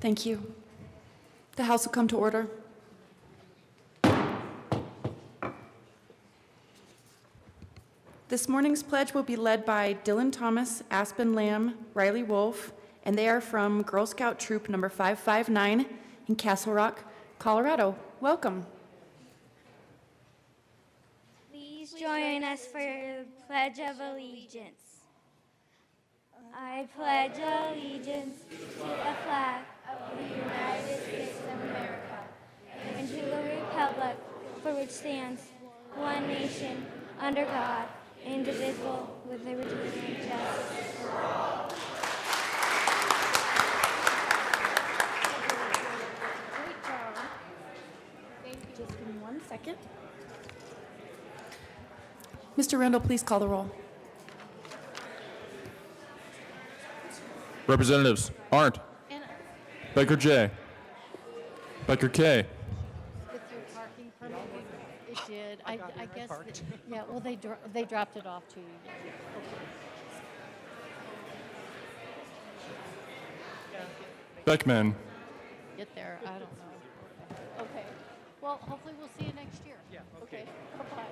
Thank you. The House will come to order. This morning's pledge will be led by Dylan Thomas, Aspen Lamb, Riley Wolf, and they are from Girl Scout Troop number 559 in Castle Rock, Colorado. Welcome. Please join us for the Pledge of Allegiance. I pledge allegiance to the flag of the United States of America and to the republic for which stands one nation, under God, indivisible, with liberty and justice for all. Great job. Thank you. Just give me 1 second. Mr. Randall, please call the roll. Representatives Arndt, Baker J, Baker K, With your parking permit, it did. I guess, yeah, well, they dropped it off to you. Beckman, Get there, I don't know. Okay. Well, hopefully we'll see you next year. Yeah, okay. Bye-bye.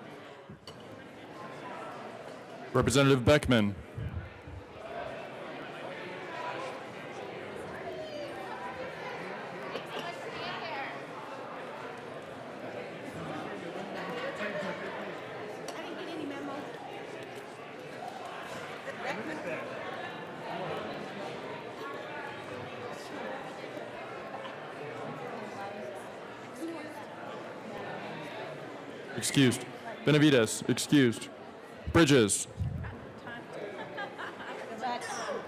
Representative Beckman, excused. Benavides, excused. Bridges.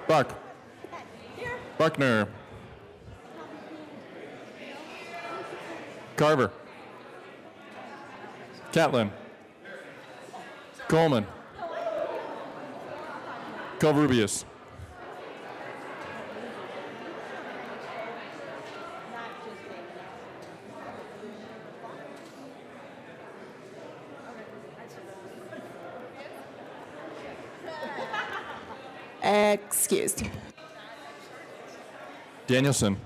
Buck. Buckner. Carver. Catlin. Coleman. Covarrubias. Excused. Danielson.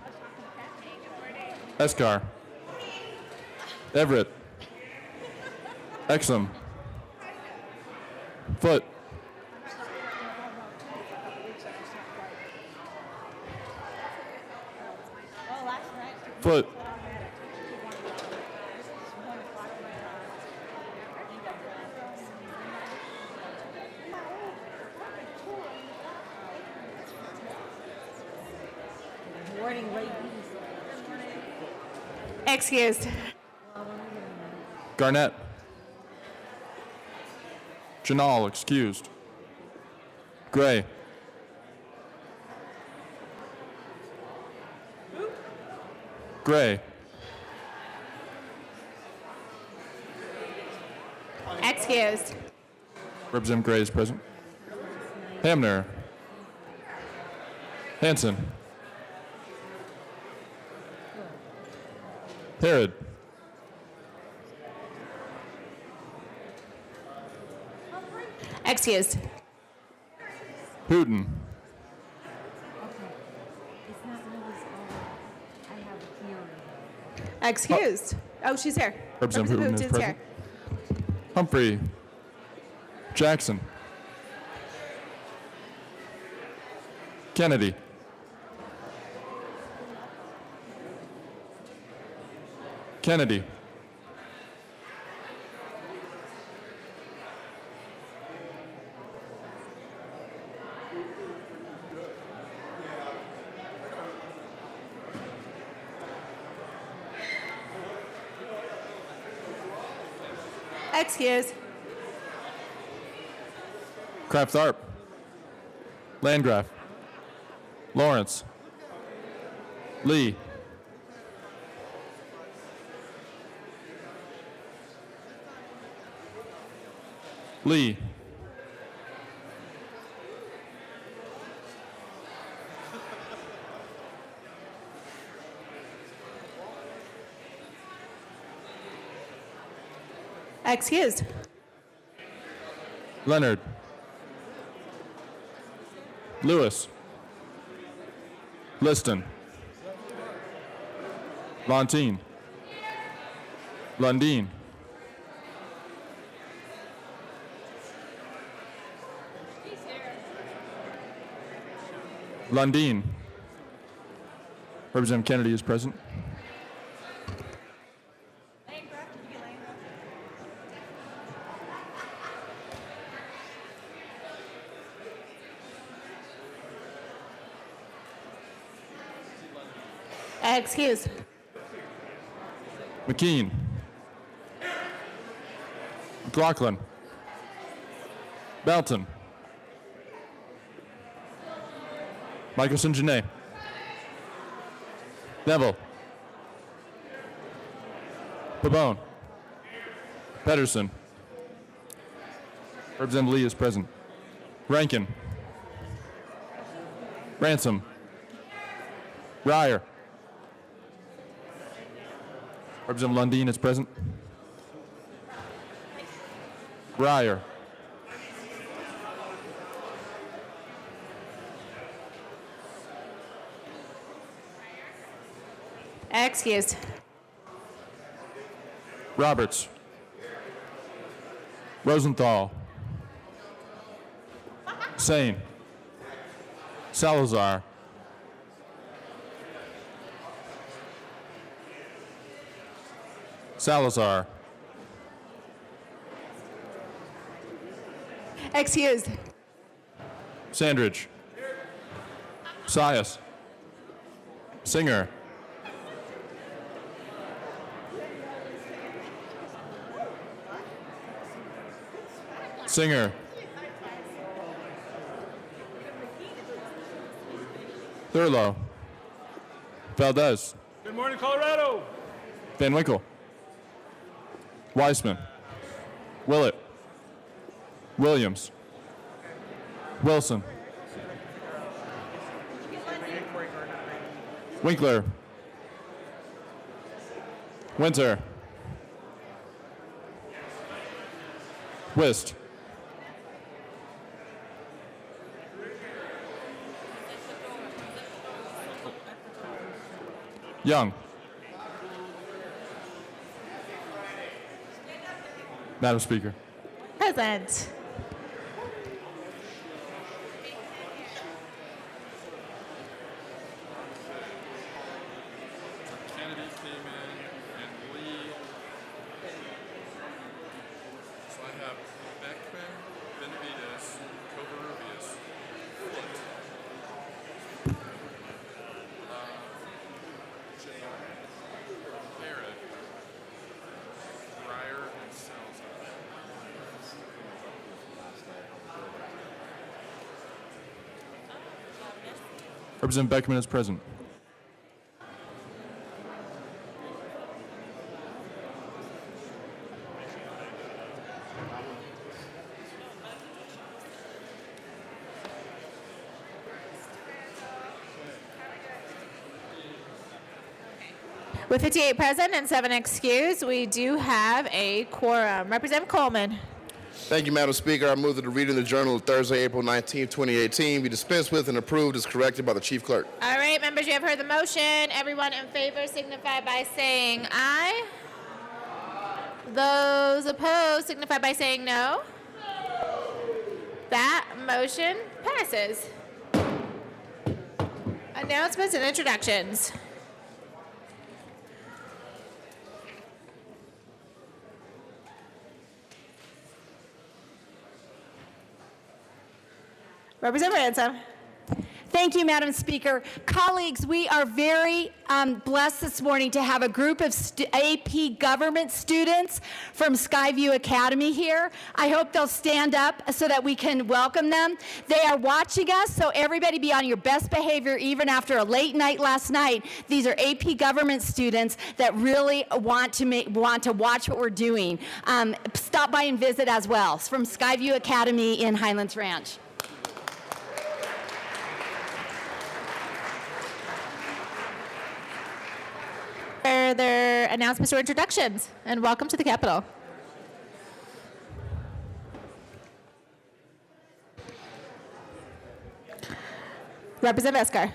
Escar. Everett. Exum. Foot. Foot. Excused. Garnett. Janal, excused. Gray. Gray. Excused. Representative Gray is present. Hamner. Hanson. Herod. Excused. Hooten. Excused. Oh, she's here. Representative Hooten is Hooten's present. Humphrey. Jackson. Kennedy. Kennedy. Excused. Kraft Tharp. Landgraf. Lawrence. Lee. Lee. Excused. Leonard. Lewis. Liston. Lontine. Lundeen. Lundeen. Representative Kennedy is present. Excuse. McKean. McLaughlin. Belton. Michelson Janae. Neville. Pabon. Pedersen. Representative Lee is present. Rankin. Ransom. Ryer. Representative Lundeen is present. Ryer. Excused. Roberts. Rosenthal. Sane. Salazar. Salazar. Excused. Sandridge. Sias. Singer. Singer. Thurlow. Valdez. Good morning, Colorado. Van Winkle. Weissman. Willett. Williams. Wilson. Winkler. Winter. Wist. Young. Madam Speaker. Present. Kennedy came in and Lee. So I have Beckman, Benavides, Covarrubias, Foote, Barrett, Ryer, and Salazar. Representative Beckman is present. With 58 present and 7 excused, we do have a quorum. Representative Coleman. Thank you, Madam Speaker. I move that the reading of the Journal of Thursday, April 19, 2018 be dispensed with and approved as corrected by the Chief Clerk. All right, members, you have heard the motion. Everyone in favor signify by saying aye. Those opposed signify by saying no. That motion passes. Announcements and introductions. Representative Ransom. Thank you, Madam Speaker. Colleagues, we are very blessed this morning to have a group of AP government students from Skyview Academy here. I hope they'll stand up so that we can welcome them. They are watching us, so everybody be on your best behavior even after a late night last night. These are AP government students that really want to watch what we're doing. Stop by and visit as well. It's from Skyview Academy in Highlands Ranch. Further announcements or introductions, and welcome to the Capitol. Representative Esker.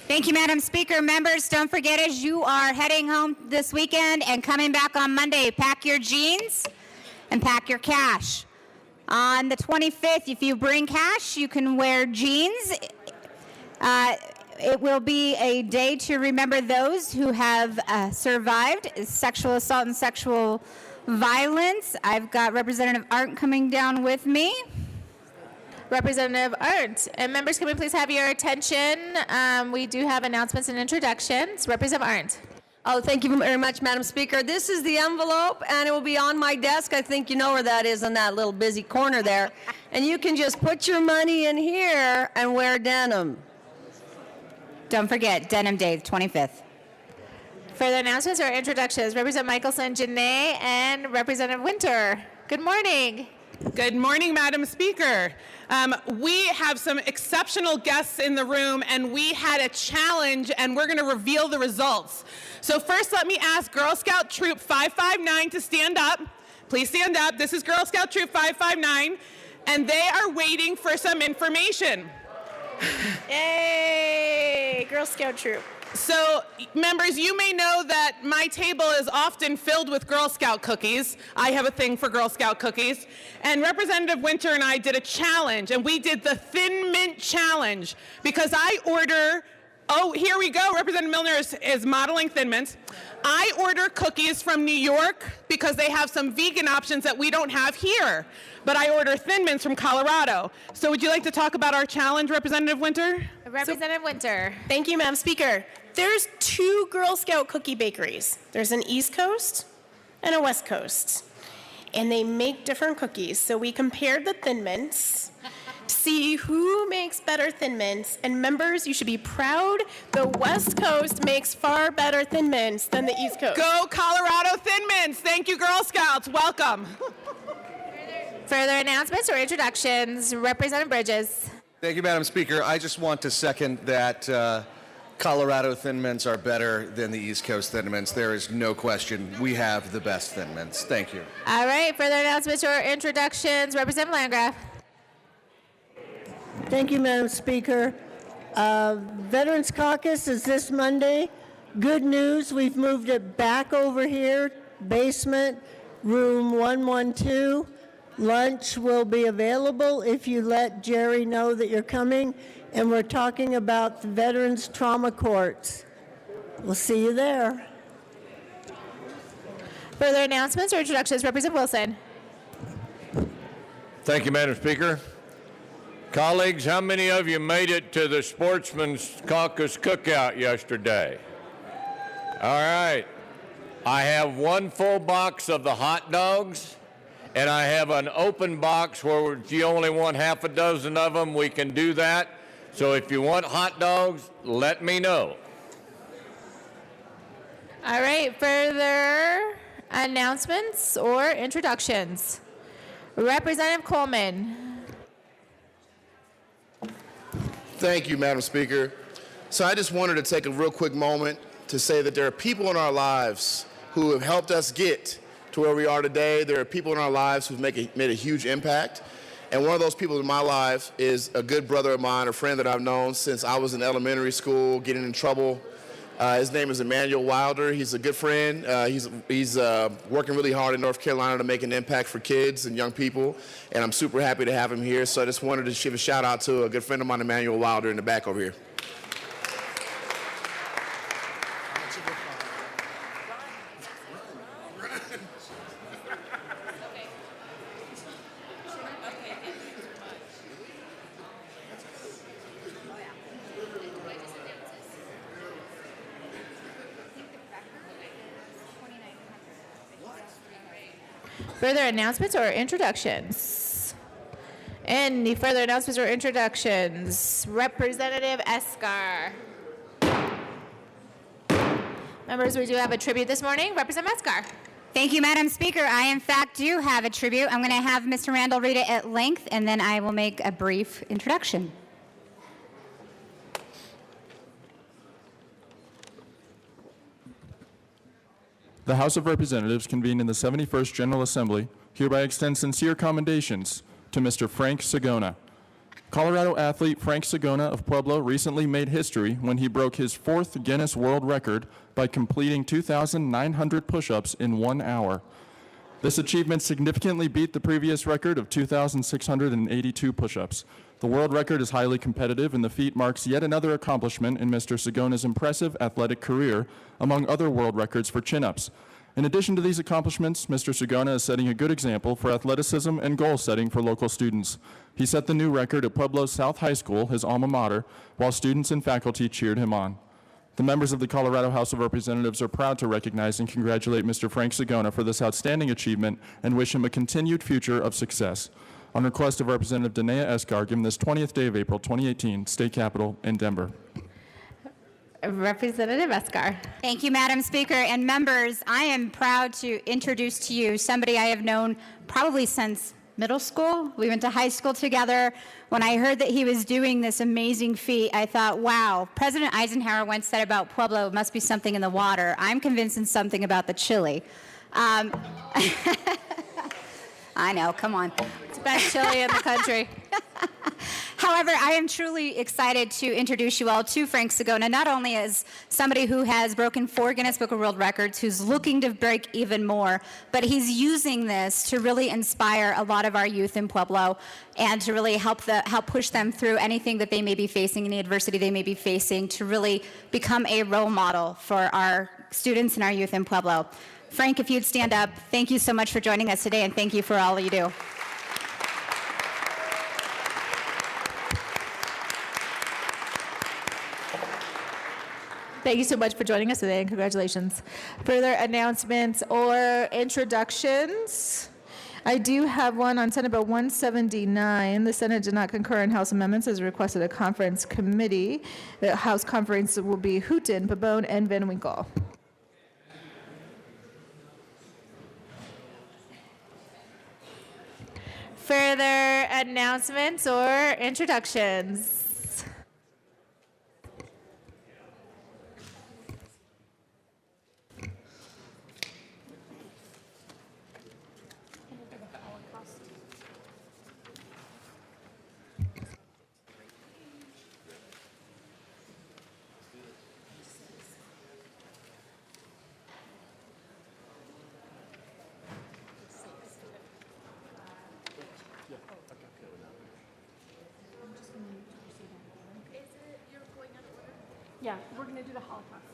Thank you, Madam Speaker. Members, don't forget as you are heading home this weekend and coming back on Monday, pack your jeans and pack your cash. On the 25th, if you bring cash, you can wear jeans. It will be a day to remember those who have survived sexual assault and sexual violence. I've got Representative Arndt coming down with me. Representative Arndt. And members, can we please have your attention? We do have announcements and introductions. Representative Arndt. Oh, thank you very much, Madam Speaker. This is the envelope, and it will be on my desk. I think you know where that is in that little busy corner there. And you can just put your money in here and wear denim. Don't forget, Denim Day, 25th. Further announcements or introductions? Representative Michelson, Janae, and Representative Winter. Good morning. Good morning, Madam Speaker. We have some exceptional guests in the room, and we had a challenge, and we're going to reveal the results. So first, let me ask Girl Scout Troop 559 to stand up. Please stand up. This is Girl Scout Troop 559, and they are waiting for some information. Yay! Girl Scout Troop. So, members, you may know that my table is often filled with Girl Scout cookies. I have a thing for Girl Scout cookies. And Representative Winter and I did a challenge, and we did the Thin Mint Challenge because I order, oh, here we go. Representative Milner is modeling Thin Mints. I order cookies from New York because they have some vegan options that we don't have here. But I order Thin Mints from Colorado. So would you like to talk about our challenge, Representative Winter? Representative Winter. Thank you, Madam Speaker. There's two Girl Scout cookie bakeries. There's an East Coast and a West Coast. And they make different cookies. So we compared the Thin Mints to see who makes better Thin Mints. And members, you should be proud. The West Coast makes far better Thin Mints than the East Coast. Go Colorado Thin Mints. Thank you, Girl Scouts. Welcome. Further announcements or introductions? Representative Bridges. Thank you, Madam Speaker. I just want to second that Colorado Thin Mints are better than the East Coast Thin Mints. There is no question. We have the best Thin Mints. Thank you. All right. Further announcements or introductions? Representative Landgraf. Thank you, Madam Speaker. Veterans Caucus is this Monday. Good news, we've moved it back over here, basement, room 112. Lunch will be available if you let Jerry know that you're coming, and we're talking about the Veterans Trauma Courts. We'll see you there. Further announcements or introductions? Representative Wilson. Thank you, Madam Speaker. Colleagues, how many of you made it to the Sportsman's Caucus cookout yesterday? All right. I have one full box of the hot dogs, and I have an open box where if you only want half a dozen of them, we can do that. So if you want hot dogs, let me know. All right. Further announcements or introductions? Representative Coleman. Thank you, Madam Speaker. So I just wanted to take a real quick moment to say that there are people in our lives who have helped us get to where we are today. There are people in our lives who've made a huge impact. And one of those people in my life is a good brother of mine, a friend that I've known since I was in elementary school, getting in trouble. His name is Emmanuel Wilder. He's a good friend. He's working really hard in North Carolina to make an impact for kids and young people, and I'm super happy to have him here. So I just wanted to give a shout out to a good friend of mine, Emmanuel Wilder, in the back over here. Further announcements or introductions? Any further announcements or introductions? Representative Escar. Members, we do have a tribute this morning. Representative Escar. Thank you, Madam Speaker. I, in fact, do have a tribute. I'm going to have Mr. Randall read it at length, and then I will make a brief introduction. The House of Representatives convened in the 71st General Assembly hereby extends sincere commendations to Mr. Frank Sagona, Colorado athlete Frank Sagona of Pueblo recently made history when he broke his 4th Guinness World Record by completing 2,900 push-ups in 1 hour. This achievement significantly beat the previous record of 2,682 push-ups. The world record is highly competitive, and the feat marks yet another accomplishment in Mr. Sagona's impressive athletic career, among other world records for chin-ups. In addition to these accomplishments, Mr. Sagona is setting a good example for athleticism and goal setting for local students. He set the new record at Pueblo South High School, his alma mater, while students and faculty cheered him on. The members of the Colorado House of Representatives are proud to recognize and congratulate Mr. Frank Sagona for this outstanding achievement and wish him a continued future of success. On request of Representative Danae Escar, given this 20th day of April 2018, State Capitol in Denver. Representative Escar. Thank you, Madam Speaker. And members, I am proud to introduce to you somebody I have known probably since middle school. We went to high school together. When I heard that he was doing this amazing feat, I thought, wow, President Eisenhower once said about Pueblo, it must be something in the water. I'm convinced it's something about the chili. I know, come on. It's best chili in the country. However, I am truly excited to introduce you all to Frank Sagona, not only as somebody who has broken 4 Guinness Book of World Records, who's looking to break even more, but he's using this to really inspire a lot of our youth in Pueblo and to really help push them through anything that they may be facing, any adversity they may be facing, to really become a role model for our students and our youth in Pueblo. Frank, if you'd stand up, thank you so much for joining us today, and thank you for all you do. Thank you so much for joining us today, and congratulations. Further announcements or introductions? I do have one on Senate Bill 179. The Senate did not concur in House amendments as requested a conference committee. The House conference will be Hooten, Pabon, and Van Winkle. Further announcements or introductions? Yeah, we're going to do the Holocaust.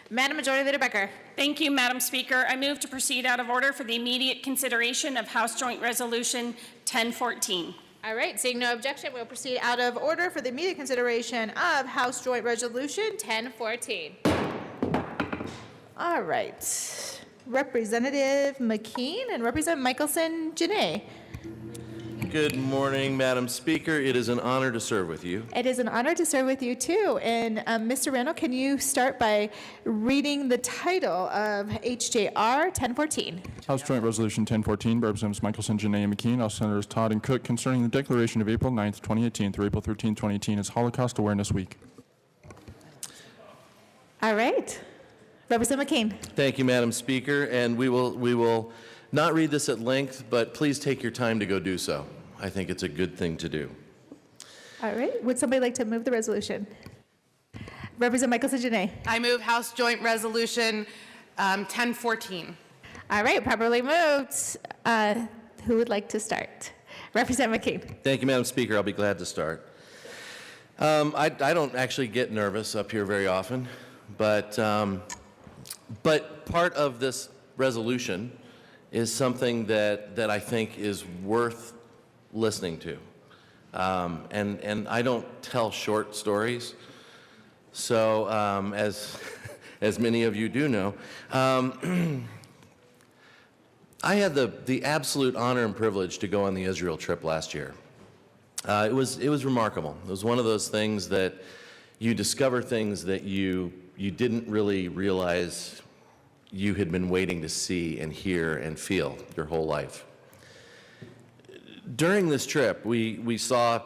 Madam Majority Leader Becker. Thank you, Madam Speaker. I move to proceed out of order for the immediate consideration of House Joint Resolution 1014. All right, seeing no objection, we'll proceed out of order for the immediate consideration of House Joint Resolution 1014. All right. Representative McKean and Representative Michelson Janae. Good morning, Madam Speaker. It is an honor to serve with you. It is an honor to serve with you, too. And Mr. Randall, can you start by reading the title of HJR 1014? House Joint Resolution 1014 by Representatives Michelson, Janae, and McKean, House Senators Todd and Cook, concerning the declaration of April 9th, 2018 through April 13th, 2018 as Holocaust Awareness Week. All right. Representative McKean. Thank you, Madam Speaker. And we will not read this at length, but please take your time to go do so. I think it's a good thing to do. All right. Would somebody like to move the resolution? Representative Michelson Janae. I move House Joint Resolution 1014. All right. Properly moved. Who would like to start? Representative McKean. Thank you, Madam Speaker. I'll be glad to start. I don't actually get nervous up here very often, but part of this resolution is something that I think is worth listening to. And I don't tell short stories. So as many of you do know, I had the absolute honor and privilege to go on the Israel trip last year. It was remarkable. It was one of those things that you discover things that you didn't really realize you had been waiting to see and hear and feel your whole life. During this trip, we saw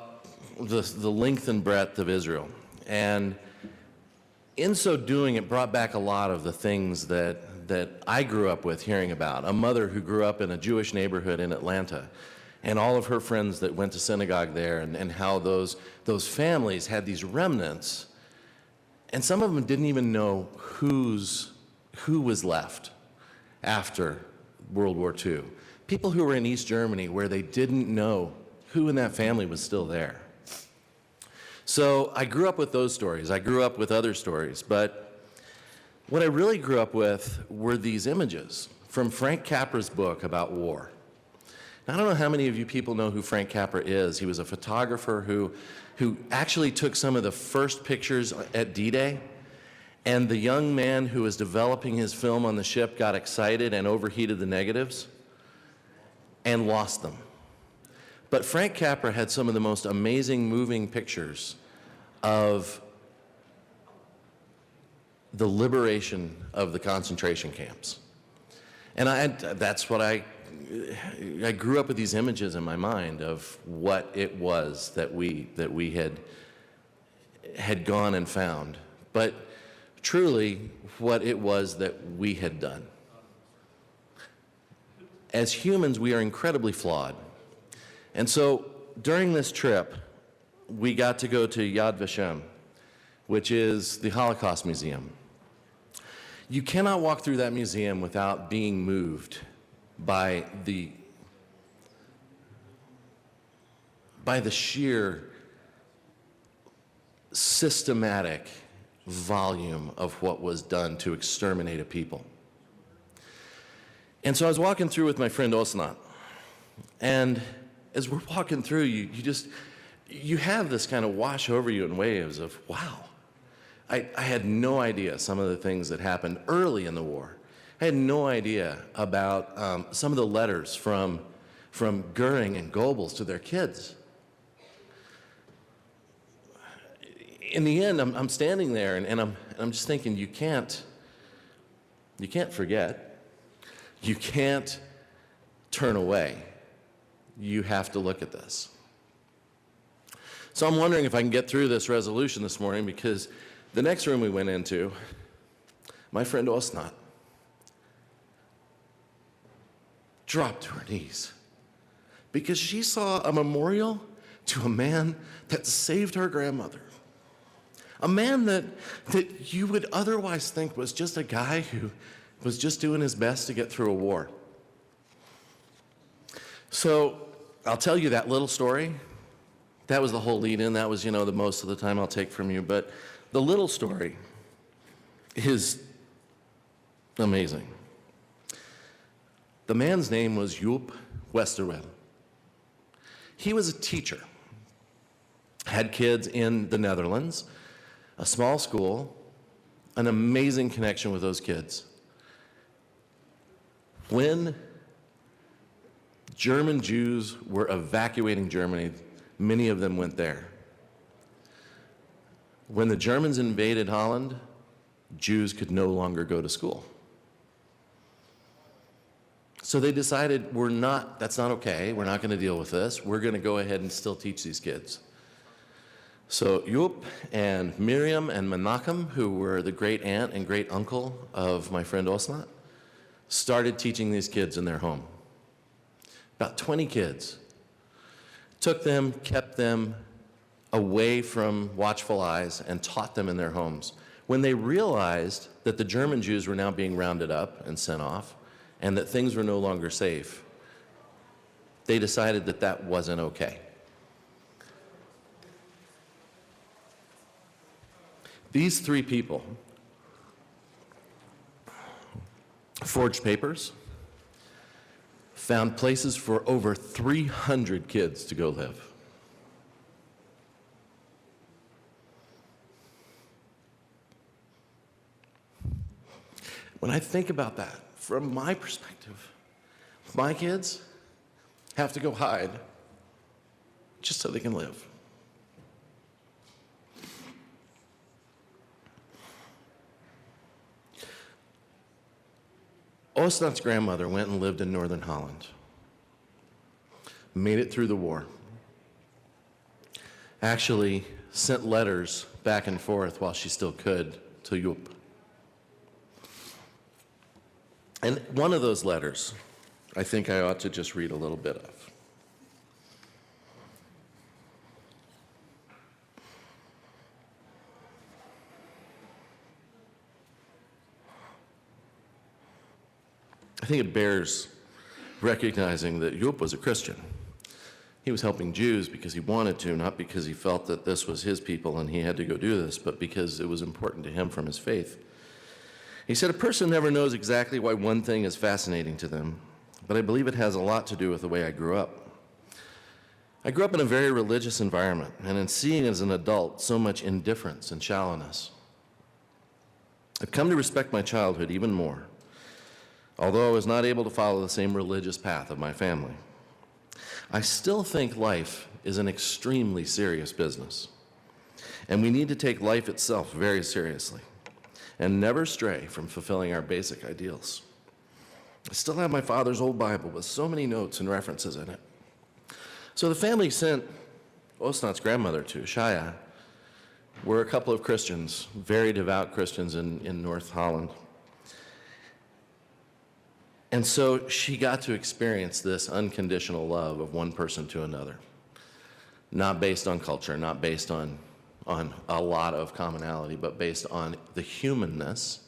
the length and breadth of Israel, and in so doing, it brought back a lot of the things that I grew up with hearing about. A mother who grew up in a Jewish neighborhood in Atlanta, and all of her friends that went to synagogue there, and how those families had these remnants, and some of them didn't even know who was left after World War II. People who were in East Germany where they didn't know who in that family was still there. So I grew up with those stories. I grew up with other stories, but what I really grew up with were these images from Frank Capra's book about war. Now, I don't know how many of you people know who Frank Capra is. He was a photographer who actually took some of the first pictures at D-Day, and the young man who was developing his film on the ship got excited and overheated the negatives and lost them. But Frank Capra had some of the most amazing moving pictures of the liberation of the concentration camps. And that's what I grew up with these images in my mind of what it was that we had gone and found, but truly what it was that we had done. As humans, we are incredibly flawed. And so during this trip, we got to go to Yad Vashem, which is the Holocaust Museum. You cannot walk through that museum without being moved by the sheer systematic volume of what was done to exterminate a people. And so I was walking through with my friend Osnat, and as we're walking through, you have this kind of wash over you in waves of, wow. I had no idea some of the things that happened early in the war. I had no idea about some of the letters from Goering and Goebbels to their kids. In the end, I'm standing there and I'm just thinking, you can't forget. You can't turn away. You have to look at this. So I'm wondering if I can get through this resolution this morning, because the next room we went into, my friend Osnat dropped to her knees because she saw a memorial to a man that saved her grandmother. A man that you would otherwise think was just a guy who was just doing his best to get through a war. So I'll tell you that little story. That was the whole lead-in. That was, the most of the time I'll take from you. But the little story is amazing. The man's name was Joop Westerwelle. He was a teacher, had kids in the Netherlands, a small school, an amazing connection with those kids. When German Jews were evacuating Germany, many of them went there. When the Germans invaded Holland, Jews could no longer go to school. So they decided, that's not okay, we're not going to deal with this, we're going to go ahead and still teach these kids. So Joop and Miriam and Menachem, who were the great aunt and great uncle of my friend Osnat, started teaching these kids in their home. About 20 kids. Took them, kept them away from watchful eyes, and taught them in their homes. When they realized that the German Jews were now being rounded up and sent off, and that things were no longer safe, they decided that that wasn't okay. These three people forged papers, found places for over 300 kids to go live. When I think about that, from my perspective, my kids have to go hide just so they can live. Osnat's grandmother went and lived in northern Holland, made it through the war, actually sent letters back and forth while she still could to Yup. And one of those letters, I think I ought to just read a little bit of. I think it bears recognizing that Yup was a Christian. He was helping Jews because he wanted to, not because he felt that this was his people and he had to go do this, but because it was important to him from his faith. He said, "A person never knows exactly why one thing is fascinating to them, but I believe it has a lot to do with the way I grew up. I grew up in a very religious environment, and in seeing as an adult so much indifference and shallowness. I've come to respect my childhood even more, although I was not able to follow the same religious path of my family. I still think life is an extremely serious business, and we need to take life itself very seriously and never stray from fulfilling our basic ideals. I still have my father's old Bible with so many notes and references in it." So the family sent Osnat's grandmother to Shaya. We're a couple of Christians, very devout Christians in North Holland. And so she got to experience this unconditional love of one person to another, not based on culture, not based on a lot of commonality, but based on the humanness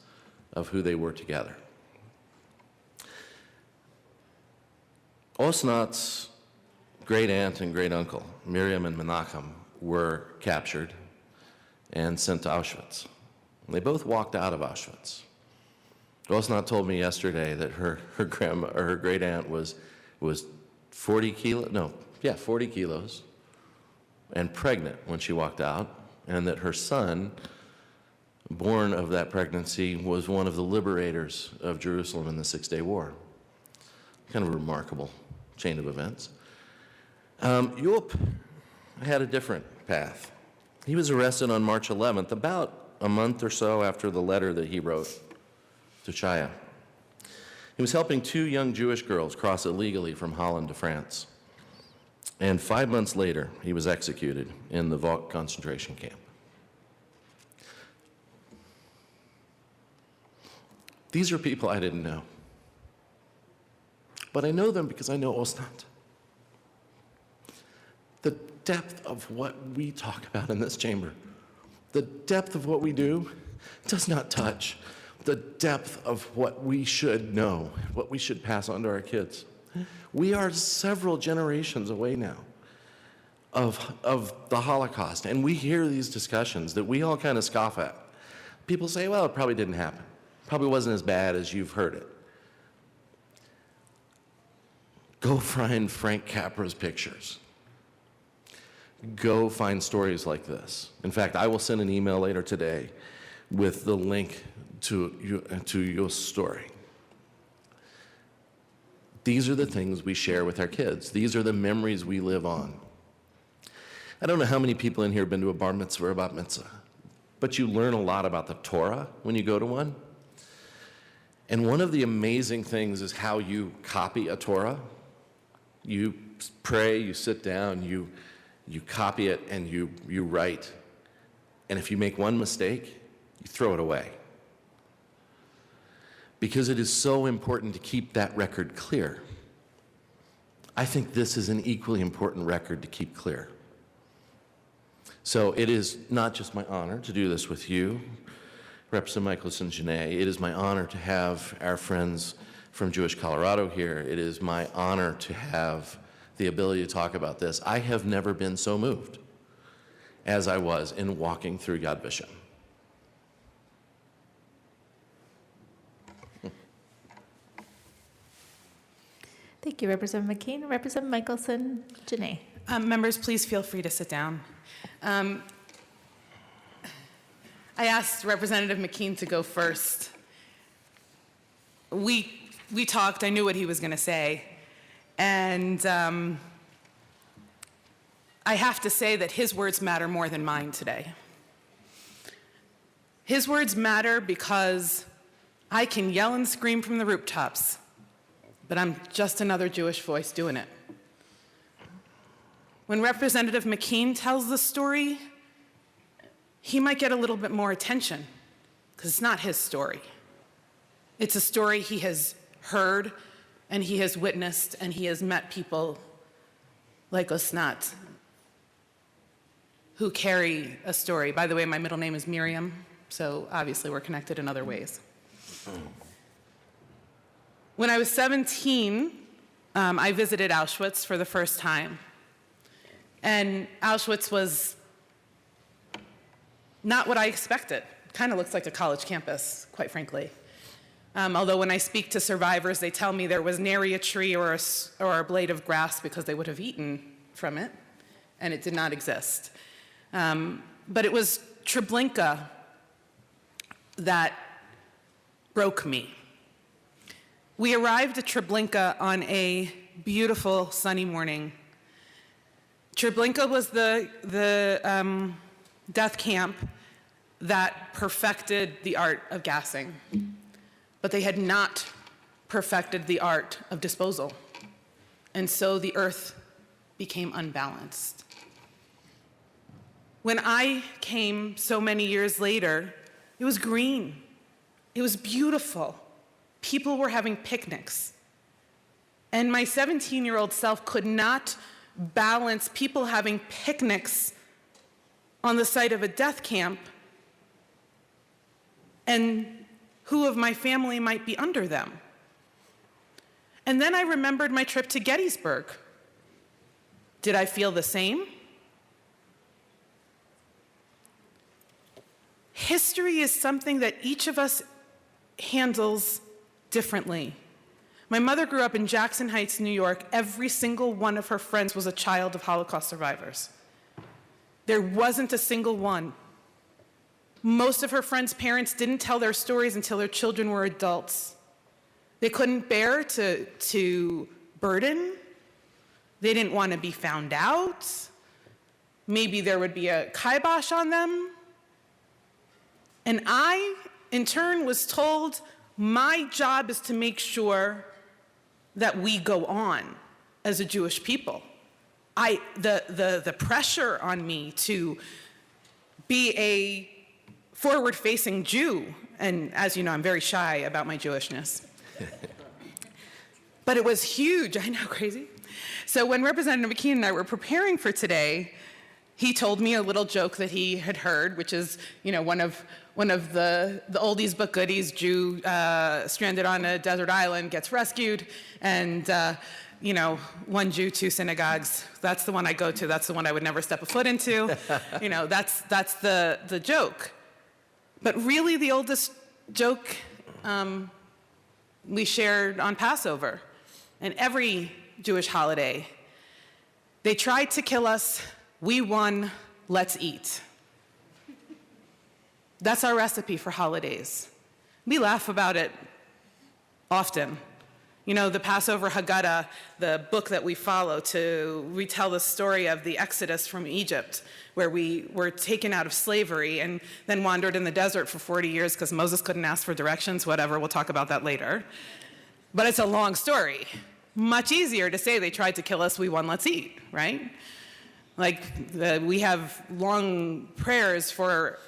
of who they were together. Osnat's great aunt and great uncle, Miriam and Menachem, were captured and sent to Auschwitz. They both walked out of Auschwitz. Osnat told me yesterday that her great aunt was 40 kilos and pregnant when she walked out, and that her son, born of that pregnancy, was one of the liberators of Jerusalem in the Six-Day War. Kind of a remarkable chain of events. Yup had a different path. He was arrested on March 11th, about a month or so after the letter that he wrote to Shaya. He was helping 2 young Jewish girls cross illegally from Holland to France. And 5 months later, he was executed in the Volk concentration camp. These are people I didn't know. But I know them because I know Osnat. The depth of what we talk about in this chamber, the depth of what we do, does not touch the depth of what we should know, what we should pass on to our kids. We are several generations away now of the Holocaust, and we hear these discussions that we all kind of scoff at. People say, well, it probably didn't happen. Probably wasn't as bad as you've heard it. Go find Frank Capra's pictures. Go find stories like this. In fact, I will send an email later today with the link to your story. These are the things we share with our kids. These are the memories we live on. I don't know how many people in here have been to a bar mitzvah or a bat mitzvah, but you learn a lot about the Torah when you go to one. And one of the amazing things is how you copy a Torah. You pray, you sit down, you copy it, and you write. And if you make one mistake, you throw it away. Because it is so important to keep that record clear. I think this is an equally important record to keep clear. So it is not just my honor to do this with you, Representative Michelson Janae. It is my honor to have our friends from Jewish Colorado here. It is my honor to have the ability to talk about this. I have never been so moved as I was in walking through Yad Vashem. Thank you, Representative McKean. Representative Michelson Janae. Members, please feel free to sit down. I asked Representative McKean to go first. We talked, I knew what he was going to say, and I have to say that his words matter more than mine today. His words matter because I can yell and scream from the rooftops, but I'm just another Jewish voice doing it. When Representative McKean tells the story, he might get a little bit more attention. because it's not his story. It's a story he has heard, and he has witnessed, and he has met people like Osnat who carry a story. By the way, my middle name is Miriam, so obviously we're connected in other ways. When I was 17, I visited Auschwitz for the first time. And Auschwitz was not what I expected. Kind of looks like a college campus, quite frankly. Although when I speak to survivors, they tell me there was nary a tree or a blade of grass because they would have eaten from it, and it did not exist. But it was Treblinka that broke me. We arrived at Treblinka on a beautiful sunny morning. Treblinka was the death camp that perfected the art of gassing, but they had not perfected the art of disposal. And so the earth became unbalanced. When I came so many years later, it was green. It was beautiful. People were having picnics. And my 17-year-old self could not balance people having picnics on the site of a death camp and who of my family might be under them. And then I remembered my trip to Gettysburg. Did I feel the same? History is something that each of us handles differently. My mother grew up in Jackson Heights, New York. Every single one of her friends was a child of Holocaust survivors. There wasn't a single one. Most of her friends' parents didn't tell their stories until their children were adults. They couldn't bear to burden. They didn't want to be found out. Maybe there would be a kibosh on them. And I, in turn, was told my job is to make sure that we go on as a Jewish people. The pressure on me to be a forward-facing Jew, and as you know, I'm very shy about my Jewishness. But it was huge, I know, crazy. So when Representative McKeon and I were preparing for today, he told me a little joke that he had heard, which is, you know, one of the oldies but goodies, Jew stranded on a desert island gets rescued, and you know, one Jew, two synagogues. That's the one I go to. That's the one I would never step a foot into. You know, that's the joke. But really, the oldest joke we shared on Passover and every Jewish holiday. They tried to kill us. We won. Let's eat. That's our recipe for holidays. We laugh about it often. You know, the Passover Haggadah, the book that we follow to retell the story of the Exodus from Egypt, where we were taken out of slavery and then wandered in the desert for 40 years because Moses couldn't ask for directions, whatever, we'll talk about that later. But it's a long story. Much easier to say they tried to kill us, we won, let's eat, right? Like, we have long prayers for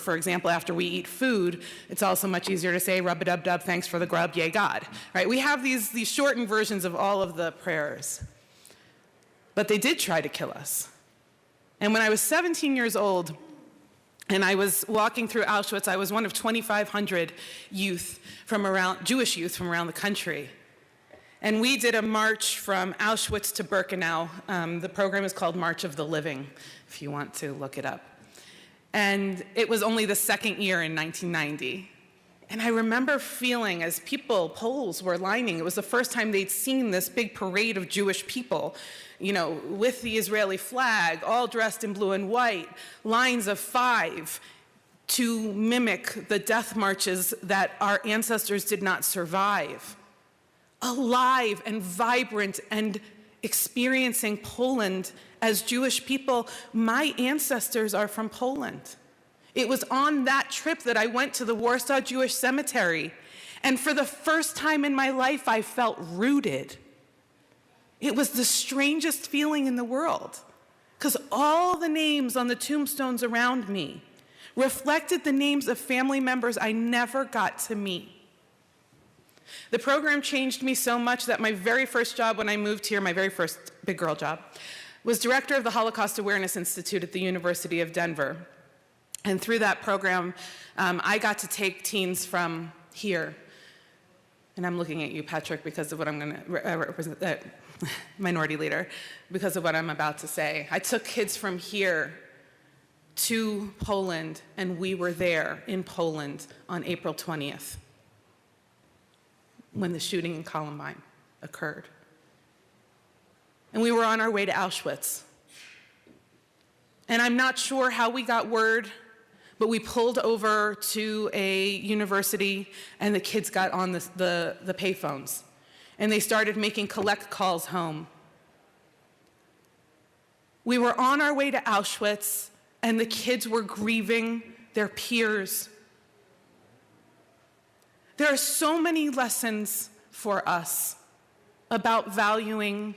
example, after we eat food, it's also much easier to say, rub-a-dub-dub, thanks for the grub, yay God, right? We have these shortened versions of all of the prayers. But they did try to kill us. And when I was 17 years old, and I was walking through Auschwitz, I was one of 2,500 Jewish youth from around the country. And we did a march from Auschwitz to Birkenau. The program is called March of the Living, if you want to look it up. And it was only the second year in 1990. And I remember feeling as Poles were lining, it was the first time they'd seen this big parade of Jewish people, you know, with the Israeli flag, all dressed in blue and white, lines of 5 to mimic the death marches that our ancestors did not survive. Alive and vibrant and experiencing Poland as Jewish people. My ancestors are from Poland. It was on that trip that I went to the Warsaw Jewish Cemetery, and for the first time in my life, I felt rooted. It was the strangest feeling in the world, because all the names on the tombstones around me reflected the names of family members I never got to meet. The program changed me so much that my very first job when I moved here, my very first big girl job, was director of the Holocaust Awareness Institute at the University of Denver. And through that program, I got to take teens from here. And I'm looking at you, Patrick, because of what I'm going to represent, minority leader, because of what I'm about to say. I took kids from here to Poland, and we were there in Poland on April 20th when the shooting in Columbine occurred. And we were on our way to Auschwitz. And I'm not sure how we got word, but we pulled over to a university and the kids got on the payphones. And they started making collect calls home. We were on our way to Auschwitz and the kids were grieving their peers. There are so many lessons for us about valuing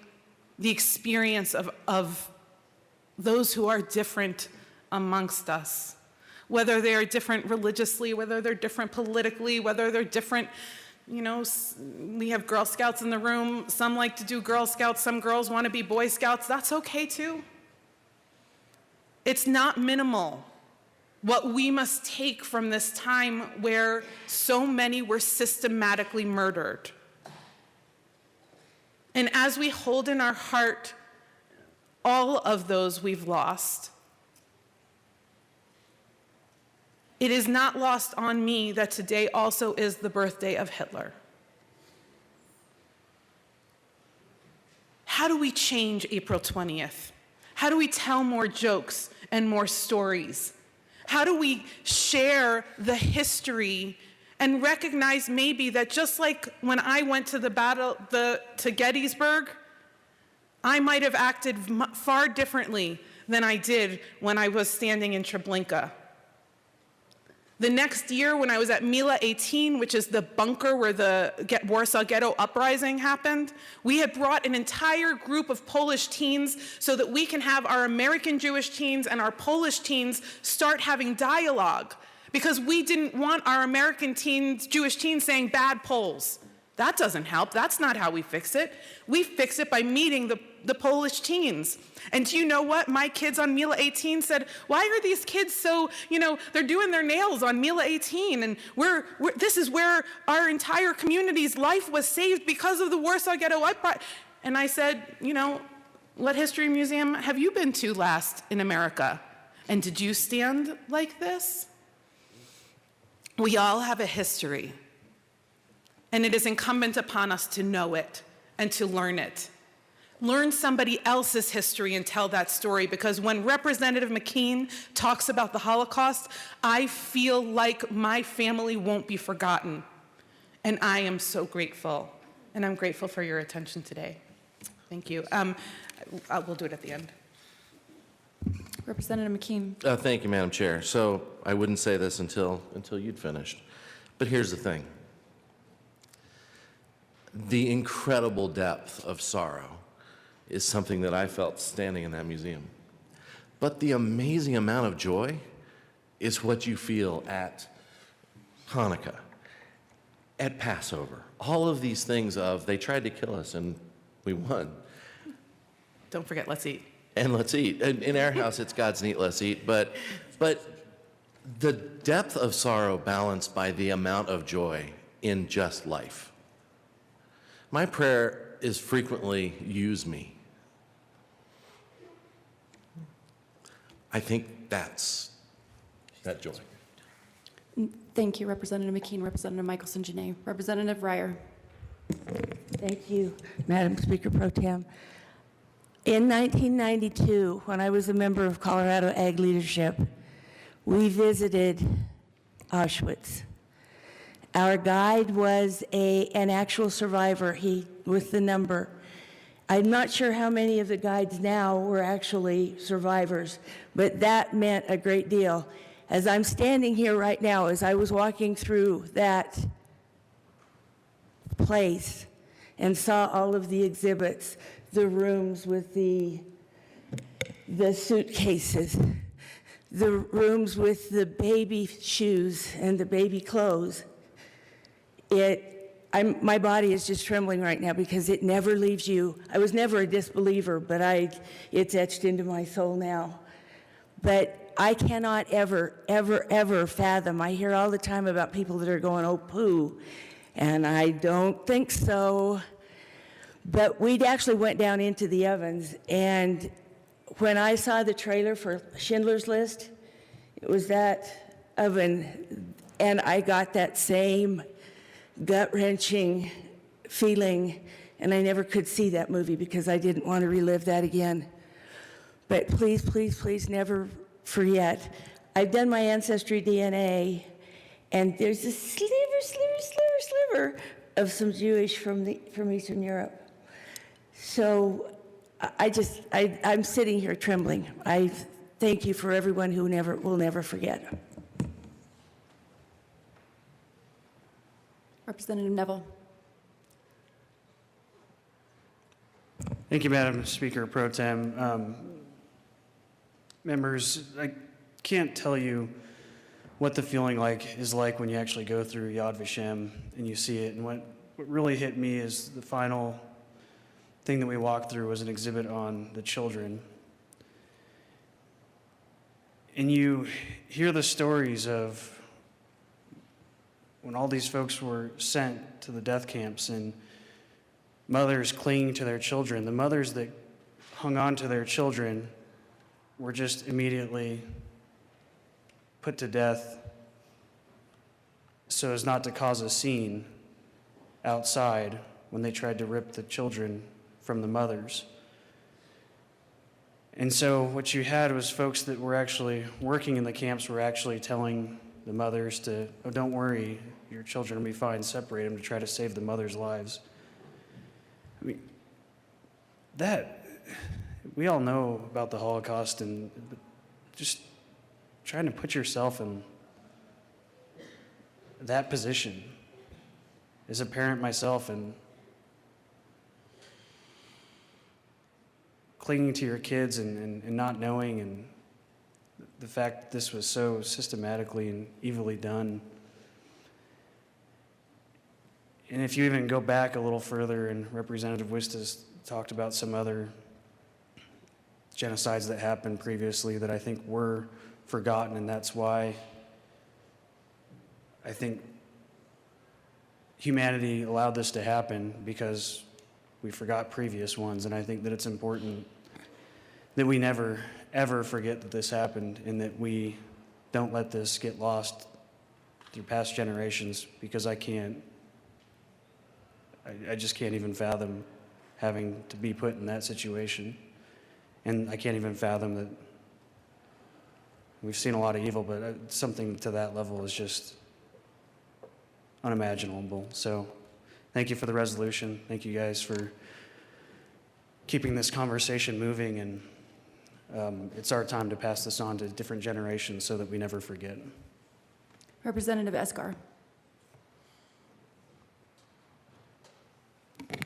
the experience of those who are different amongst us, whether they are different religiously, whether they're different politically, whether they're different, you know, we have Girl Scouts in the room. Some like to do Girl Scouts, some girls want to be Boy Scouts. That's okay too. It's not minimal what we must take from this time where so many were systematically murdered. And as we hold in our heart all of those we've lost, it is not lost on me that today also is the birthday of Hitler. How do we change April 20th? How do we tell more jokes and more stories? How do we share the history and recognize maybe that just like when I went to the battle, to Gettysburg, I might have acted far differently than I did when I was standing in Treblinka. The next year, when I was at Mila 18, which is the bunker where the Warsaw Ghetto Uprising happened, we had brought an entire group of Polish teens so that we can have our American Jewish teens and our Polish teens start having dialogue, because we didn't want our American teens, Jewish teens, saying bad Poles. That doesn't help. That's not how we fix it. We fix it by meeting the Polish teens. And do you know what? My kids on Mila 18 said, why are these kids so, you know, they're doing their nails on Mila 18, and this is where our entire community's life was saved because of the Warsaw Ghetto Uprising. And I said, you know, what history museum have you been to last in America? And did you stand like this? We all have a history. And it is incumbent upon us to know it and to learn it. Learn somebody else's history and tell that story, because when Representative McKean talks about the Holocaust, I feel like my family won't be forgotten. And I am so grateful. And I'm grateful for your attention today. Thank you. We'll do it at the end. Representative McKean. Thank you, Madam Chair. So I wouldn't say this until you'd finished. But here's the thing. The incredible depth of sorrow is something that I felt standing in that museum. But the amazing amount of joy is what you feel at Hanukkah, at Passover. All of these things of, they tried to kill us and we won. Don't forget, let's eat. And let's eat. In our house, it's God's neat, let's eat. But the depth of sorrow balanced by the amount of joy in just life. My prayer is frequently, use me. I think that's that joy. Thank you, Representative McKean. Representative Michelson-Janae. Representative Ryer. Thank you, Madam Speaker Pro Tem. In 1992, when I was a member of Colorado Ag Leadership, we visited Auschwitz. Our guide was an actual survivor, with the number. I'm not sure how many of the guides now were actually survivors, but that meant a great deal. As I'm standing here right now, as I was walking through that place and saw all of the exhibits, the rooms with the suitcases, the rooms with the baby shoes and the baby clothes, my body is just trembling right now because it never leaves you. I was never a disbeliever, but it's etched into my soul now. But I cannot ever, ever, ever fathom. I hear all the time about people that are going, oh, poo, and I don't think so. But we actually went down into the ovens, and when I saw the trailer for Schindler's List, it was that oven, and I got that same gut-wrenching feeling, and I never could see that movie because I didn't want to relive that again. But please, please, please never forget. I've done my ancestry DNA, and there's a sliver of some Jewish from Eastern Europe. So I'm sitting here trembling. I thank you for everyone who will never forget. Representative Neville. Thank you, Madam Speaker Pro Tem. Members, I can't tell you what the feeling is like when you actually go through Yad Vashem and you see it. And what really hit me is the final thing that we walked through was an exhibit on the children. And you hear the stories of when all these folks were sent to the death camps and mothers clinging to their children. The mothers that hung on to their children were just immediately put to death so as not to cause a scene outside when they tried to rip the children from the mothers. And so what you had was folks that were actually working in the camps were actually telling the mothers to, oh, don't worry, your children will be fine, separate them, to try to save the mothers' lives. I mean, we all know about the Holocaust, and just trying to put yourself in that position as a parent myself, and clinging to your kids and not knowing, and the fact that this was so systematically and evilly done. And if you even go back a little further, and Representative Wistas talked about some other genocides that happened previously that I think were forgotten, and that's why I think humanity allowed this to happen, because we forgot previous ones. And I think that it's important that we never, ever forget that this happened, and that we don't let this get lost through past generations, because I just can't even fathom having to be put in that situation. And I can't even fathom that we've seen a lot of evil, but something to that level is just unimaginable. So thank you for the resolution. Thank you guys for keeping this conversation moving, and it's our time to pass this on to different generations so that we never forget. Representative Esgar.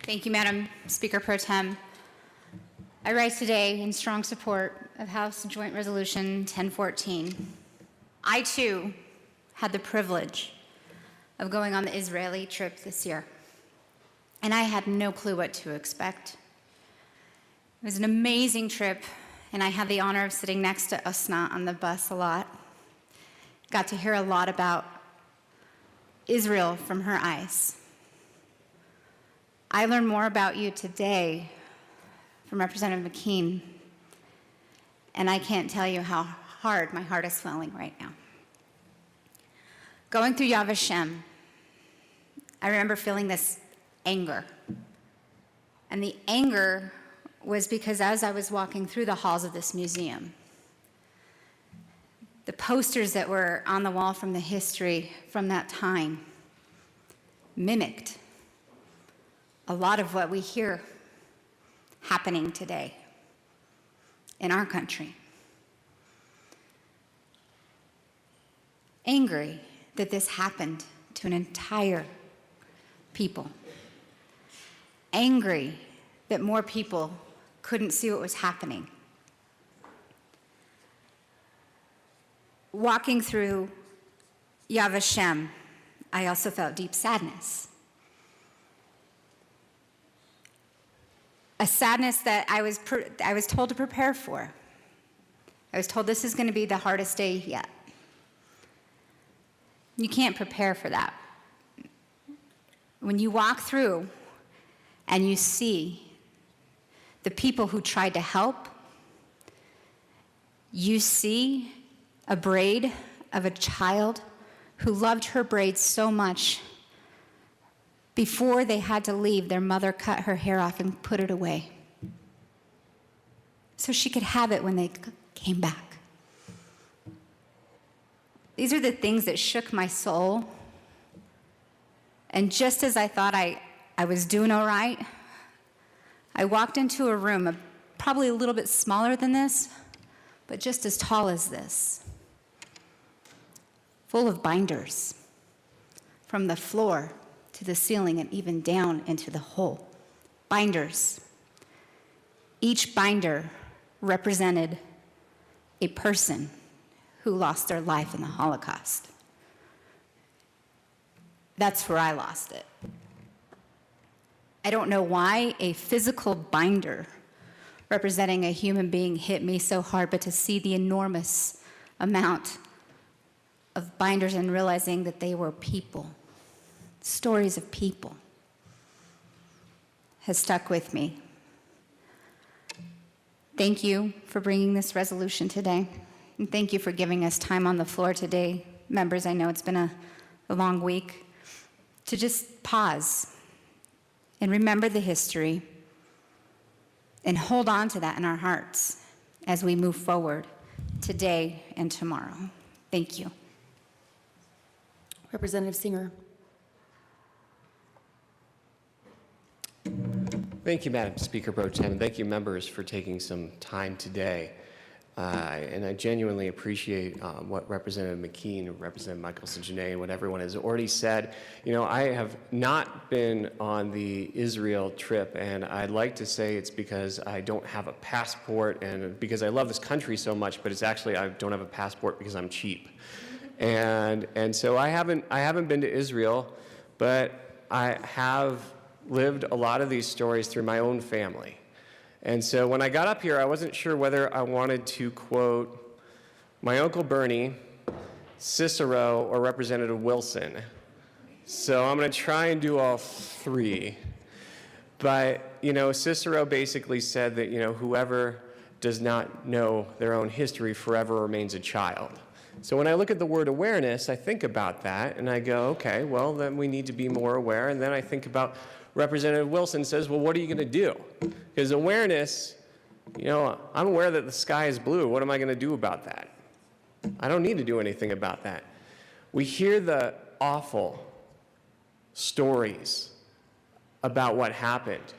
Thank you, Madam Speaker Pro Tem. I rise today in strong support of House Joint Resolution 1014. I, too, had the privilege of going on the Israeli trip this year, and I had no clue what to expect. It was an amazing trip, and I had the honor of sitting next to Osna on the bus a lot. Got to hear a lot about Israel from her eyes. I learned more about you today from Representative McKean, and I can't tell you how hard my heart is swelling right now. Going through Yad Vashem, I remember feeling this anger. And the anger was because as I was walking through the halls of this museum, the posters that were on the wall from the history from that time mimicked a lot of what we hear happening today in our country. Angry that this happened to an entire people. Angry that more people couldn't see what was happening. walking through Yad Vashem, I also felt deep sadness. A sadness that I was told to prepare for. I was told this is going to be the hardest day yet. You can't prepare for that. When you walk through and you see the people who tried to help, you see a braid of a child who loved her braid so much. Before they had to leave, their mother cut her hair off and put it away so she could have it when they came back. These are the things that shook my soul. And just as I thought I was doing all right, I walked into a room probably a little bit smaller than this, but just as tall as this, full of binders from the floor to the ceiling and even down into the hole. Binders. Each binder represented a person who lost their life in the Holocaust. That's where I lost it. I don't know why a physical binder representing a human being hit me so hard, but to see the enormous amount of binders and realizing that they were people, stories of people, has stuck with me. Thank you for bringing this resolution today, and thank you for giving us time on the floor today. Members, I know it's been a long week, to just pause and remember the history and hold on to that in our hearts as we move forward today and tomorrow. Thank you. Representative Singer. Thank you, Madam Speaker Pro Tem, and thank you, members, for taking some time today. And I genuinely appreciate what Representative McKean, Representative Michaelson-Janae, and what everyone has already said. You know, I have not been on the Israel trip, and I'd like to say it's because I don't have a passport and because I love this country so much, but it's actually I don't have a passport because I'm cheap. And so I haven't been to Israel, but I have lived a lot of these stories through my own family. And so when I got up here, I wasn't sure whether I wanted to quote my Uncle Bernie, Cicero, or Representative Wilson. So I'm going to try and do all three. But, you know, Cicero basically said that, you know, whoever does not know their own history forever remains a child. So when I look at the word awareness, I think about that, and I go, okay, well, then we need to be more aware. And then I think about Representative Wilson says, well, what are you going to do? Because awareness, you know, I'm aware that the sky is blue. What am I going to do about that? I don't need to do anything about that. We hear the awful stories about what happened.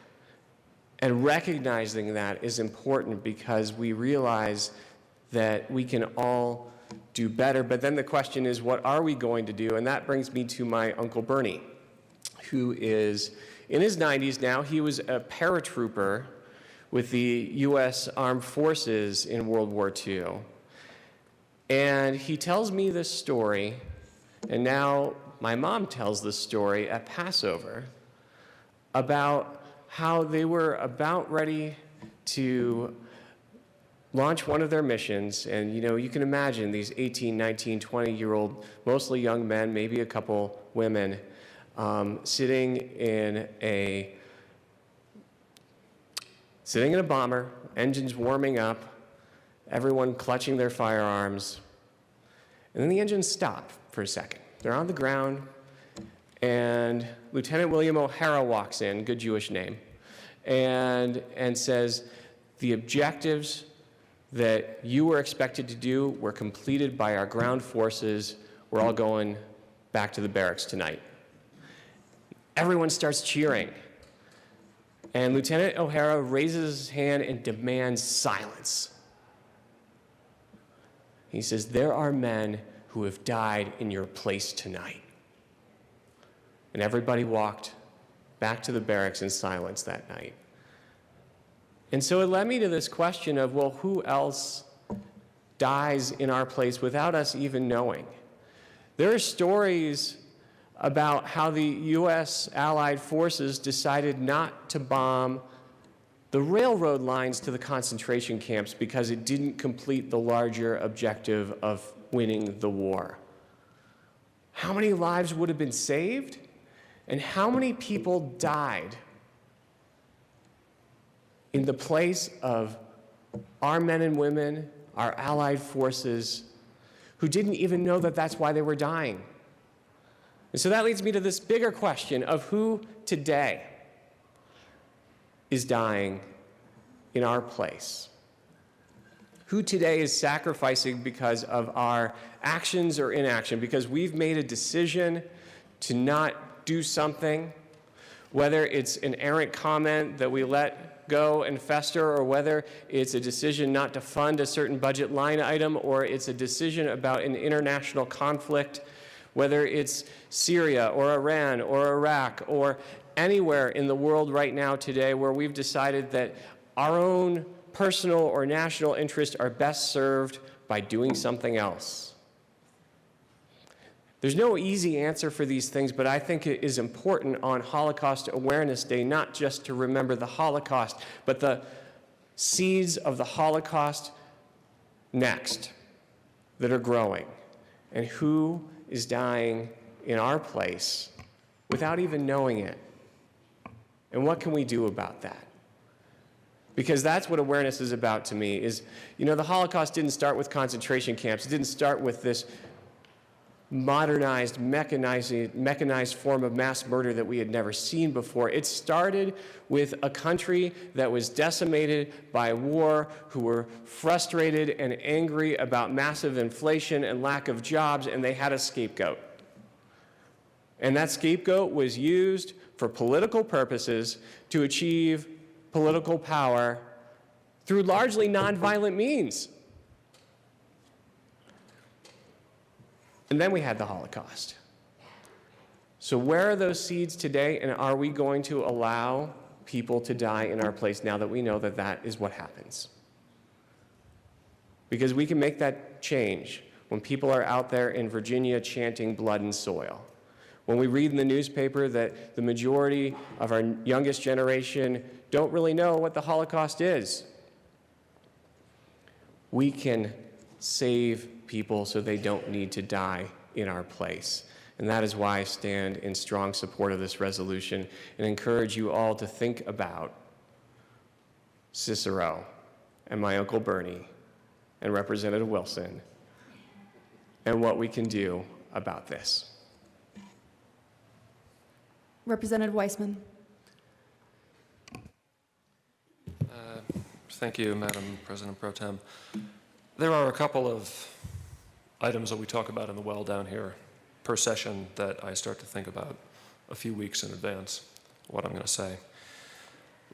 And recognizing that is important because we realize that we can all do better. But then the question is, what are we going to do? And that brings me to my Uncle Bernie, who is in his 90s now. He was a paratrooper with the U.S. Armed Forces in World War II. And he tells me this story, and now my mom tells this story at Passover about how they were about ready to launch one of their missions. And, you know, you can imagine these 18, 19, 20-year-old, mostly young men, maybe a couple women, sitting in a bomber, engines warming up, everyone clutching their firearms, and then the engines stop for a second. They're on the ground, and Lieutenant William O'Hara walks in, good Jewish name, and says, the objectives that you were expected to do were completed by our ground forces. We're all going back to the barracks tonight. Everyone starts cheering. And Lieutenant O'Hara raises his hand and demands silence. He says, there are men who have died in your place tonight. And everybody walked back to the barracks in silence that night. And so it led me to this question of, well, who else dies in our place without us even knowing. There are stories about how the U.S. Allied forces decided not to bomb the railroad lines to the concentration camps because it didn't complete the larger objective of winning the war. How many lives would have been saved? And how many people died in the place of our men and women, our Allied forces, who didn't even know that that's why they were dying? And so that leads me to this bigger question of who today is dying in our place. Who today is sacrificing because of our actions or inaction, because we've made a decision to not do something, whether it's an errant comment that we let go and fester, or whether it's a decision not to fund a certain budget line item, or it's a decision about an international conflict, whether it's Syria or Iran or Iraq or anywhere in the world right now today where we've decided that our own personal or national interests are best served by doing something else. There's no easy answer for these things, but I think it is important on Holocaust Awareness Day not just to remember the Holocaust, but the seeds of the Holocaust next that are growing, and who is dying in our place without even knowing it. And what can we do about that? Because that's what awareness is about to me, is, you know, the Holocaust didn't start with concentration camps. It didn't start with this modernized, mechanized form of mass murder that we had never seen before. It started with a country that was decimated by war, who were frustrated and angry about massive inflation and lack of jobs, and they had a scapegoat. And that scapegoat was used for political purposes to achieve political power through largely nonviolent means. And then we had the Holocaust. So where are those seeds today, and are we going to allow people to die in our place now that we know that that is what happens? Because we can make that change when people are out there in Virginia chanting blood and soil. When we read in the newspaper that the majority of our youngest generation don't really know what the Holocaust is. We can save people so they don't need to die in our place. And that is why I stand in strong support of this resolution and encourage you all to think about Cicero and my Uncle Bernie and Representative Wilson and what we can do about this. Representative Weissman. Thank you, Madam President Pro Tem. There are a couple of items that we talk about in the well down here per session that I start to think about a few weeks in advance what I'm going to say.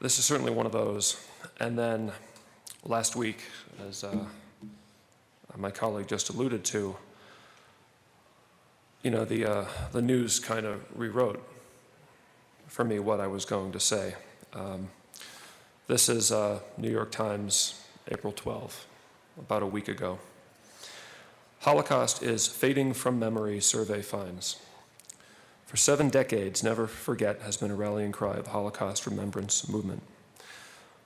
This is certainly one of those. And then last week, as my colleague just alluded to, you know, the news kind of rewrote for me what I was going to say. This is New York Times, April 12th, about a week ago. Holocaust is fading from memory, survey finds. For 7 decades, Never Forget has been a rallying cry of the Holocaust Remembrance movement.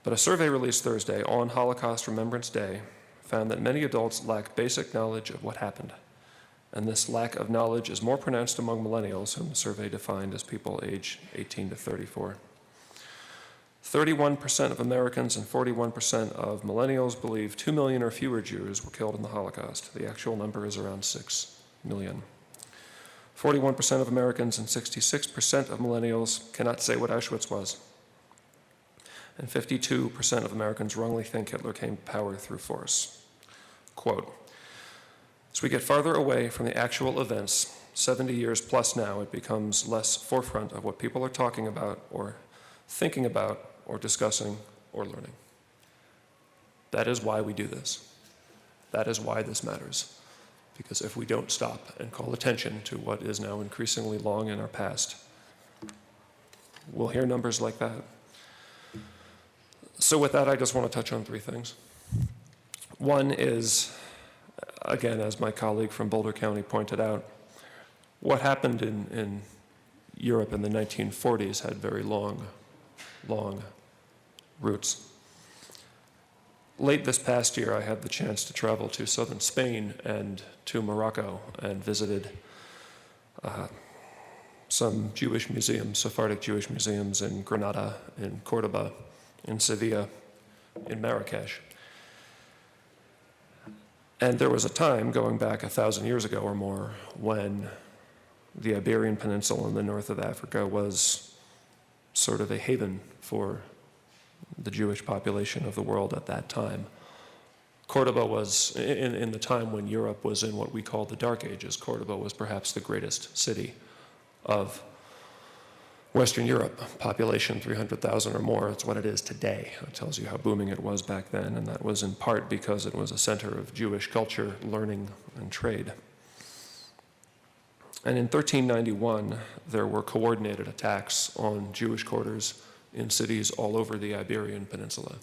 But a survey released Thursday on Holocaust Remembrance Day found that many adults lack basic knowledge of what happened. And this lack of knowledge is more pronounced among millennials, whom the survey defined as people age 18 to 34. 31% of Americans and 41% of millennials believe 2 million or fewer Jews were killed in the Holocaust. The actual number is around 6 million. 41% of Americans and 66% of millennials cannot say what Auschwitz was. And 52% of Americans wrongly think Hitler came to power through force. Quote, as we get farther away from the actual events, 70 years plus now, it becomes less forefront of what people are talking about or thinking about or discussing or learning. That is why we do this. That is why this matters. Because if we don't stop and call attention to what is now increasingly long in our past, we'll hear numbers like that. So with that, I just want to touch on 3 things. One is again, as my colleague from Boulder County pointed out, what happened in Europe in the 1940s had very long roots. Late this past year, I had the chance to travel to southern Spain and to Morocco and visited some Jewish museums, Sephardic Jewish museums in Granada, in Cordoba, in Sevilla, in Marrakesh. And there was a time, going back 1,000 years ago or more, when the Iberian Peninsula in the north of Africa was sort of a haven for the Jewish population of the world at that time. Cordoba was, in the time when Europe was in what we call the Dark Ages, Cordoba was perhaps the greatest city of Western Europe. Population 300,000 or more. It's what it is today. It tells you how booming it was back then, and that was in part because it was a center of Jewish culture, learning, and trade. And in 1391, there were coordinated attacks on Jewish quarters in cities all over the Iberian Peninsula.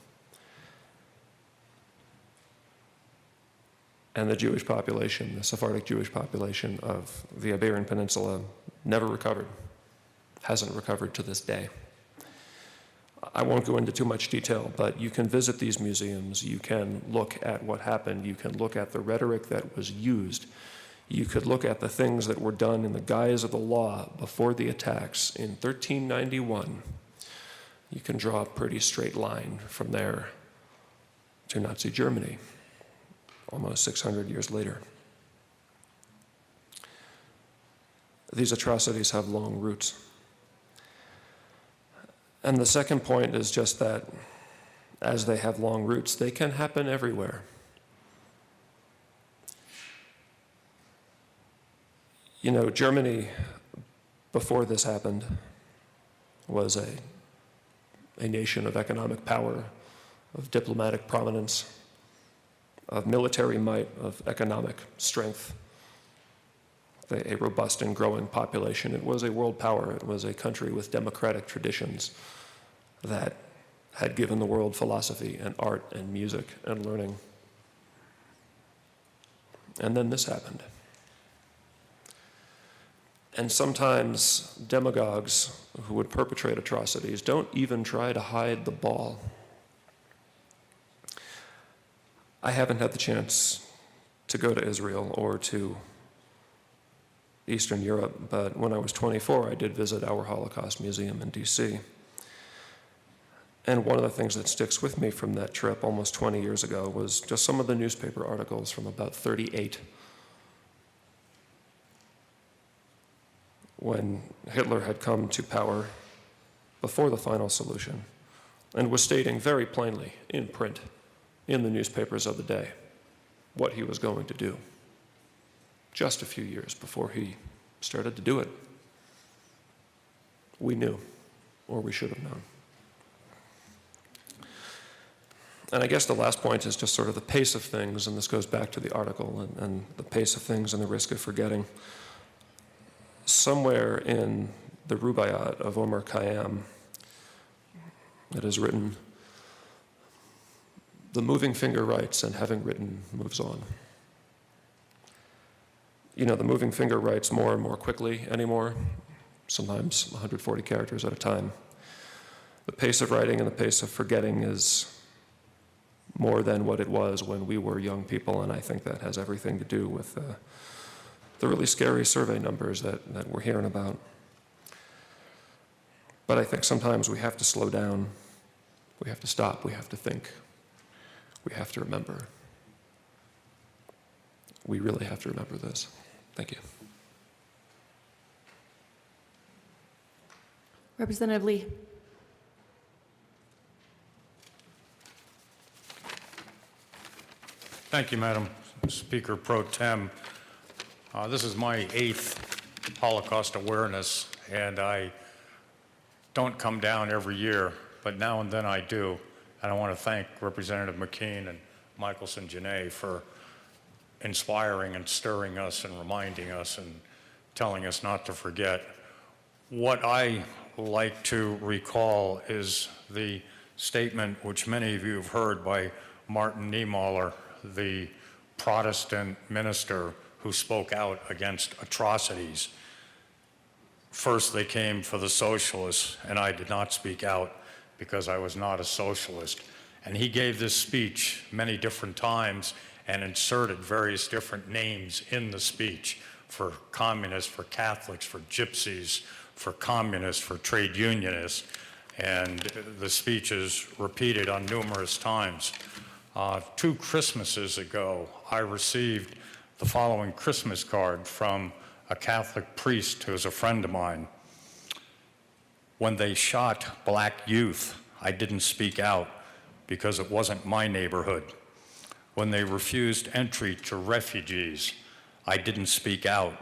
And the Jewish population, the Sephardic Jewish population of the Iberian Peninsula, never recovered, hasn't recovered to this day. I won't go into too much detail, but you can visit these museums, you can look at what happened, you can look at the rhetoric that was used, you could look at the things that were done in the guise of the law before the attacks in 1391. You can draw a pretty straight line from there to Nazi Germany, almost 600 years later. These atrocities have long roots. And the second point is just that as they have long roots, they can happen everywhere. You know, Germany, before this happened, was a nation of economic power, of diplomatic prominence, of military might, of economic strength, a robust and growing population. It was a world power. It was a country with democratic traditions that had given the world philosophy and art and music and learning. And then this happened. And sometimes demagogues who would perpetrate atrocities don't even try to hide the ball. I haven't had the chance to go to Israel or to Eastern Europe, but when I was 24, I did visit our Holocaust Museum in DC. And one of the things that sticks with me from that trip almost 20 years ago was just some of the newspaper articles from about 38, when Hitler had come to power before the final solution and was stating very plainly in print, in the newspapers of the day, what he was going to do, just a few years before he started to do it. We knew, or we should have known. And I guess the last point is just sort of the pace of things, and this goes back to the article, and the pace of things and the risk of forgetting. Somewhere in the Rubaiyat of Omar Khayyam, it is written, "The moving finger writes, and having written, moves on." You know, the moving finger writes more and more quickly anymore, sometimes 140 characters at a time. The pace of writing and the pace of forgetting is more than what it was when we were young people, and I think that has everything to do with the really scary survey numbers that we're hearing about. But I think sometimes we have to slow down, we have to stop, we have to think, we have to remember. We really have to remember this. Thank you. Representative Lee. Thank you, Madam Speaker Pro Tem. This is my 8th Holocaust awareness, and I don't come down every year, but now and then I do. And I want to thank Representative McKean and Michelson Janae for inspiring and stirring us and reminding us and telling us not to forget. What I like to recall is the statement which many of you have heard by Martin Niemöller, the Protestant minister who spoke out against atrocities. First, they came for the socialists, and I did not speak out because I was not a socialist. And he gave this speech many different times and inserted various different names in the speech for communists, for Catholics, for gypsies, for communists, for trade unionists. And the speech is repeated on numerous times. 2 Christmases ago, I received the following Christmas card from a Catholic priest who is a friend of mine. When they shot black youth, I didn't speak out because it wasn't my neighborhood. When they refused entry to refugees, I didn't speak out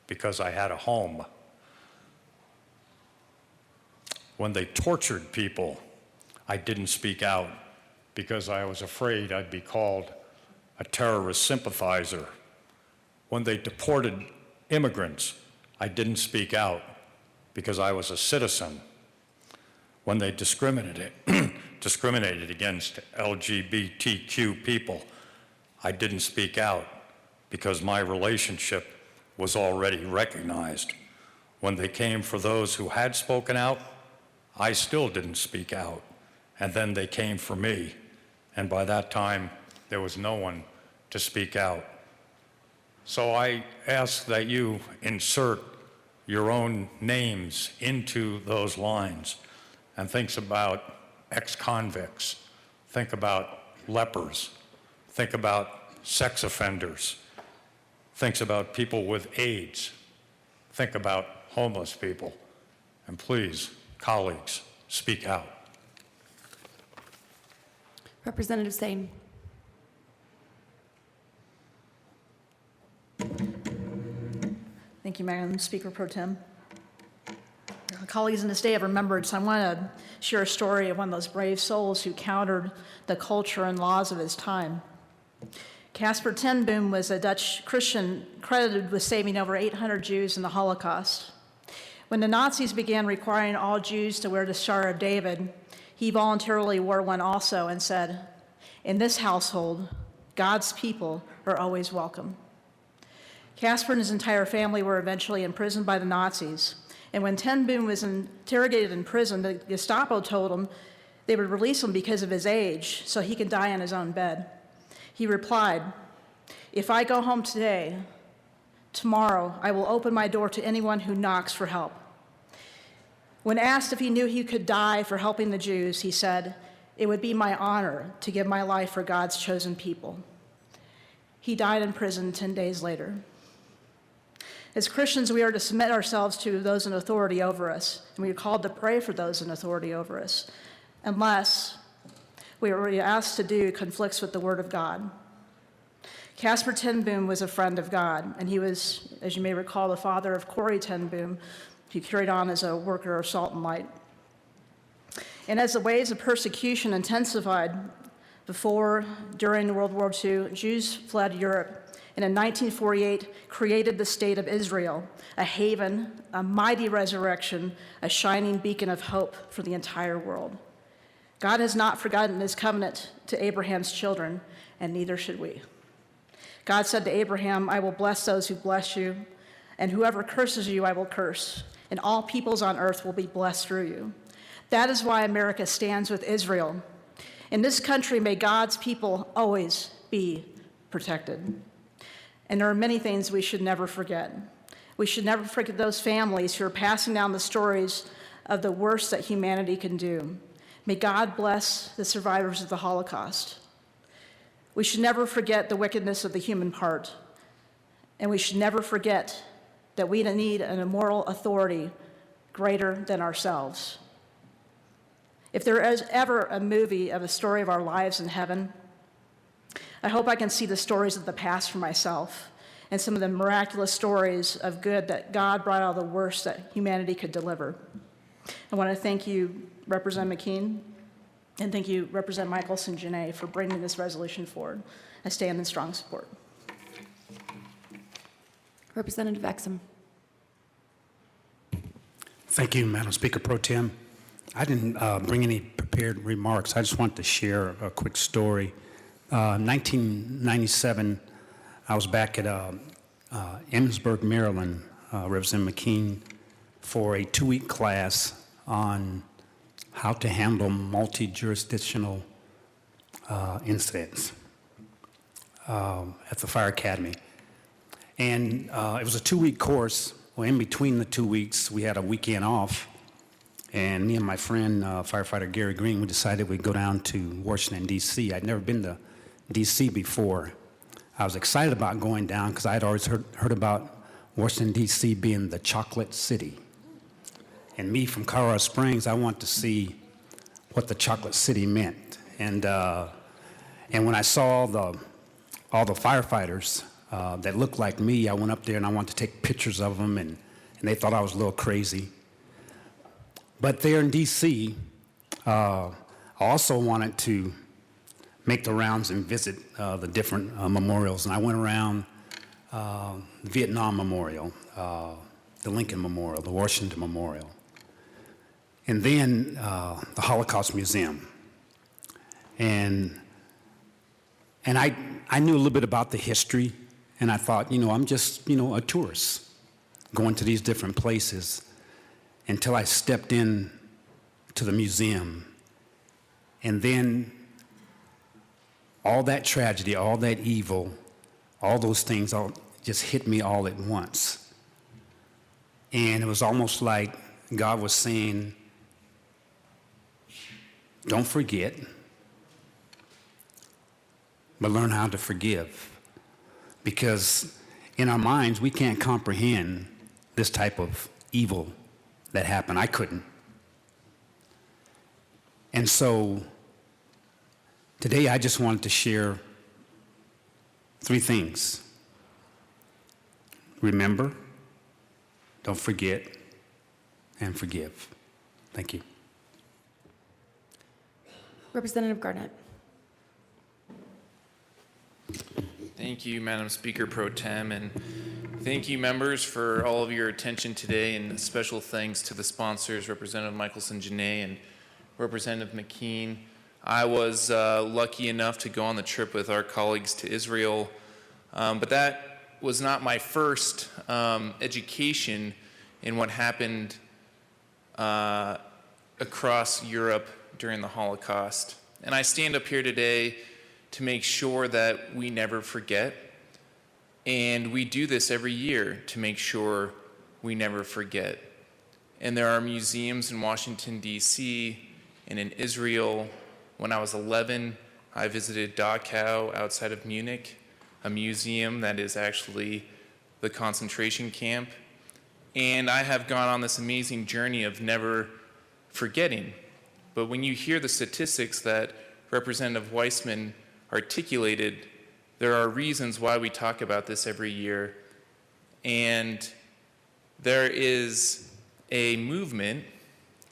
because I had a home. When they tortured people, I didn't speak out because I was afraid I'd be called a terrorist sympathizer. When they deported immigrants, I didn't speak out because I was a citizen. When they discriminated against LGBTQ people, I didn't speak out because my relationship was already recognized. When they came for those who had spoken out, I still didn't speak out. And then they came for me. And by that time, there was no one to speak out. So I ask that you insert your own names into those lines and think about ex-convicts, think about lepers, think about sex offenders, think about people with AIDS, think about homeless people. And please, colleagues, speak out. Representative Sane. Thank you, Madam Speaker Pro Tem. Colleagues, in this day of remembrance, I want to share a story of one of those brave souls who countered the culture and laws of his time. Caspar ten Boom was a Dutch Christian credited with saving over 800 Jews in the Holocaust. When the Nazis began requiring all Jews to wear the Star of David, he voluntarily wore one also and said, "In this household, God's people are always welcome." Caspar and his entire family were eventually imprisoned by the Nazis. And when ten Boom was interrogated in prison, the Gestapo told him they would release him because of his age, so he could die in his own bed. He replied, "If I go home today, tomorrow I will open my door to anyone who knocks for help." When asked if he knew he could die for helping the Jews, he said, "It would be my honor to give my life for God's chosen people." He died in prison 10 days later. As Christians, we are to submit ourselves to those in authority over us, and we are called to pray for those in authority over us, unless what we are asked to do conflicts with the Word of God. Caspar ten Boom was a friend of God, and he was, as you may recall, the father of Corrie ten Boom, who carried on as a worker of Salt and Light. And as the waves of persecution intensified before, during World War II, Jews fled Europe, and in 1948 created the State of Israel, a haven, a mighty resurrection, a shining beacon of hope for the entire world. God has not forgotten his covenant to Abraham's children, and neither should we. God said to Abraham, "I will bless those who bless you, and whoever curses you I will curse, and all peoples on earth will be blessed through you." That is why America stands with Israel. In this country, may God's people always be protected. And there are many things we should never forget. We should never forget those families who are passing down the stories of the worst that humanity can do. May God bless the survivors of the Holocaust. We should never forget the wickedness of the human heart. And we should never forget that we need an immoral authority greater than ourselves. If there is ever a movie of a story of our lives in heaven, I hope I can see the stories of the past for myself and some of the miraculous stories of good that God brought out of the worst that humanity could deliver. I want to thank you, Representative McKean, and thank you, Representative Michelson-Jeannet, for bringing this resolution forward. I stand in strong support. Representative Exum. Thank you, Madam Speaker Pro Tem. I didn't bring any prepared remarks. I just want to share a quick story. 1997, I was back at Emmitsburg, Maryland, Representative McKean, for a 2-week class on how to handle multi-jurisdictional incidents at the Fire Academy. And it was a 2-week course. Well, in between the 2 weeks, we had a weekend off. And me and my friend, firefighter Gary Green, we decided we'd go down to Washington, D.C. I'd never been to D.C. before. I was excited about going down because I'd always heard about Washington, D.C. being the chocolate city. And me from Colorado Springs, I want to see what the chocolate city meant. And when I saw all the firefighters that looked like me, I went up there and I wanted to take pictures of them, and they thought I was a little crazy. But there in D.C., I also wanted to make the rounds and visit the different memorials. And I went around the Vietnam Memorial, the Lincoln Memorial, the Washington Memorial, and then the Holocaust Museum. And I knew a little bit about the history, and I thought, I'm just, a tourist going to these different places, until I stepped in to the museum. And then all that tragedy, all that evil, all those things all just hit me all at once. And it was almost like God was saying, don't forget, but learn how to forgive. Because in our minds, we can't comprehend this type of evil that happened. I couldn't. And so today I just wanted to share 3 things. Remember, don't forget, and forgive. Thank you. Representative Garnett. Thank you, Madam Speaker Pro Tem, and thank you, members, for all of your attention today, and special thanks to the sponsors, Representative Michelson-Jeannet and Representative McKean. I was lucky enough to go on the trip with our colleagues to Israel, but that was not my first education in what happened across Europe during the Holocaust. And I stand up here today to make sure that we never forget. And we do this every year to make sure we never forget. And there are museums in Washington, D.C., and in Israel. When I was 11, I visited Dachau outside of Munich, a museum that is actually the concentration camp. And I have gone on this amazing journey of never forgetting. But when you hear the statistics that Representative Weissman articulated, there are reasons why we talk about this every year. And there is a movement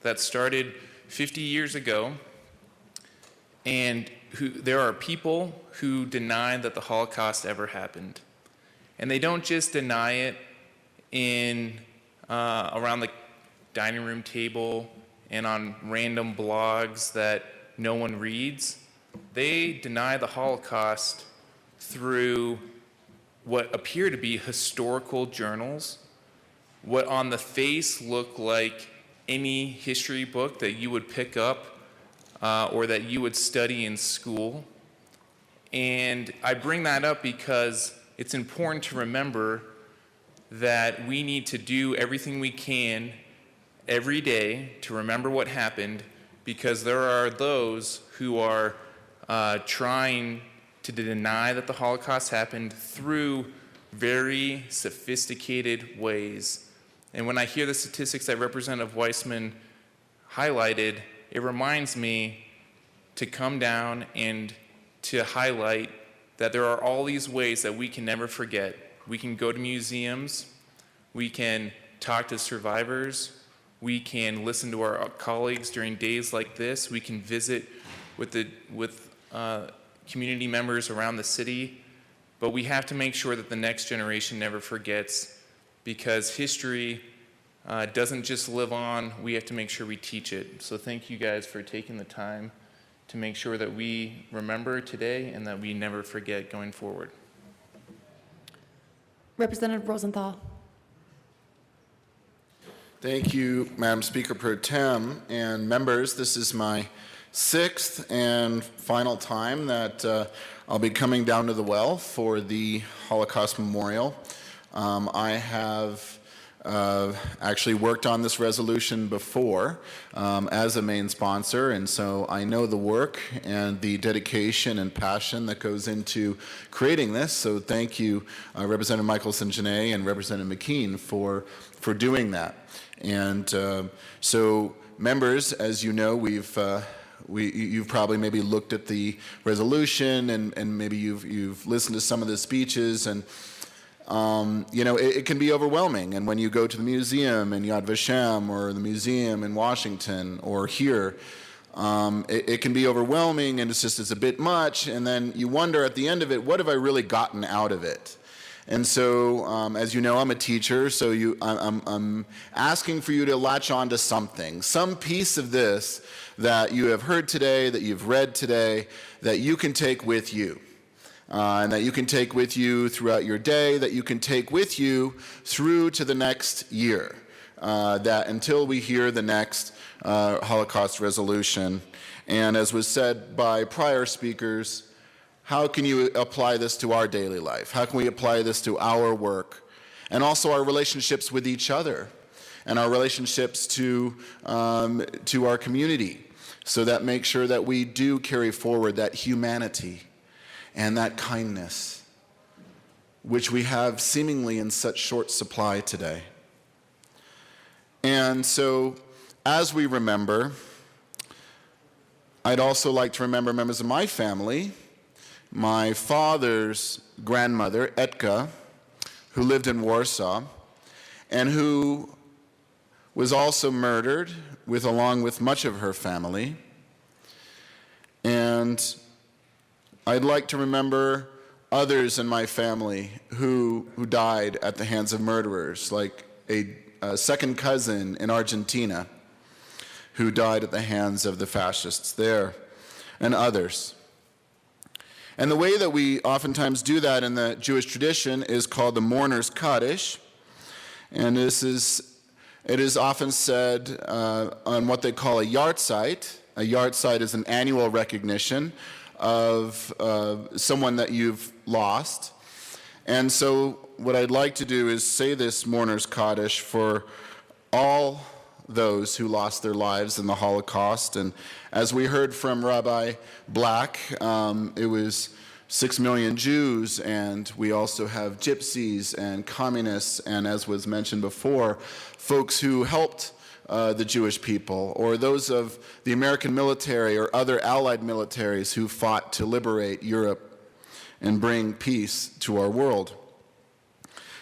that started 50 years ago, and there are people who deny that the Holocaust ever happened. And they don't just deny it around the dining room table and on random blogs that no one reads. They deny the Holocaust through what appear to be historical journals, what on the face look like any history book that you would pick up or that you would study in school. And I bring that up because it's important to remember that we need to do everything we can every day to remember what happened, because there are those who are trying to deny that the Holocaust happened through very sophisticated ways. And when I hear the statistics that Representative Weissman highlighted, it reminds me to come down and to highlight that there are all these ways that we can never forget. We can go to museums, we can talk to survivors, we can listen to our colleagues during days like this, we can visit with community members around the city, but we have to make sure that the next generation never forgets, because history doesn't just live on, we have to make sure we teach it. So thank you guys for taking the time to make sure that we remember today and that we never forget going forward. Representative Rosenthal. Thank you, Madam Speaker Pro Tem and members. This is my 6th and final time that I'll be coming down to the well for the Holocaust Memorial. I have actually worked on this resolution before as a main sponsor, and so I know the work and the dedication and passion that goes into creating this. So thank you, Representative Michelson-Jeannet and Representative McKean for doing that. And so members, as you know, you've probably maybe looked at the resolution and maybe you've listened to some of the speeches, and you know, it can be overwhelming. And when you go to the museum in Yad Vashem or the museum in Washington or here, it can be overwhelming, and it's a bit much. And then you wonder at the end of it, what have I really gotten out of it? And so, as you know, I'm a teacher, so I'm asking for you to latch on to something, some piece of this that you have heard today, that you've read today, that you can take with you. And that you can take with you throughout your day, that you can take with you through to the next year, that until we hear the next Holocaust resolution. And as was said by prior speakers, how can you apply this to our daily life? How can we apply this to our work? And also our relationships with each other and our relationships to our community, so that make sure that we do carry forward that humanity and that kindness, which we have seemingly in such short supply today. And so, as we remember, I'd also like to remember members of my family. My father's grandmother, Etka, who lived in Warsaw, and who was also murdered along with much of her family. And I'd like to remember others in my family who died at the hands of murderers, like a second cousin in Argentina who died at the hands of the fascists there, and others. And the way that we oftentimes do that in the Jewish tradition is called the Mourner's Kaddish. And it is often said on what they call a yahrzeit. A yahrzeit is an annual recognition of someone that you've lost. And so what I'd like to do is say this Mourner's Kaddish for all those who lost their lives in the Holocaust. And as we heard from Rabbi Black, it was 6 million Jews, and we also have gypsies and communists, and as was mentioned before, folks who helped the Jewish people, or those of the American military or other allied militaries who fought to liberate Europe and bring peace to our world.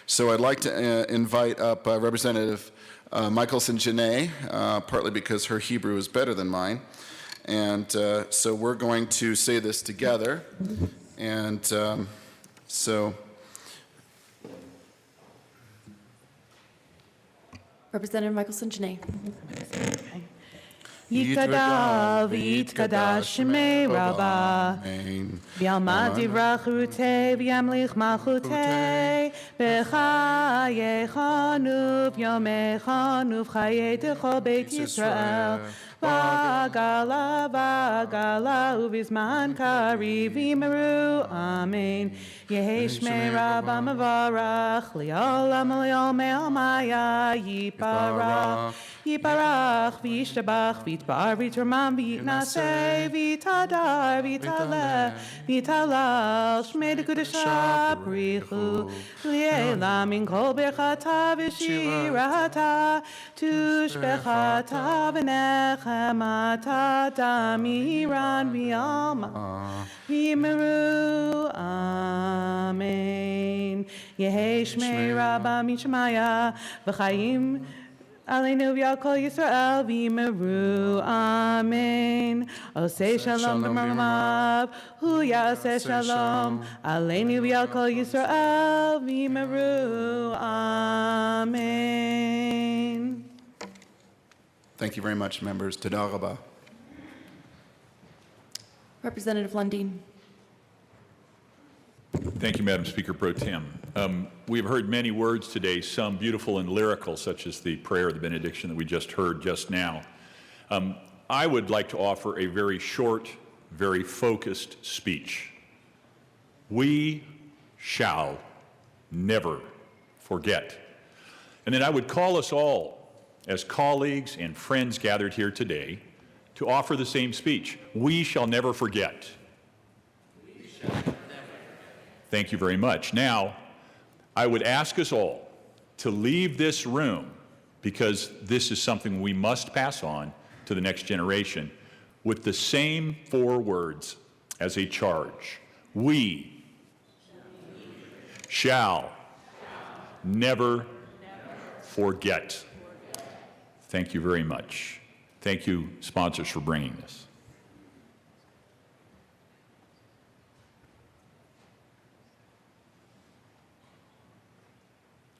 So I'd like to invite up Representative Michelson-Jeannet, partly because her Hebrew is better than mine. And so we're going to say this together. And so... Representative Michelson-Jeannet. Yitkadav, yitkadash shmei Rabbah, v'yalmad divrach rutei, v'yamlich malchutei, v'chayechanu, v'yomechanu, v'chayei d'chol Beit Yisrael, v'agala, v'agala, u'vizman kari, v'yimeru, amen. Yehi shmei Rabbah mevarach, li'olam li'ol me'almaya, yiparach, yiparach, v'yishtabach, v'yitbar, v'yitramam, v'yitnaseh, v'yitadar, v'yitaleh, v'yitalal, shmei d'kudashah, brichu, li'elam min kol berchata, v'shirata, tushbechata, v'nechemata, damiran, v'yalma, v'yimeru, amen. Yehi shmei Rabbah mishmaya, v'chayim, Aleinu v'yal kol Yisrael v'yimeru, amen. Osei shalom b'maramav, hu yaseh shalom. Aleinu v'yal kol Yisrael v'yimeru, amen. Thank you very much, members. Toda rabah. Representative Lundin. Thank you, Madam Speaker Pro Tem. We have heard many words today, some beautiful and lyrical, such as the prayer, the benediction that we just heard just now. I would like to offer a very short, very focused speech. We shall never forget. And then I would call us all, as colleagues and friends gathered here today, to offer the same speech. We shall never forget. Thank you very much. Now, I would ask us all to leave this room, because this is something we must pass on to the next generation, with the same 4 words as a charge. We shall never forget. Thank you very much. Thank you, sponsors, for bringing this.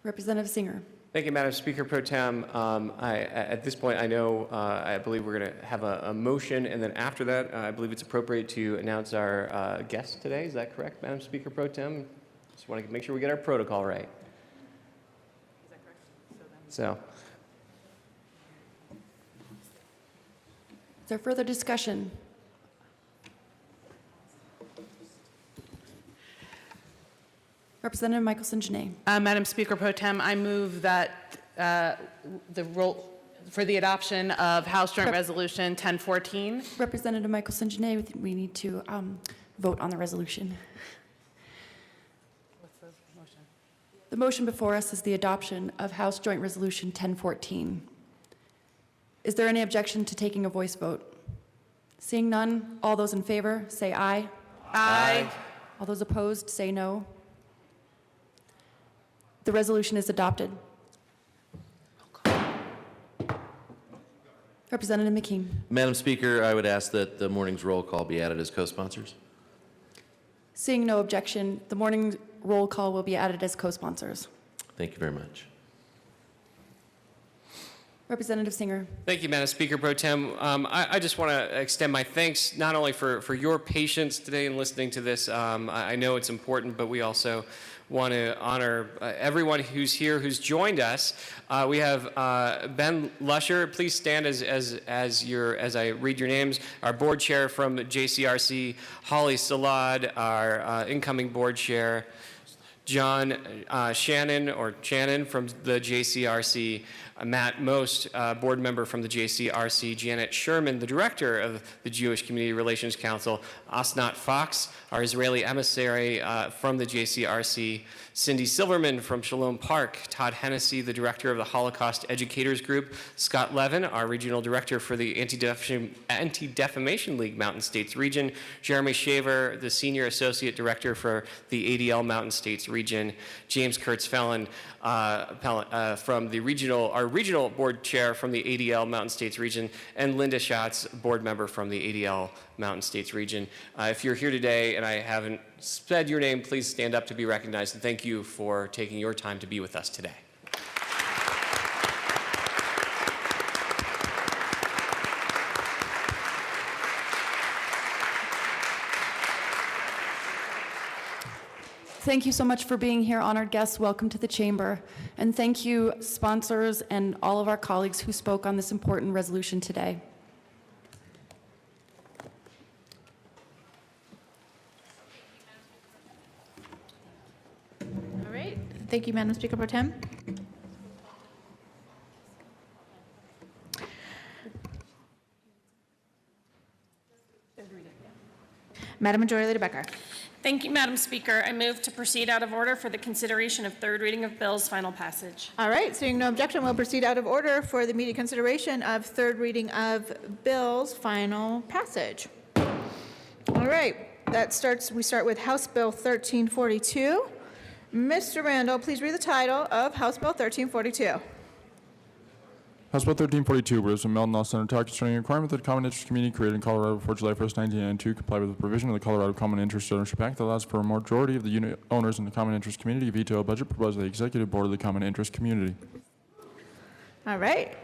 Representative Singer. Thank you, Madam Speaker Pro Tem. At this point, I believe we're going to have a motion, and then after that, I believe it's appropriate to announce our guest today. Is that correct, Madam Speaker Pro Tem? Just want to make sure we get our protocol right. Is that correct? So. Is there further discussion? Representative Michelson-Jeannet. Madam Speaker Pro Tem, I move that the roll for the adoption of House Joint Resolution 1014. Representative Michelson-Jeannet, we need to vote on the resolution. What's the motion? The motion before us is the adoption of House Joint Resolution 1014. Is there any objection to taking a voice vote? Seeing none, all those in favor say aye. Aye. All those opposed say no. The resolution is adopted. Representative McKean. Madam Speaker, I would ask that the morning's roll call be added as co-sponsors. Seeing no objection, the morning roll call will be added as co-sponsors. Thank you very much. Representative Singer. Thank you, Madam Speaker Pro Tem. I just want to extend my thanks not only for your patience today in listening to this. I know it's important, but we also want to honor everyone who's here, who's joined us. We have Ben Lusher. Please stand as I read your names. Our board chair from JCRC, Holly Salad, our incoming board chair, John Shannon from the JCRC, Matt Most, board member from the JCRC, Janet Sherman, the director of the Jewish Community Relations Council, Asnat Fox, our Israeli emissary from the JCRC, Cindy Silverman from Shalom Park, Todd Hennessy, the director of the Holocaust Educators Group, Scott Levin, our regional director for the Anti-Defamation League Mountain States region, Jeremy Shaver, the senior associate director for the ADL Mountain States region, James Kurtz-Fellin from the our regional board chair from the ADL Mountain States region, and Linda Schatz, board member from the ADL Mountain States region. If you're here today and I haven't said your name, please stand up to be recognized, and thank you for taking your time to be with us today. Thank you so much for being here, honored guests. Welcome to the chamber. And thank you, sponsors, and all of our colleagues who spoke on this important resolution today. All right. Thank you, Madam Speaker Pro Tem. Madam Majority Leader Becker. Thank you, Madam Speaker. I move to proceed out of order for the consideration of third reading of bills, final passage. All right, seeing no objection, we'll proceed out of order for the immediate consideration of third reading of bills, final passage. All right, we start with House Bill 1342. Mr. Randall, please read the title of House Bill 1342. House Bill 1342, whereas from Meldon Law Center talk concerning a requirement that the Common Interest Community created in Colorado before July 1st, 1992 comply with the provision of the Colorado Common Interest Ownership Act that allows for a majority of the unit owners in the Common Interest Community to veto a budget proposed by the Executive Board of the Common Interest Community. All right.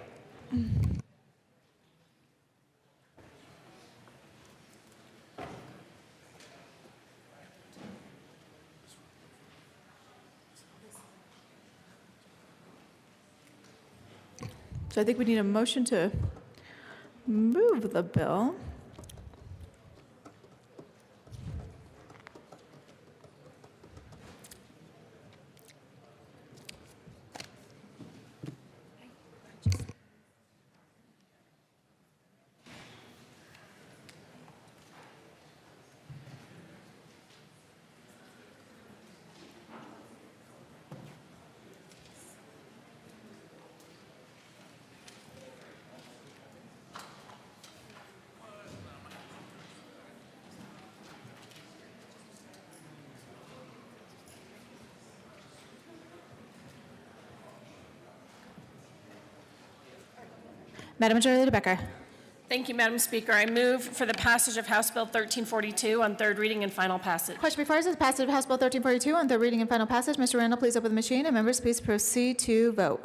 So I think we need a motion to move the bill. Madam Majority Leader Becker. Thank you, Madam Speaker. I move for the passage of House Bill 1342 on third reading and final passage. Question before us is the passage of House Bill 1342 on third reading and final passage. Mr. Randall, please open the machine, and members, please proceed to vote.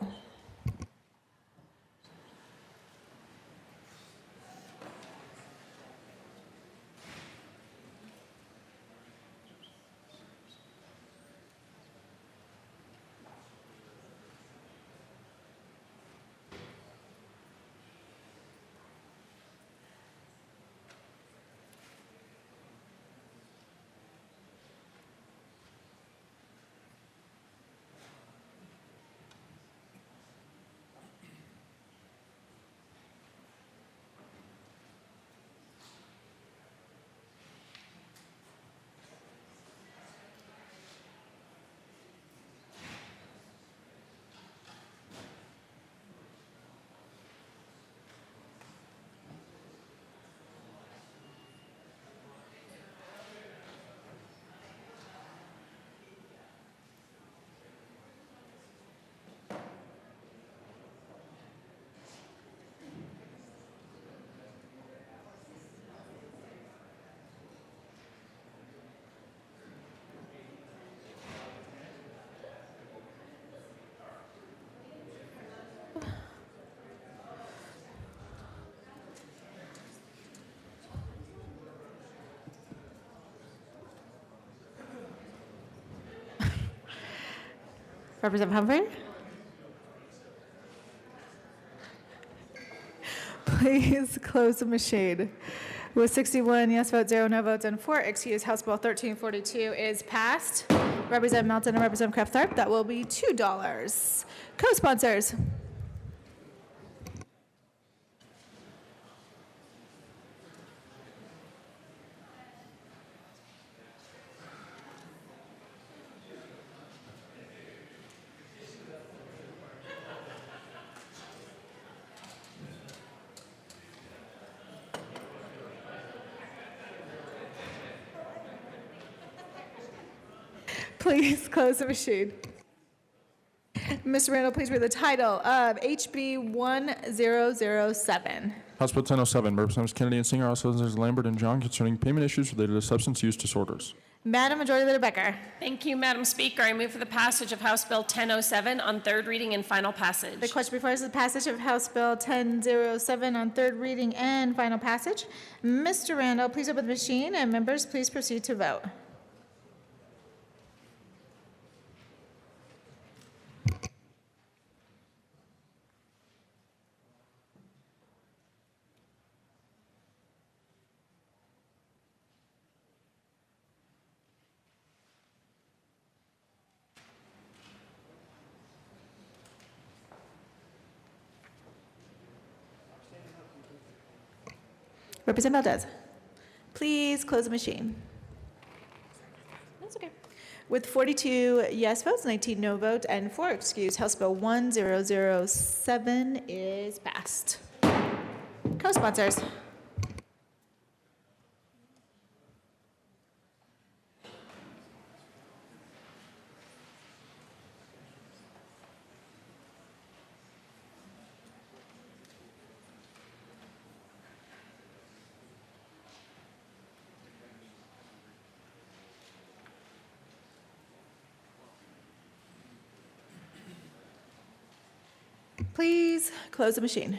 Representative Humphrey? Please close the machine. With 61 yes votes, 0 no votes, and 4 excused, House Bill 1342 is passed. Representative Melton and Representative Kraft-Tharp, that will be $2. Co-sponsors. Please close the machine. Mr. Randall, please read the title of HB 1007. House Bill 1007, Representatives Kennedy and Singer, also Senators Lambert and John, concerning payment issues related to substance use disorders. Madam Majority Leader Becker. Thank you, Madam Speaker. I move for the passage of House Bill 1007 on third reading and final passage. The question before us is the passage of House Bill 1007 on third reading and final passage. Mr. Randall, please open the machine, and members, please proceed to vote. Representative Valdez, please close the machine. That's okay. With 42 yes votes, 19 no votes, and 4 excused, House Bill 1007 is passed. Co-sponsors. Please close the machine.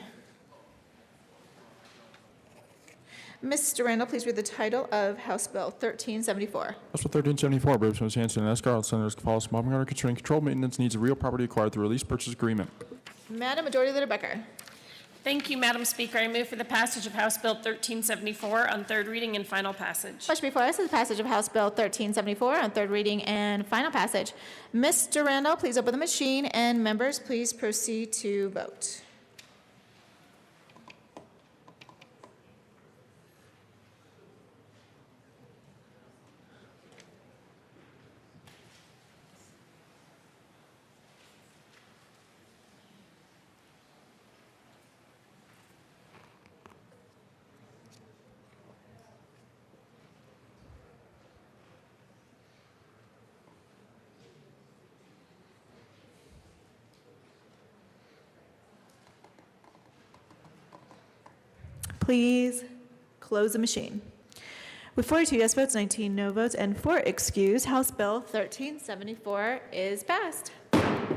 Mr. Randall, please read the title of House Bill 1374. House Bill 1374, Representatives Hanson and Escar, Senators Capalas and Baumgartner, concerning controlled maintenance needs of real property acquired through a lease purchase agreement. Madam Majority Leader Becker. Thank you, Madam Speaker. I move for the passage of House Bill 1374 on third reading and final passage. Question before us is the passage of House Bill 1374 on third reading and final passage. Mr. Randall, please open the machine, and members, please proceed to vote. Please close the machine. With 42 yes votes, 19 no votes, and 4 excused, House Bill 1374 is passed.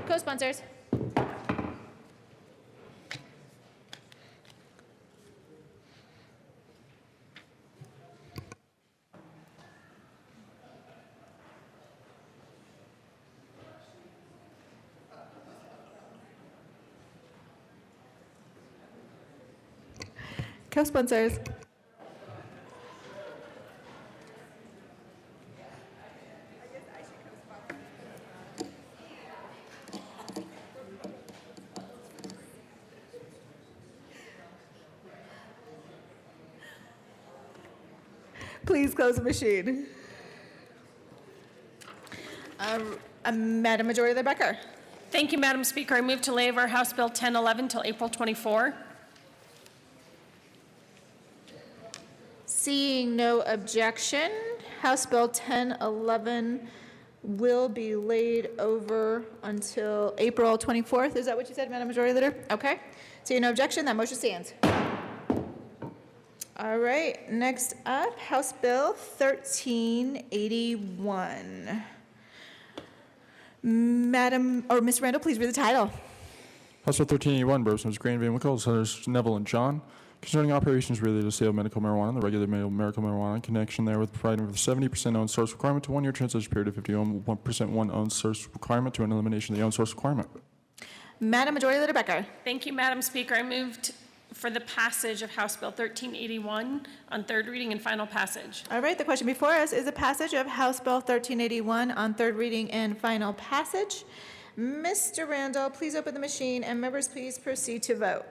Co-sponsors. Co-sponsors. Please close the machine. Madam Majority Leader Becker. Thank you, Madam Speaker. I move to lay over House Bill 1011 till April 24. Seeing no objection, House Bill 1011 will be laid over until April 24th. Is that what you said, Madam Majority Leader? Okay. Seeing no objection, that motion stands. All right, next up, House Bill 1381. Ms. Randall, please read the title. House Bill 1381, Representatives Green, Van Winkle, Senators Neville and John, concerning operations related to the sale of medical marijuana, the regulated medical marijuana in connection therewith providing for the 70% owned source requirement to 1 year transition period of 51% one owned source requirement to an elimination of the owned source requirement. Madam Majority Leader Becker. Thank you, Madam Speaker. I moved for the passage of House Bill 1381 on third reading and final passage. All right, the question before us is the passage of House Bill 1381 on third reading and final passage. Mr. Randall, please open the machine, and members, please proceed to vote.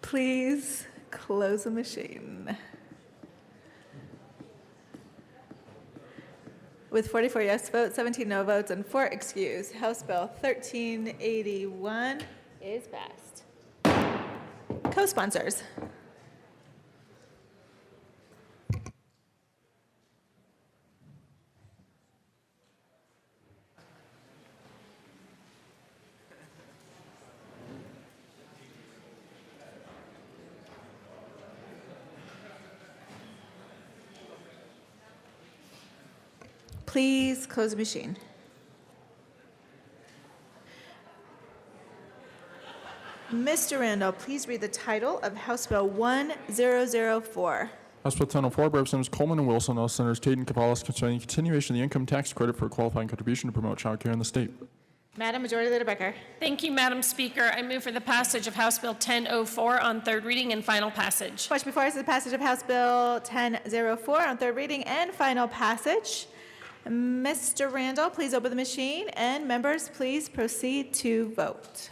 Please close the machine. With 44 yes votes, 17 no votes, and 4 excused, House Bill 1381 is passed. Co-sponsors. Please close the machine. Mr. Randall, please read the title of House Bill 1004. House Bill 1004, Representatives Coleman and Wilson, all Senators Tate and Caballos, concerning continuation of the income tax credit for a qualifying contribution to promote child care in the state. Madam Majority Leader Becker. Thank you, Madam Speaker. I move for the passage of House Bill 1004 on third reading and final passage. Question before us is the passage of House Bill 1004 on third reading and final passage. Mr. Randall, please open the machine, and members, please proceed to vote.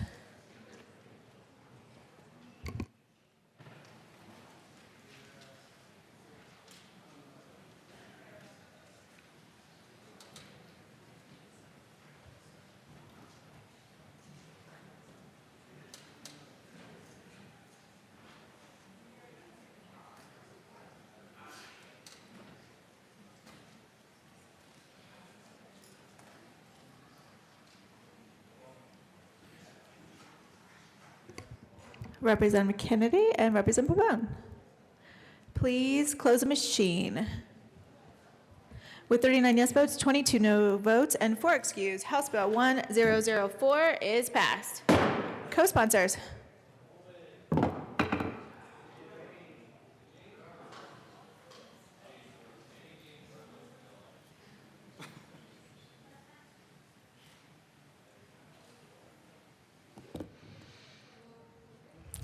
Representative Kennedy and Representative Pabon. Please close the machine. With 39 yes votes, 22 no votes, and 4 excused, House Bill 1004 is passed. Co-sponsors.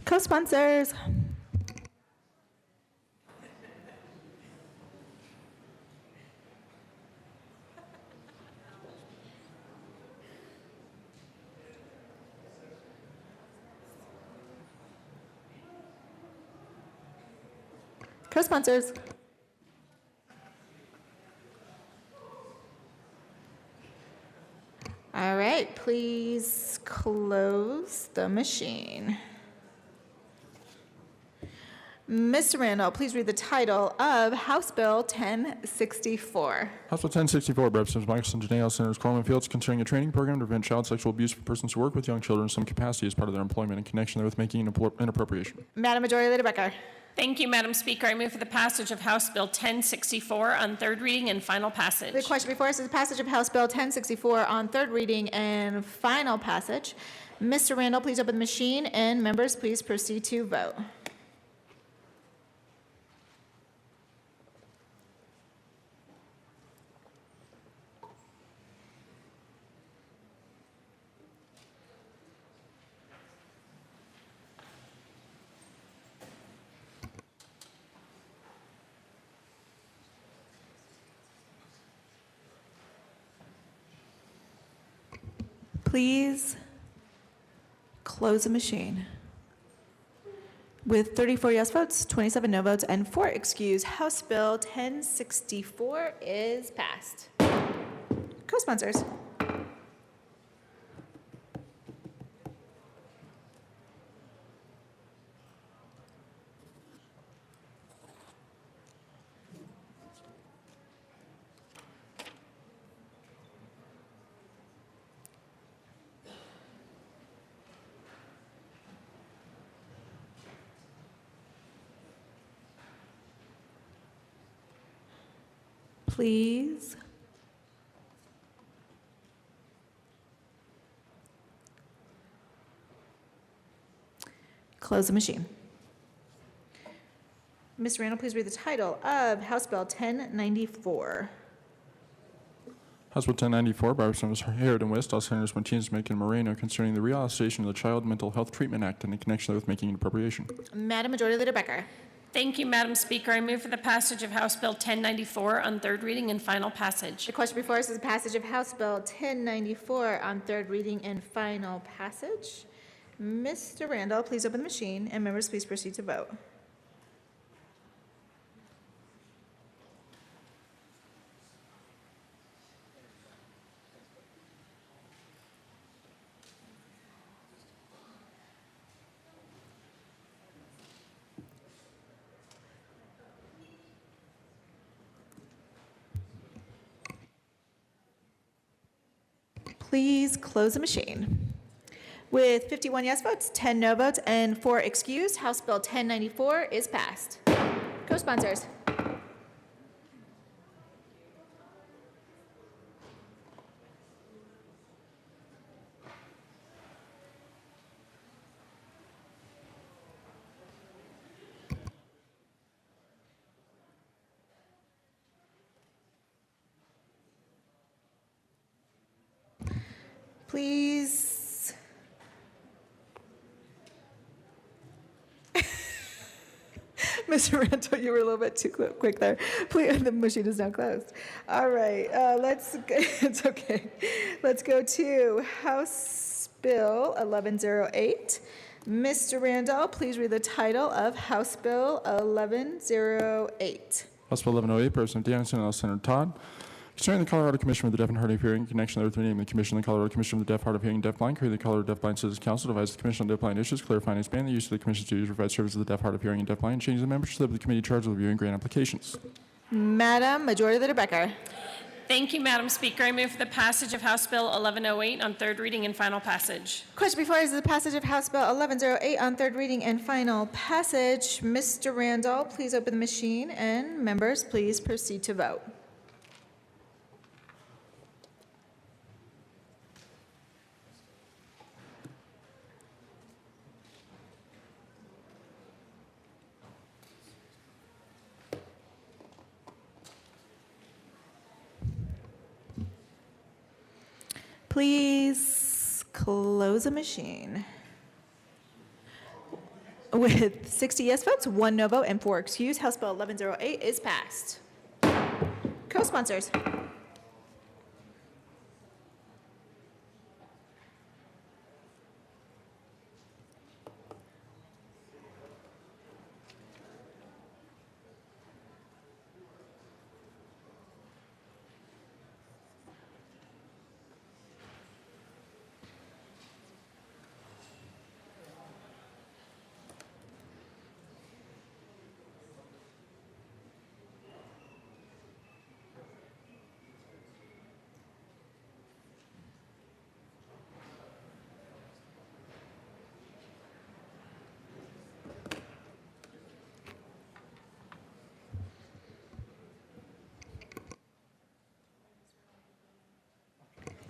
Co-sponsors. Co-sponsors. All right, please close the machine. Mr. Randall, please read the title of House Bill 1064. House Bill 1064 by Representatives Michelson, Janelle, Senators Coleman Fields, concerning a training program to prevent child sexual abuse for persons who work with young children in some capacity as part of their employment in connection therewith making an appropriation. Madam Majority Leader Becker. Thank you, Madam Speaker. I move for the passage of House Bill 1064 on third reading and final passage. The question before us is the passage of House Bill 1064 on third reading and final passage. Mr. Randall, please open the machine, and members, please proceed to vote. Please close the machine. With 34 yes votes, 27 no votes, and 4 excused, House Bill 1064 is passed. Co-sponsors. Please. Close the machine. Ms. Randall, please read the title of House Bill 1094. House Bill 1094 by Representatives Harrod and West, all Senators Martinez, Macon, and Moreno, concerning the reauthorization of the Child Mental Health Treatment Act and in connection with making an appropriation. Madam Majority Leader Becker. Thank you, Madam Speaker. I move for the passage of House Bill 1094 on third reading and final passage. The question before us is the passage of House Bill 1094 on third reading and final passage. Mr. Randall, please open the machine, and members, please proceed to vote. Please close the machine. With 51 yes votes, 10 no votes, and 4 excused, House Bill 1094 is passed. Co-sponsors. Please. Mr. Randall, you were a little bit too quick there. Please, the machine is now closed. All right, it's okay. Let's go to House Bill 1108. Mr. Randall, please read the title of House Bill 1108. House Bill 1108, President Danielson and Senator Todd. Concerning the Colorado Commission for the Deaf and Hard of Hearing, in connection with the renaming the Commission, the Colorado Commission for the Deaf, Hard of Hearing, and Deafblind, creating the Colorado Deafblind Citizens Council, devise the Commission on Deafblind issues, clarify and expand the use of the Commission's duties to provide services to the deaf, hard of hearing, and deafblind, and change the membership of the committee charged with reviewing grant applications. Madam Majority Leader Becker. Thank you, Madam Speaker. I move for the passage of House Bill 1108 on third reading and final passage. Question before us is the passage of House Bill 1108 on third reading and final passage. Mr. Randall, please open the machine, and members, please proceed to vote. Please close the machine. With 60 yes votes, 1 no vote, and 4 excused, House Bill 1108 is passed. Co-sponsors.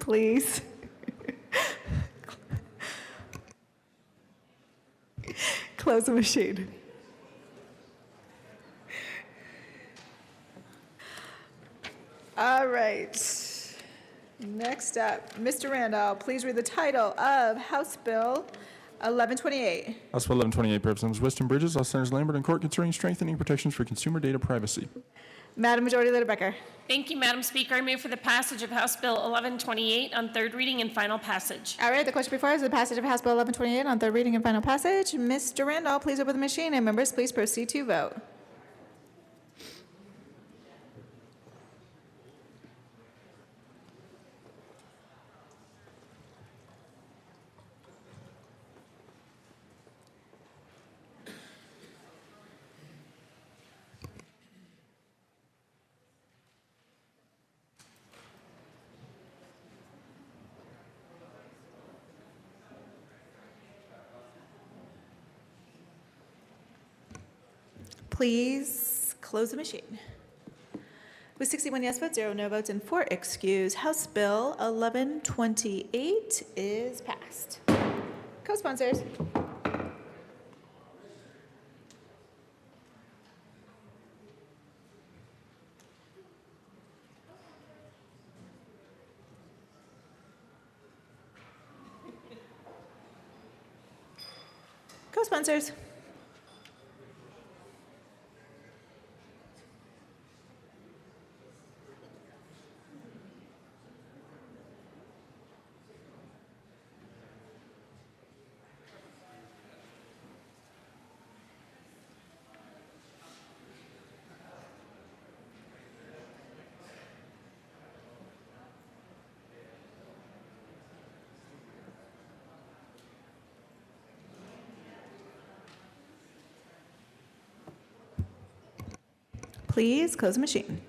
Please. Close the machine. All right. Next up, Mr. Randall, please read the title of House Bill 1128. House Bill 1128, Representatives Weston Bridges, Los Senators Lambert, and Court concerning strengthening protections for consumer data privacy. Madam Majority Leader Becker. Thank you, Madam Speaker. I move for the passage of House Bill 1128 on third reading and final passage. All right, the question before us is the passage of House Bill 1128 on third reading and final passage. Mr. Randall, please open the machine, and members, please proceed to vote. Please close the machine. With 61 yes votes, 0 no votes, and 4 excused, House Bill 1128 is passed. Co-sponsors. Co-sponsors. Please close the machine.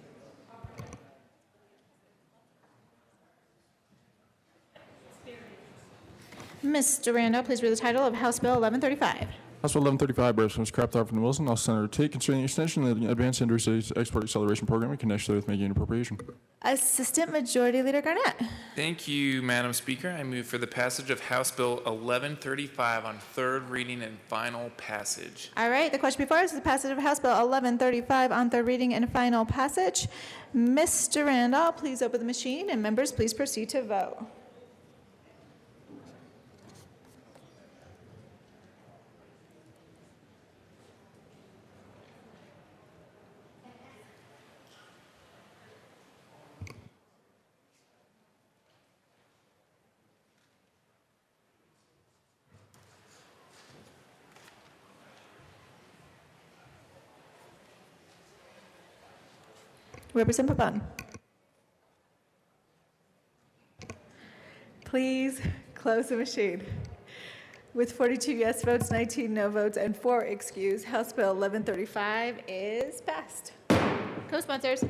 Mr. Randall, please read the title of House Bill 1135. House Bill 1135, Representatives Craptoff and Wilson, Los Senator Tate, concerning the extension of the Advanced Interstate Export Acceleration Program in connection with making an appropriation. Assistant Majority Leader Garnett. Thank you, Madam Speaker. I move for the passage of House Bill 1135 on third reading and final passage. All right, the question before us is the passage of House Bill 1135 on third reading and final passage. Mr. Randall, please open the machine, and members, please proceed to vote. Representative Pabon. Please close the machine. With 42 yes votes, 19 no votes, and 4 excused, House Bill 1135 is passed. Co-sponsors.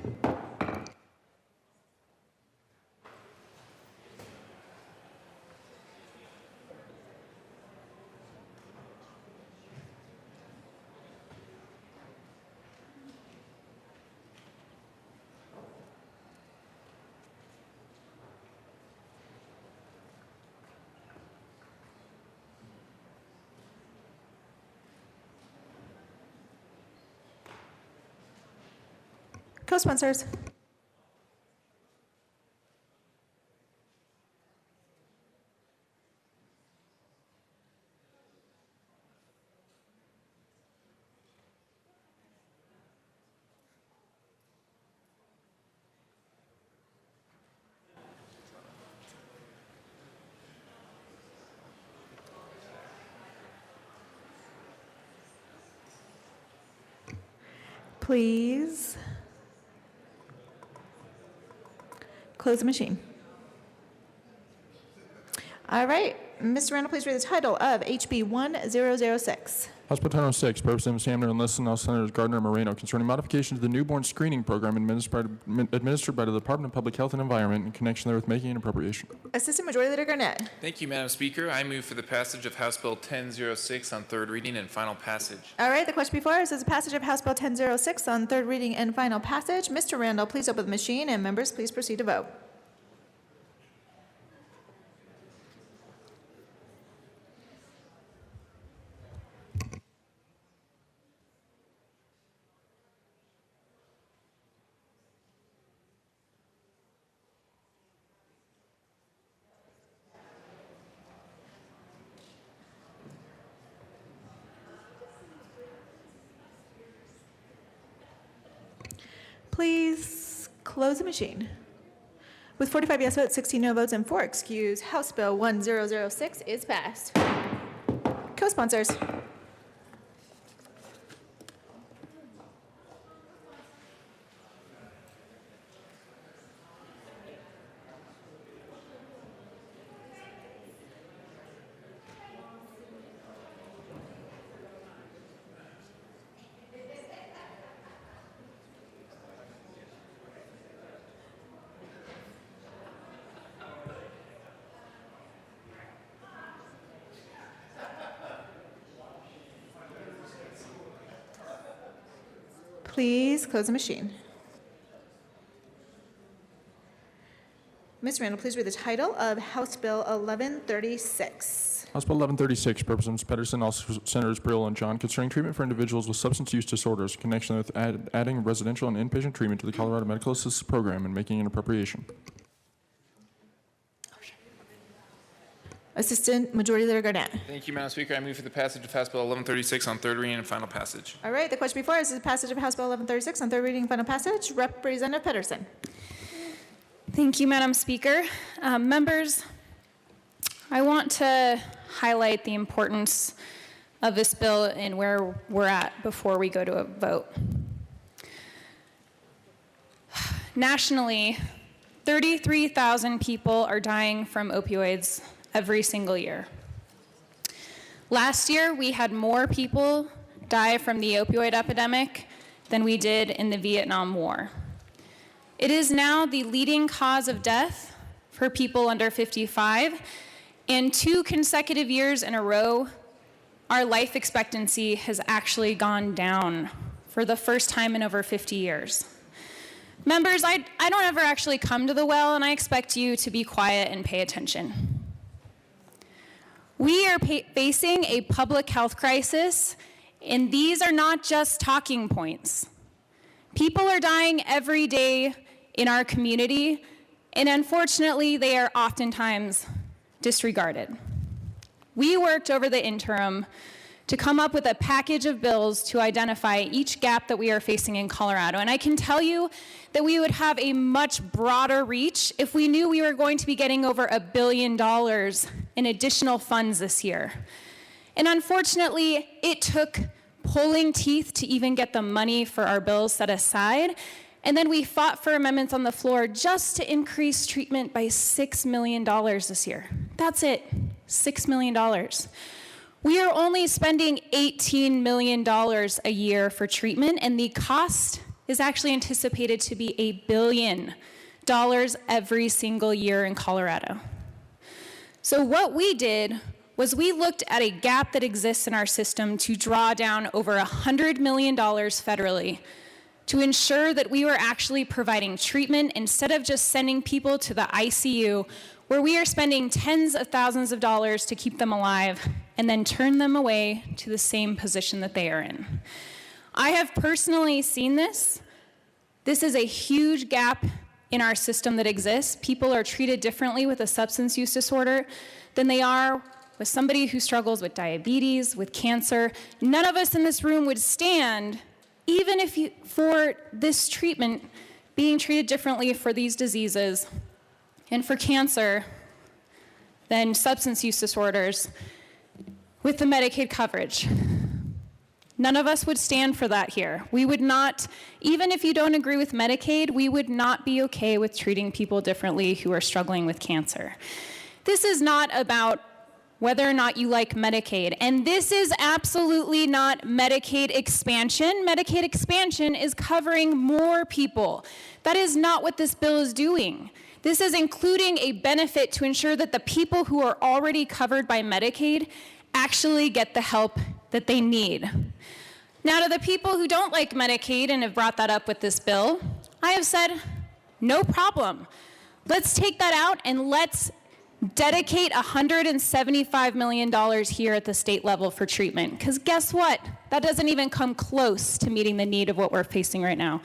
Co-sponsors. Please close the machine. All right, Mr. Randall, please read the title of HB 1006. House Bill 1006, Representatives Hamner and Liston, House Senators Gardner and Moreno, concerning modification to the newborn screening program administered by the Department of Public Health and Environment in connection therewith making an appropriation. Assistant Majority Leader Garnett. Thank you, Madam Speaker. I move for the passage of House Bill 1006 on third reading and final passage. All right, the question before us is the passage of House Bill 1006 on third reading and final passage. Mr. Randall, please open the machine, and members, please proceed to vote. Please close the machine. With 45 yes votes, 16 no votes, and 4 excused, House Bill 1006 is passed. Co-sponsors. Please close the machine. Ms. Randall, please read the title of House Bill 1136. House Bill 1136, Representatives Pedersen, also Senators Brill and John, concerning treatment for individuals with substance use disorders in connection with adding residential and inpatient treatment to the Colorado Medical Assistance Program and making an appropriation. Assistant Majority Leader Garnett. Thank you, Madam Speaker. I move for the passage of House Bill 1136 on third reading and final passage. All right, the question before us is the passage of House Bill 1136 on third reading and final passage. Representative Pedersen. Thank you, Madam Speaker. Members, I want to highlight the importance of this bill and where we're at before we go to a vote. Nationally, 33,000 people are dying from opioids every single year. Last year, we had more people die from the opioid epidemic than we did in the Vietnam War. It is now the leading cause of death for people under 55, and 2 consecutive years in a row, our life expectancy has actually gone down for the first time in over 50 years. Members, I don't ever actually come to the well, and I expect you to be quiet and pay attention. We are facing a public health crisis, and these are not just talking points. People are dying every day in our community, and unfortunately, they are oftentimes disregarded. We worked over the interim to come up with a package of bills to identify each gap that we are facing in Colorado. And I can tell you that we would have a much broader reach if we knew we were going to be getting over $1 billion in additional funds this year. And unfortunately, it took pulling teeth to even get the money for our bills set aside. And then we fought for amendments on the floor just to increase treatment by $6 million this year. That's it, $6 million. We are only spending $18 million a year for treatment, and the cost is actually anticipated to be $1 billion every single year in Colorado. So what we did was we looked at a gap that exists in our system to draw down over $100 million federally to ensure that we were actually providing treatment instead of just sending people to the ICU, where we are spending tens of thousands of dollars to keep them alive and then turn them away to the same position that they are in. I have personally seen this This is a huge gap in our system that exists. People are treated differently with a substance use disorder than they are with somebody who struggles with diabetes, with cancer. None of us in this room would stand, even if for this treatment, being treated differently for these diseases and for cancer than substance use disorders with the Medicaid coverage. None of us would stand for that here. We would not, even if you don't agree with Medicaid, we would not be okay with treating people differently who are struggling with cancer. This is not about whether or not you like Medicaid, and this is absolutely not Medicaid expansion. Medicaid expansion is covering more people. That is not what this bill is doing. This is including a benefit to ensure that the people who are already covered by Medicaid actually get the help that they need. Now, to the people who don't like Medicaid and have brought that up with this bill, I have said, no problem. Let's take that out and let's dedicate $175 million here at the state level for treatment. Because guess what? That doesn't even come close to meeting the need of what we're facing right now.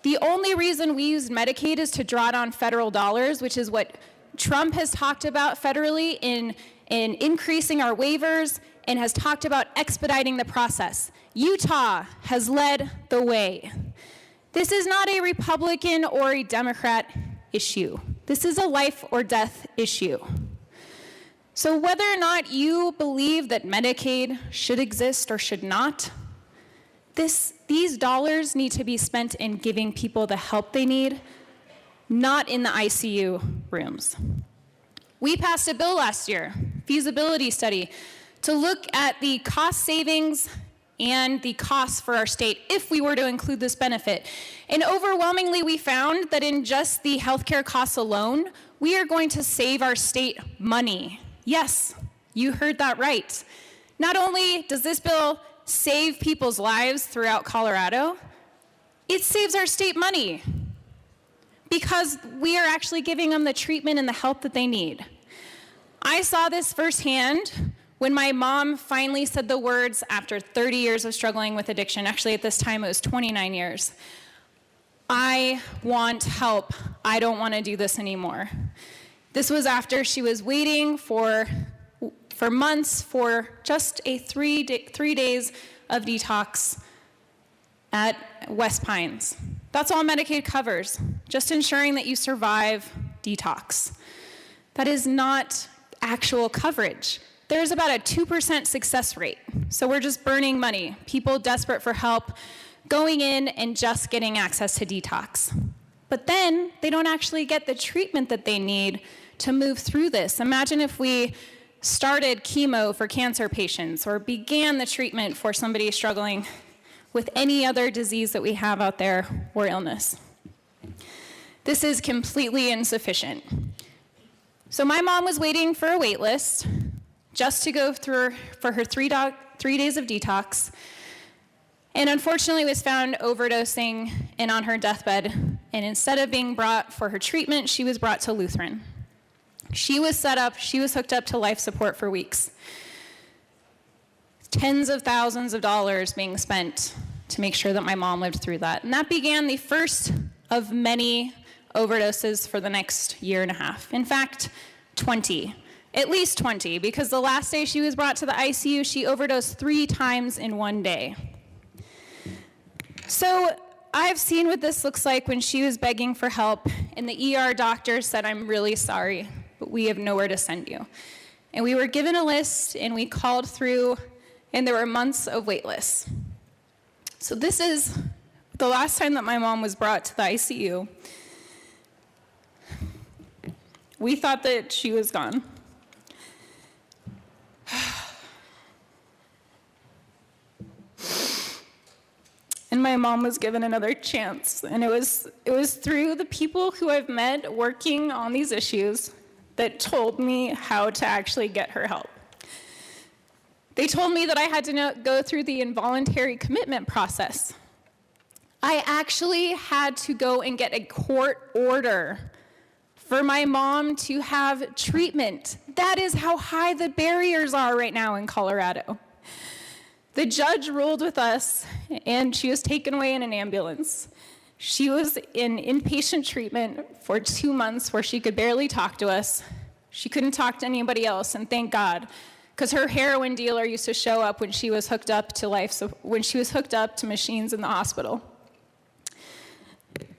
The only reason we use Medicaid is to draw down federal dollars, which is what Trump has talked about federally in increasing our waivers and has talked about expediting the process. Utah has led the way. This is not a Republican or a Democrat issue. This is a life or death issue. So whether or not you believe that Medicaid should exist or should not, these dollars need to be spent in giving people the help they need, not in the ICU rooms. We passed a bill last year, feasibility study, to look at the cost savings and the costs for our state if we were to include this benefit. And overwhelmingly, we found that in just the healthcare costs alone, we are going to save our state money. Yes, you heard that right. Not only does this bill save people's lives throughout Colorado, it saves our state money because we are actually giving them the treatment and the help that they need. I saw this firsthand when my mom finally said the words after 30 years of struggling with addiction. Actually, at this time, it was 29 years. I want help. I don't want to do this anymore. This was after she was waiting for months for just a 3 days of detox at West Pines. That's all Medicaid covers, just ensuring that you survive detox. That is not actual coverage. There's about a 2% success rate. So we're just burning money. People desperate for help, going in and just getting access to detox. But then they don't actually get the treatment that they need to move through this. Imagine if we started chemo for cancer patients or began the treatment for somebody struggling with any other disease that we have out there or illness. This is completely insufficient. So my mom was waiting for a wait list just to go through for her 3 days of detox, and unfortunately was found overdosing and on her deathbed. And instead of being brought for her treatment, she was brought to Lutheran. She was hooked up to life support for weeks. Tens of thousands of dollars being spent to make sure that my mom lived through that. And that began the first of many overdoses for the next year and a half. In fact, 20. At least 20, because the last day she was brought to the ICU, she overdosed 3 times in one day. So I've seen what this looks like when she was begging for help, and the ER doctor said, "I'm really sorry, but we have nowhere to send you." And we were given a list, and we called through, and there were months of wait lists. So this is the last time that my mom was brought to the ICU. We thought that she was gone. And my mom was given another chance, and it was through the people who I've met working on these issues that told me how to actually get her help. They told me that I had to go through the involuntary commitment process. I actually had to go and get a court order for my mom to have treatment. That is how high the barriers are right now in Colorado. The judge ruled with us, and she was taken away in an ambulance. She was in inpatient treatment for 2 months where she could barely talk to us. She couldn't talk to anybody else, and thank God, because her heroin dealer used to show up when she was hooked up to when she was hooked up to machines in the hospital.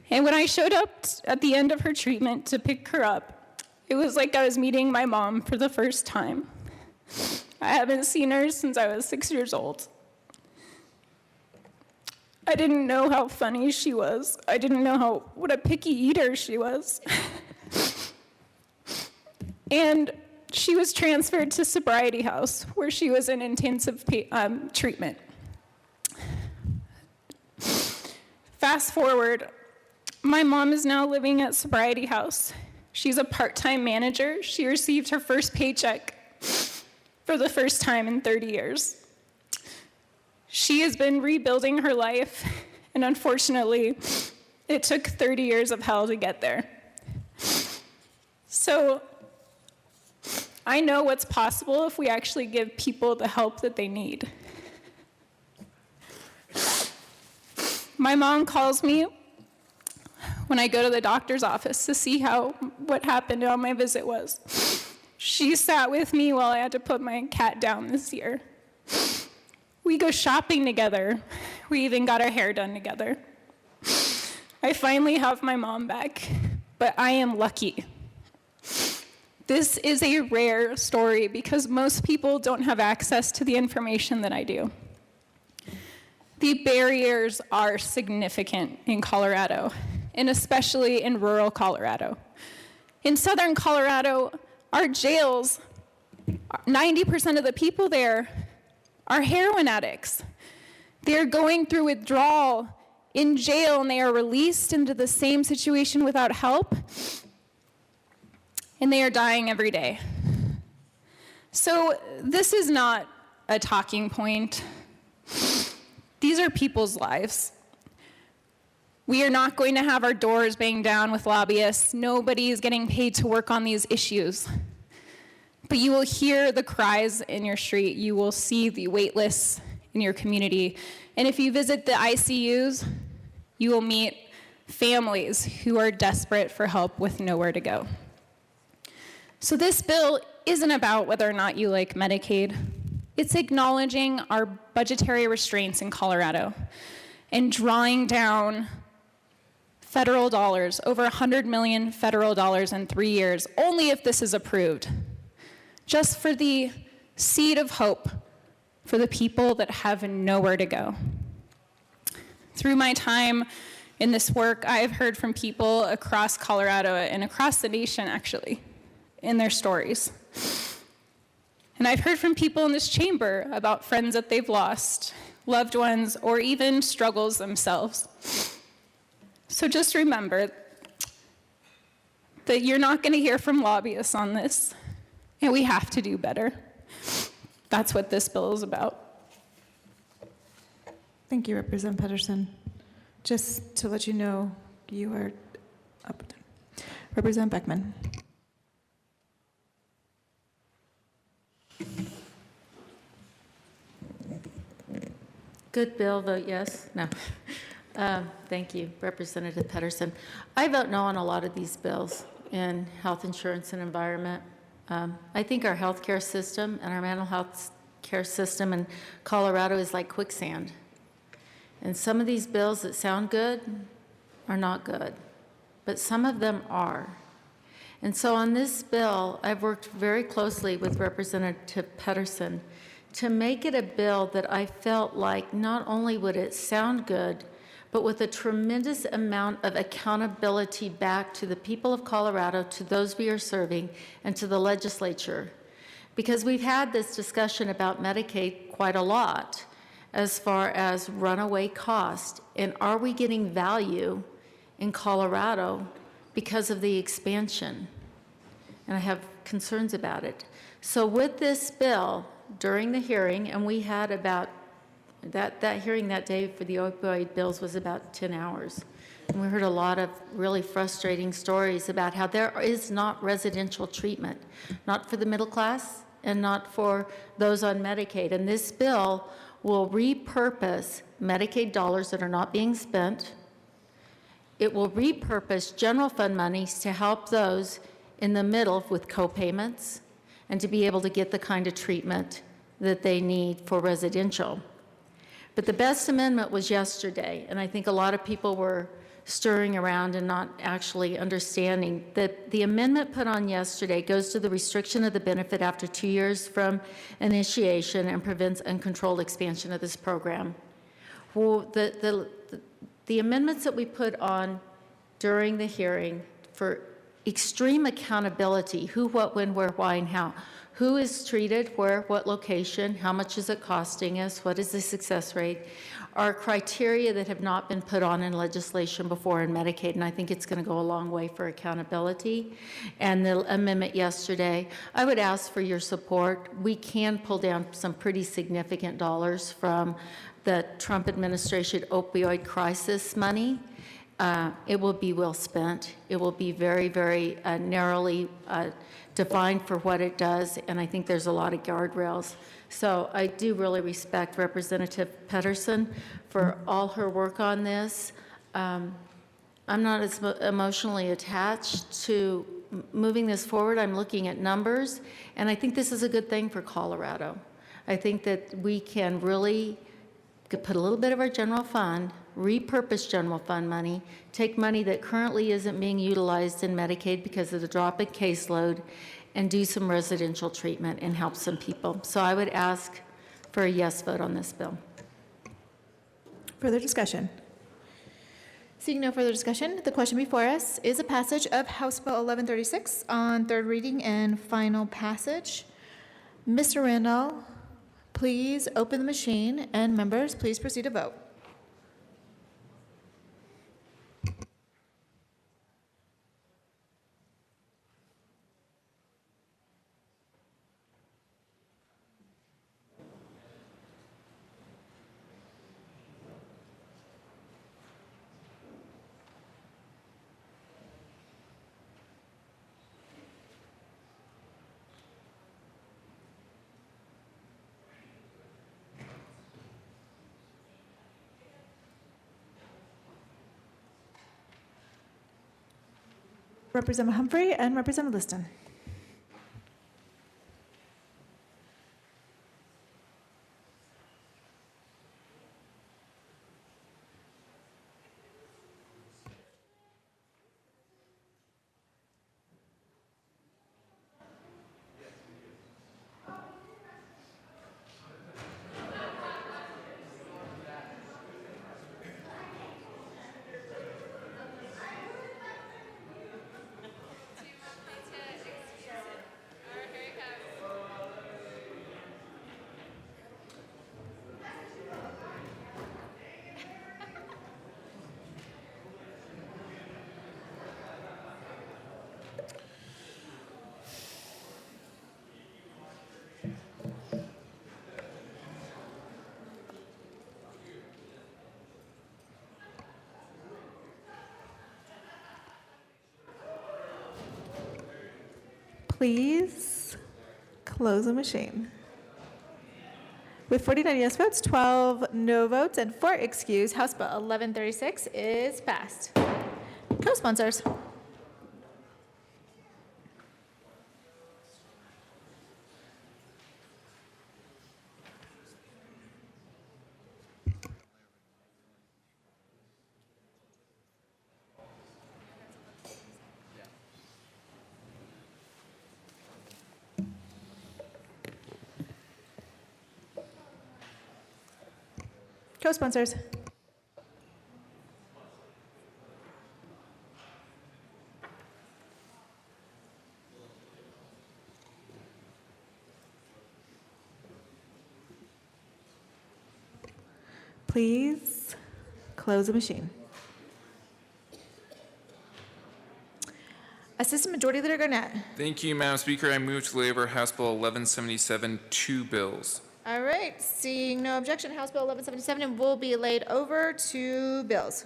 And when I showed up at the end of her treatment to pick her up, it was like I was meeting my mom for the first time. I haven't seen her since I was 6 years old. I didn't know how funny she was. I didn't know what a picky eater she was. And she was transferred to Sobriety House, where she was in intensive treatment. Fast forward, my mom is now living at Sobriety House. She's a part-time manager. She received her first paycheck for the first time in 30 years. She has been rebuilding her life, and unfortunately, it took 30 years of hell to get there. So I know what's possible if we actually give people the help that they need. My mom calls me when I go to the doctor's office to see what happened, how my visit was. She sat with me while I had to put my cat down this year. We go shopping together. We even got our hair done together. I finally have my mom back, but I am lucky. This is a rare story because most people don't have access to the information that I do. The barriers are significant in Colorado, and especially in rural Colorado. In southern Colorado, our jails, 90% of the people there are heroin addicts. They're going through withdrawal in jail, and they are released into the same situation without help, and they are dying every day. So this is not a talking point. These are people's lives. We are not going to have our doors banged down with lobbyists. Nobody is getting paid to work on these issues. But you will hear the cries in your street. You will see the wait lists in your community. And if you visit the ICUs, you will meet families who are desperate for help with nowhere to go. So this bill isn't about whether or not you like Medicaid. It's acknowledging our budgetary restraints in Colorado and drawing down federal dollars, over $100 million federal dollars in 3 years, only if this is approved, just for the seed of hope for the people that have nowhere to go. Through my time in this work, I have heard from people across Colorado and across the nation, actually, in their stories. And I've heard from people in this chamber about friends that they've lost, loved ones, or even struggles themselves. So just remember that you're not going to hear from lobbyists on this, and we have to do better. That's what this bill is about. Thank you, Representative Pedersen. Just to let you know, you are up. Representative Beckman. Good bill, vote yes. No. Thank you, Representative Pedersen. I vote no on a lot of these bills in health insurance and environment. I think our healthcare system and our mental health care system in Colorado is like quicksand. And some of these bills that sound good are not good, but some of them are. And so on this bill, I've worked very closely with Representative Pedersen to make it a bill that I felt like not only would it sound good, but with a tremendous amount of accountability back to the people of Colorado, to those we are serving, and to the legislature. Because we've had this discussion about Medicaid quite a lot as far as runaway cost, and are we getting value in Colorado because of the expansion? And I have concerns about it. So with this bill, during the hearing, and we had about, that hearing that day for the opioid bills was about 10 hours. And we heard a lot of really frustrating stories about how there is not residential treatment, not for the middle class and not for those on Medicaid. And this bill will repurpose Medicaid dollars that are not being spent it will repurpose general fund monies to help those in the middle with co-payments and to be able to get the kind of treatment that they need for residential. But the best amendment was yesterday, and I think a lot of people were stirring around and not actually understanding that the amendment put on yesterday goes to the restriction of the benefit after 2 years from initiation and prevents uncontrolled expansion of this program. Well, the amendments that we put on during the hearing for extreme accountability, who, what, when, where, why, and how. Who is treated, where, what location, how much is it costing us, what is the success rate, are criteria that have not been put on in legislation before in Medicaid, and I think it's going to go a long way for accountability. And the amendment yesterday, I would ask for your support. We can pull down some pretty significant dollars from the Trump administration opioid crisis money. It will be well spent. It will be very, very narrowly defined for what it does, and I think there's a lot of guardrails. So I do really respect Representative Pedersen for all her work on this. I'm not as emotionally attached to moving this forward. I'm looking at numbers, and I think this is a good thing for Colorado. I think that we can really put a little bit of our general fund, repurpose general fund money, take money that currently isn't being utilized in Medicaid because of the drop in caseload, and do some residential treatment and help some people. So I would ask for a yes vote on this bill. Further discussion? Seeing no further discussion, the question before us is a passage of House Bill 1136 on third reading and final passage. Mr. Randall, please open the machine, and members, please proceed to vote. Representative Humphrey and Representative Liston. Please close the machine. With 49 yes votes, 12 no votes, and 4 excused, House Bill 1136 is passed. Co-sponsors. Co-sponsors. Please close the machine. Assistant Majority Leader Garnett. Thank you, Madam Speaker. I move to lay over House Bill 1177, two bills. All right, seeing no objection, House Bill 1177 will be laid over to bills.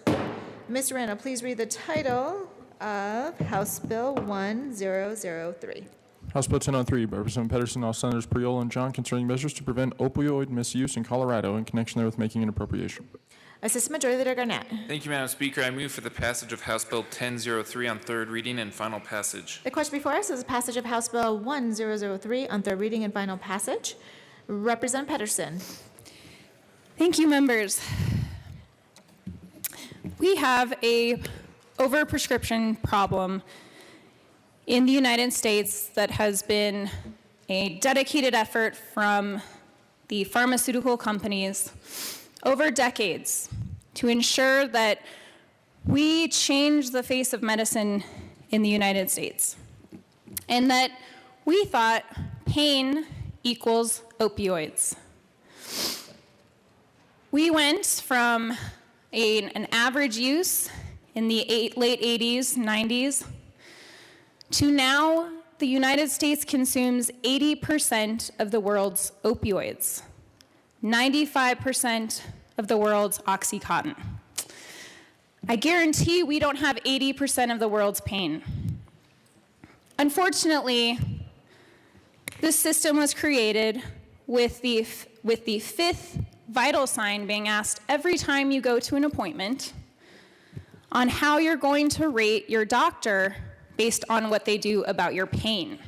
Mr. Randall, please read the title of House Bill 1003. House Bill 1003 by Representative Pedersen, all Senators Priola and John, concerning measures to prevent opioid misuse in Colorado in connection therewith making an appropriation. Assistant Majority Leader Garnett. Thank you, Madam Speaker. I move for the passage of House Bill 1003 on third reading and final passage. The question before us is the passage of House Bill 1003 on third reading and final passage. Representative Pedersen. Thank you, members. We have a overprescription problem in the United States that has been a dedicated effort from the pharmaceutical companies over decades to ensure that we change the face of medicine in the United States, and that we thought pain equals opioids. We went from an average use in the late 80s, 90s, to now the United States consumes 80% of the world's opioids, 95% of the world's OxyContin. I guarantee we don't have 80% of the world's pain. Unfortunately, this system was created with the fifth vital sign being asked every time you go to an appointment on how you're going to rate your doctor based on what they do about your pain.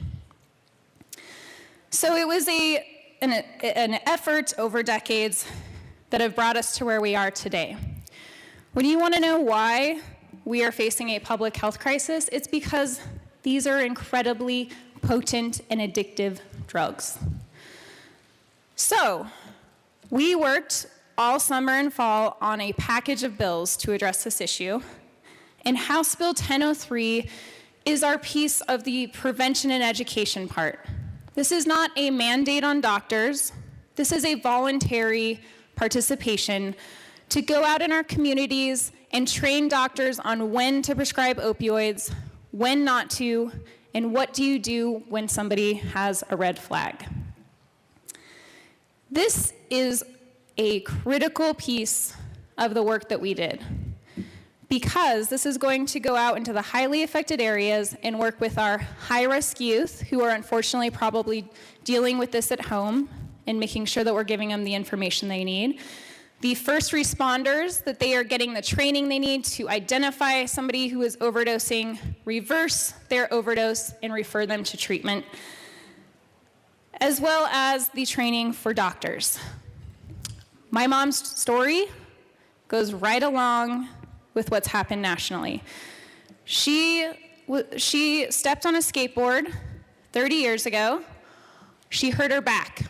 So it was an effort over decades that have brought us to where we are today. When you want to know why we are facing a public health crisis, it's because these are incredibly potent and addictive drugs. So we worked all summer and fall on a package of bills to address this issue, and House Bill 1003 is our piece of the prevention and education part. This is not a mandate on doctors. This is a voluntary participation to go out in our communities and train doctors on when to prescribe opioids, when not to, and what do you do when somebody has a red flag. This is a critical piece of the work that we did, because this is going to go out into the highly affected areas and work with our high-risk youth who are unfortunately probably dealing with this at home and making sure that we're giving them the information they need. The first responders, that they are getting the training they need to identify somebody who is overdosing, reverse their overdose, and refer them to treatment, as well as the training for doctors. My mom's story goes right along with what's happened nationally. She stepped on a skateboard 30 years ago. She hurt her back.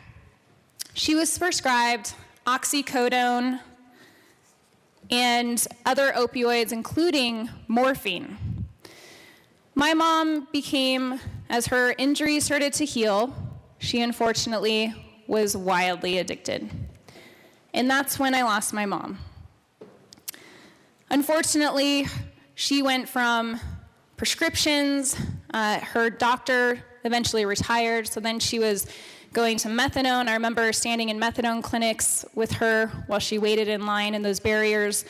She was prescribed oxycodone and other opioids, including morphine. My mom became, as her injuries started to heal, she unfortunately was wildly addicted. And that's when I lost my mom. Unfortunately, she went from prescriptions, her doctor eventually retired, so then she was going to methadone. I remember standing in methadone clinics with her while she waited in line, and those barriers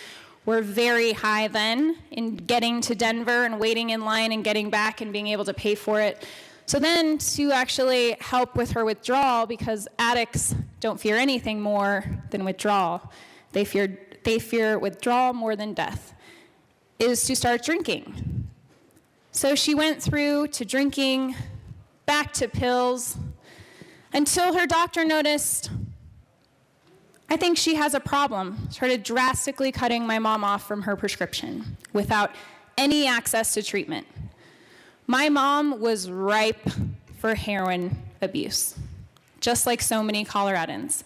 were very high then in getting to Denver and waiting in line and getting back and being able to pay for it. So then to actually help with her withdrawal, because addicts don't fear anything more than withdrawal. They fear withdrawal more than death, is to start drinking. So she went through to drinking, back to pills, until her doctor noticed, I think she has a problem, started drastically cutting my mom off from her prescription without any access to treatment. My mom was ripe for heroin abuse, just like so many Coloradans.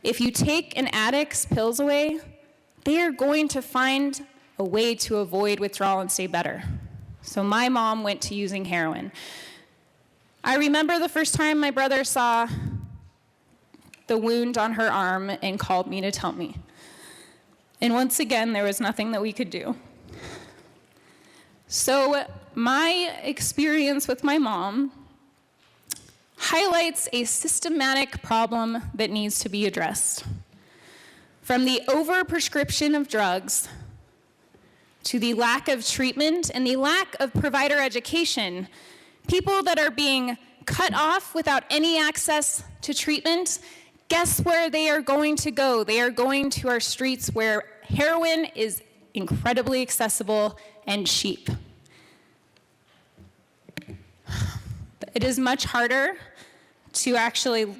If you take an addict's pills away, they are going to find a way to avoid withdrawal and stay better. So my mom went to using heroin. I remember the first time my brother saw the wound on her arm and called me to tell me. And once again, there was nothing that we could do. So my experience with my mom highlights a systematic problem that needs to be addressed. From the overprescription of drugs to the lack of treatment and the lack of provider education, people that are being cut off without any access to treatment, guess where they are going to go? They are going to our streets where heroin is incredibly accessible and cheap. It is much harder to actually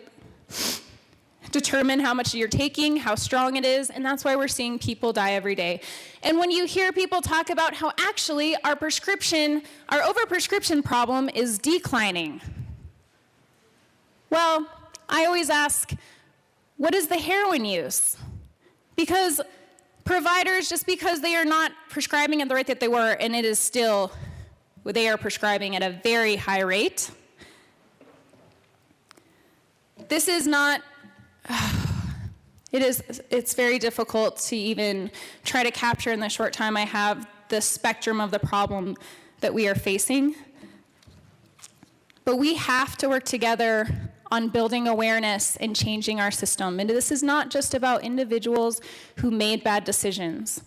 determine how much you're taking, how strong it is, and that's why we're seeing people die every day. And when you hear people talk about how actually our overprescription problem is declining, well, I always ask, what is the heroin use? Because providers, just because they are not prescribing at the rate that they were, and it is still, they are prescribing at a very high rate. This is not, it's very difficult to even try to capture in the short time I have the spectrum of the problem that we are facing. But we have to work together on building awareness and changing our system. And this is not just about individuals who made bad decisions.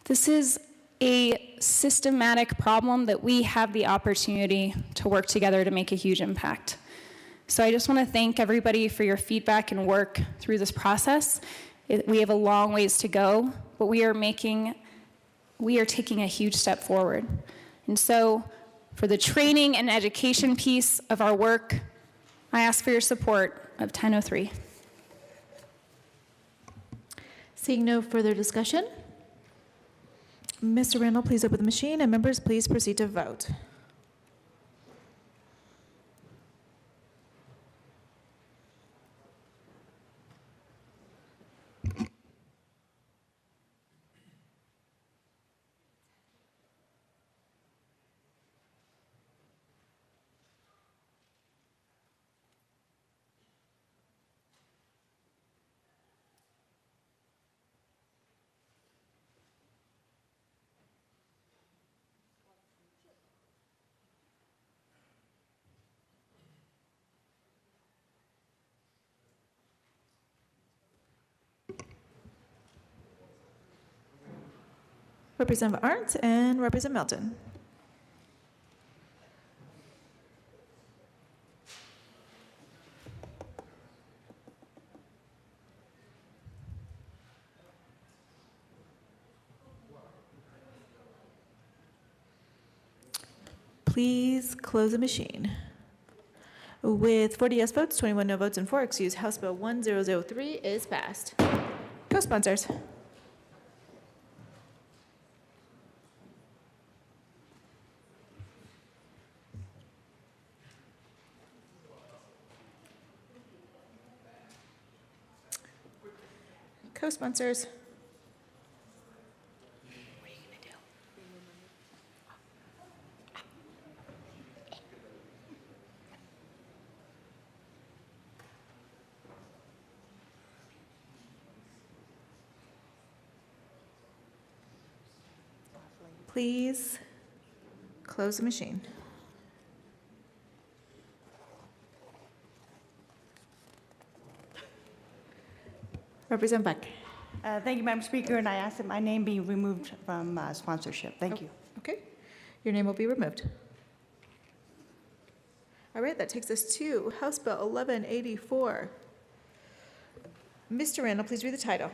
This is a systematic problem that we have the opportunity to work together to make a huge impact. So I just want to thank everybody for your feedback and work through this process. We have a long ways to go, but we are taking a huge step forward. And so for the training and education piece of our work, I ask for your support of 1003. Seeing no further discussion, Mr. Randall, please open the machine, and members, please proceed to vote. Representative Arndt and Representative Melton. Please close the machine. With 40 yes votes, 21 no votes, and 4 excused, House Bill 1003 is passed. Co-sponsors. Co-sponsors. Please close the machine. Representative Beck. Thank you, Madam Speaker, and I ask that my name be removed from sponsorship. Thank you. Okay, your name will be removed. All right, that takes us to House Bill 1184. Mr. Randall, please read the title.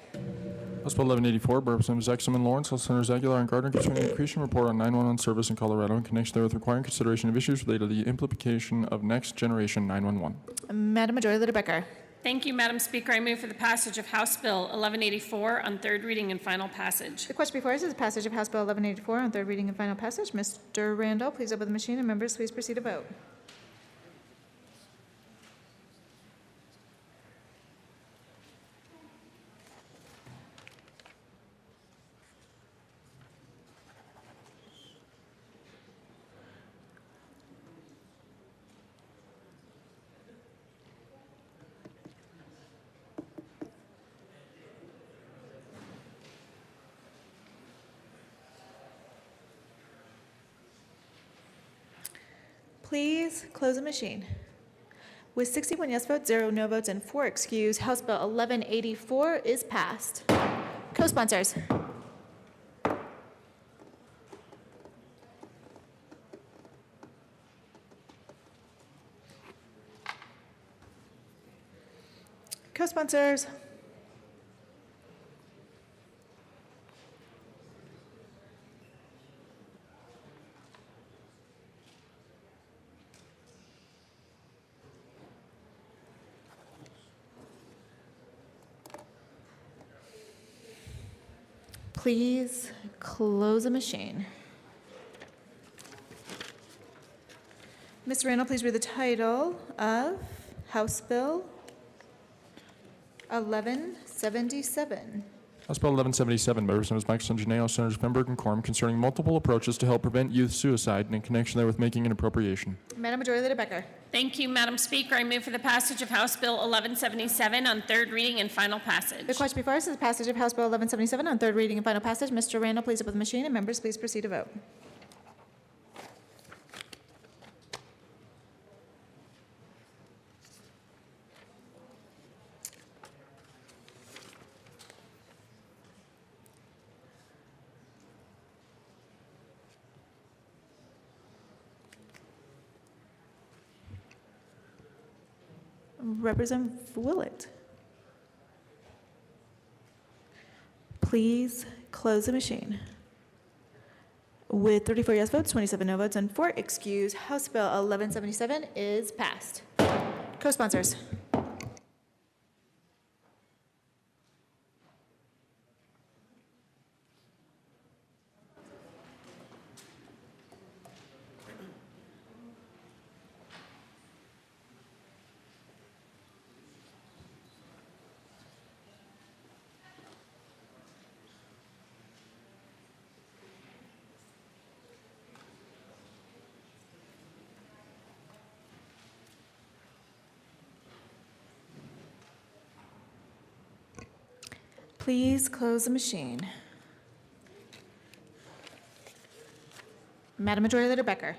House Bill 1184 by Representatives Exum and Lawrence, House Senators Aguilar and Gardner, concerning the increasing report on 911 service in Colorado in connection therewith requiring consideration of issues related to the implementation of next generation 911. Madam Majority Leader Becker. Thank you, Madam Speaker. I move for the passage of House Bill 1184 on third reading and final passage. The question before us is the passage of House Bill 1184 on third reading and final passage. Mr. Randall, please open the machine, and members, please proceed to vote. Please close the machine. With 61 yes votes, 0 no votes, and 4 excused, House Bill 1184 is passed. Co-sponsors. Co-sponsors. Please close the machine. Mr. Randall, please read the title of House Bill 1177. House Bill 1177 by Representatives Michaelson, Janeo, Senators Pemberg and Quorum concerning multiple approaches to help prevent youth suicide and in connection therewith making an appropriation. Madam Majority Leader Becker. Thank you, Madam Speaker. I move for the passage of House Bill 1177 on third reading and final passage. The question before us is the passage of House Bill 1177 on third reading and final passage. Mr. Randall, please open the machine, and members, please proceed to vote. Representative Willett. Please close the machine. With 34 yes votes, 27 no votes, and 4 excused, House Bill 1177 is passed. Co-sponsors. Please close the machine. Madam Majority Leader Becker.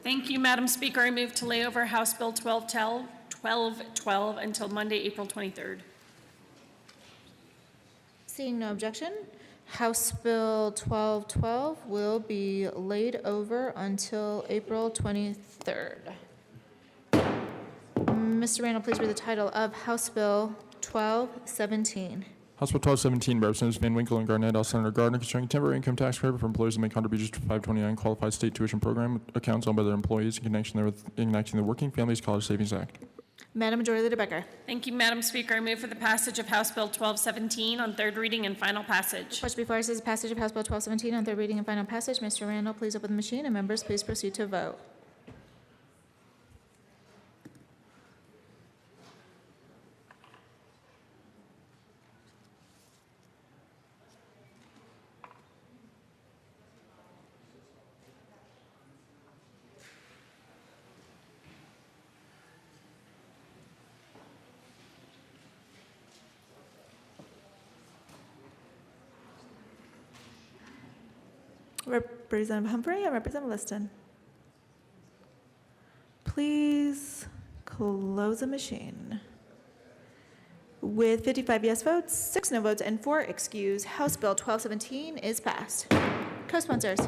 Thank you, Madam Speaker. I move to lay over House Bill 1212 until Monday, April 23rd. Seeing no objection, House Bill 1212 will be laid over until April 23rd. Mr. Randall, please read the title of House Bill 1217. House Bill 1217 by Representatives Van Winkle and Garnett, all Senator Gardner, concerning temporary income tax credit for employees that make contributions to 529 qualified state tuition program accounts owned by their employees in connection therewith enacting the Working Families College Savings Act. Madam Majority Leader Becker. Thank you, Madam Speaker. I move for the passage of House Bill 1217 on third reading and final passage. Question before us is the passage of House Bill 1217 on third reading and final passage. Mr. Randall, please open the machine, and members, please proceed to vote. Representative Humphrey and Representative Liston. Please close the machine. With 55 yes votes, 6 no votes, and 4 excused, House Bill 1217 is passed. Co-sponsors.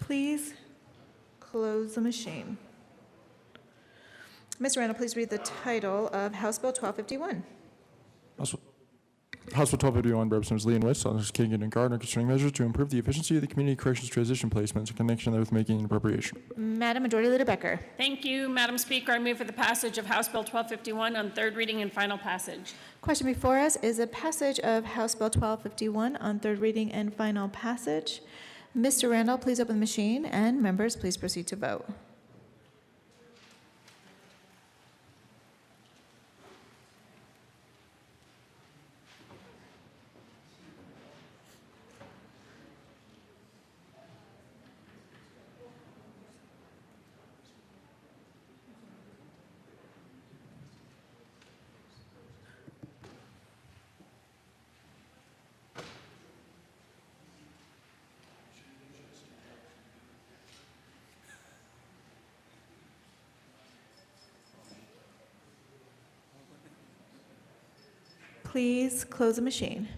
Please close the machine. Mr. Randall, please read the title of House Bill 1251. House Bill 1251 by Representatives Lee and West, Senators Kagan and Gardner, concerning measures to improve the efficiency of the community corrections transition placements in connection therewith making an appropriation. Madam Majority Leader Becker. Thank you, Madam Speaker. I move for the passage of House Bill 1251 on third reading and final passage. Question before us is a passage of House Bill 1251 on third reading and final passage. Mr. Randall, please open the machine, and members, please proceed to vote. Please close the machine.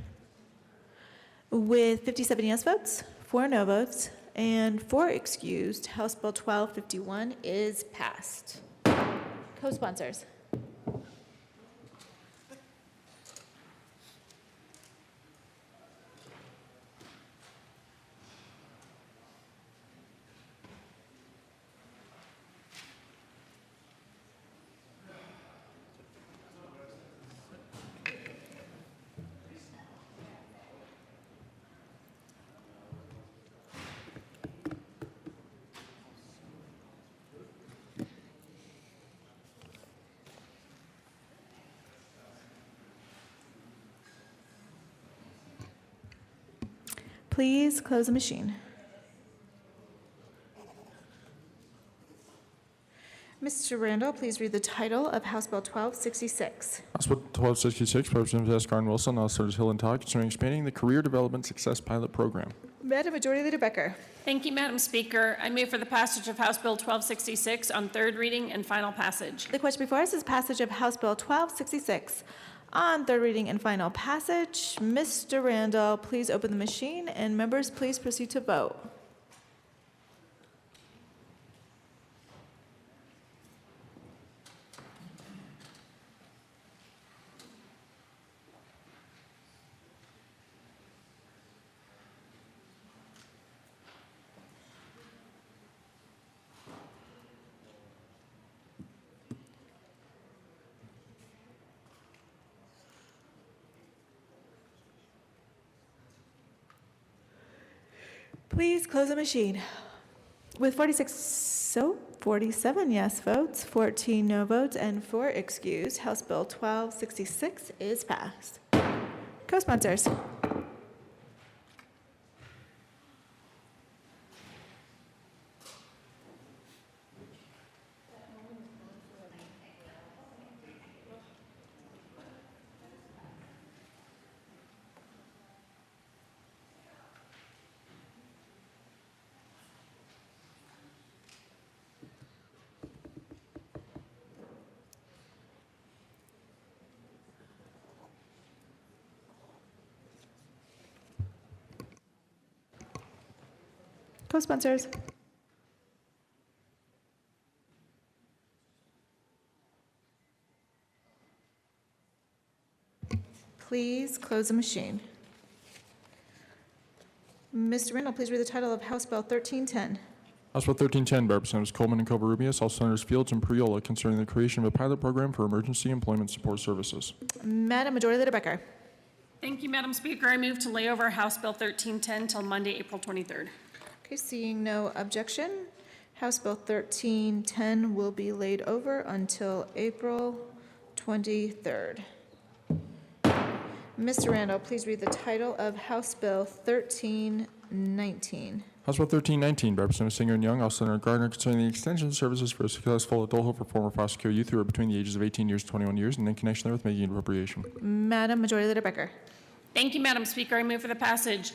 With 57 yes votes, 4 no votes, and 4 excused, House Bill 1251 is passed. Co-sponsors. Please close the machine. Mr. Randall, please read the title of House Bill 1266. House Bill 1266, Representatives Escar and Wilson, also Senators Hill and Todd, concerning expanding the Career Development Success Pilot Program. Madam Majority Leader Becker. Thank you, Madam Speaker. I move for the passage of House Bill 1266 on third reading and final passage. The question before us is passage of House Bill 1266 on third reading and final passage. Mr. Randall, please open the machine, and members, please proceed to vote. Please close the machine. With 47 yes votes, 14 no votes, and 4 excused, House Bill 1266 is passed. Co-sponsors. Co-sponsors. Please close the machine. Mr. Randall, please read the title of House Bill 1310. House Bill 1310 by Representatives Coleman and Covarrubias, all Senators Fields and Priola, concerning the creation of a pilot program for emergency employment support services. Madam Majority Leader Becker. Thank you, Madam Speaker. I move to lay over House Bill 1310 till Monday, April 23rd. Okay, seeing no objection, House Bill 1310 will be laid over until April 23rd. Mr. Randall, please read the title of House Bill 1319. House Bill 1319 by Representative Singer and Young, all Senator Gardner, concerning the extension of services for successful adulthood for former prosecutor youth who are between the ages of 18 years and 21 years, and in connection therewith making an appropriation. Madam Majority Leader Becker. Thank you, Madam Speaker. I move for the passage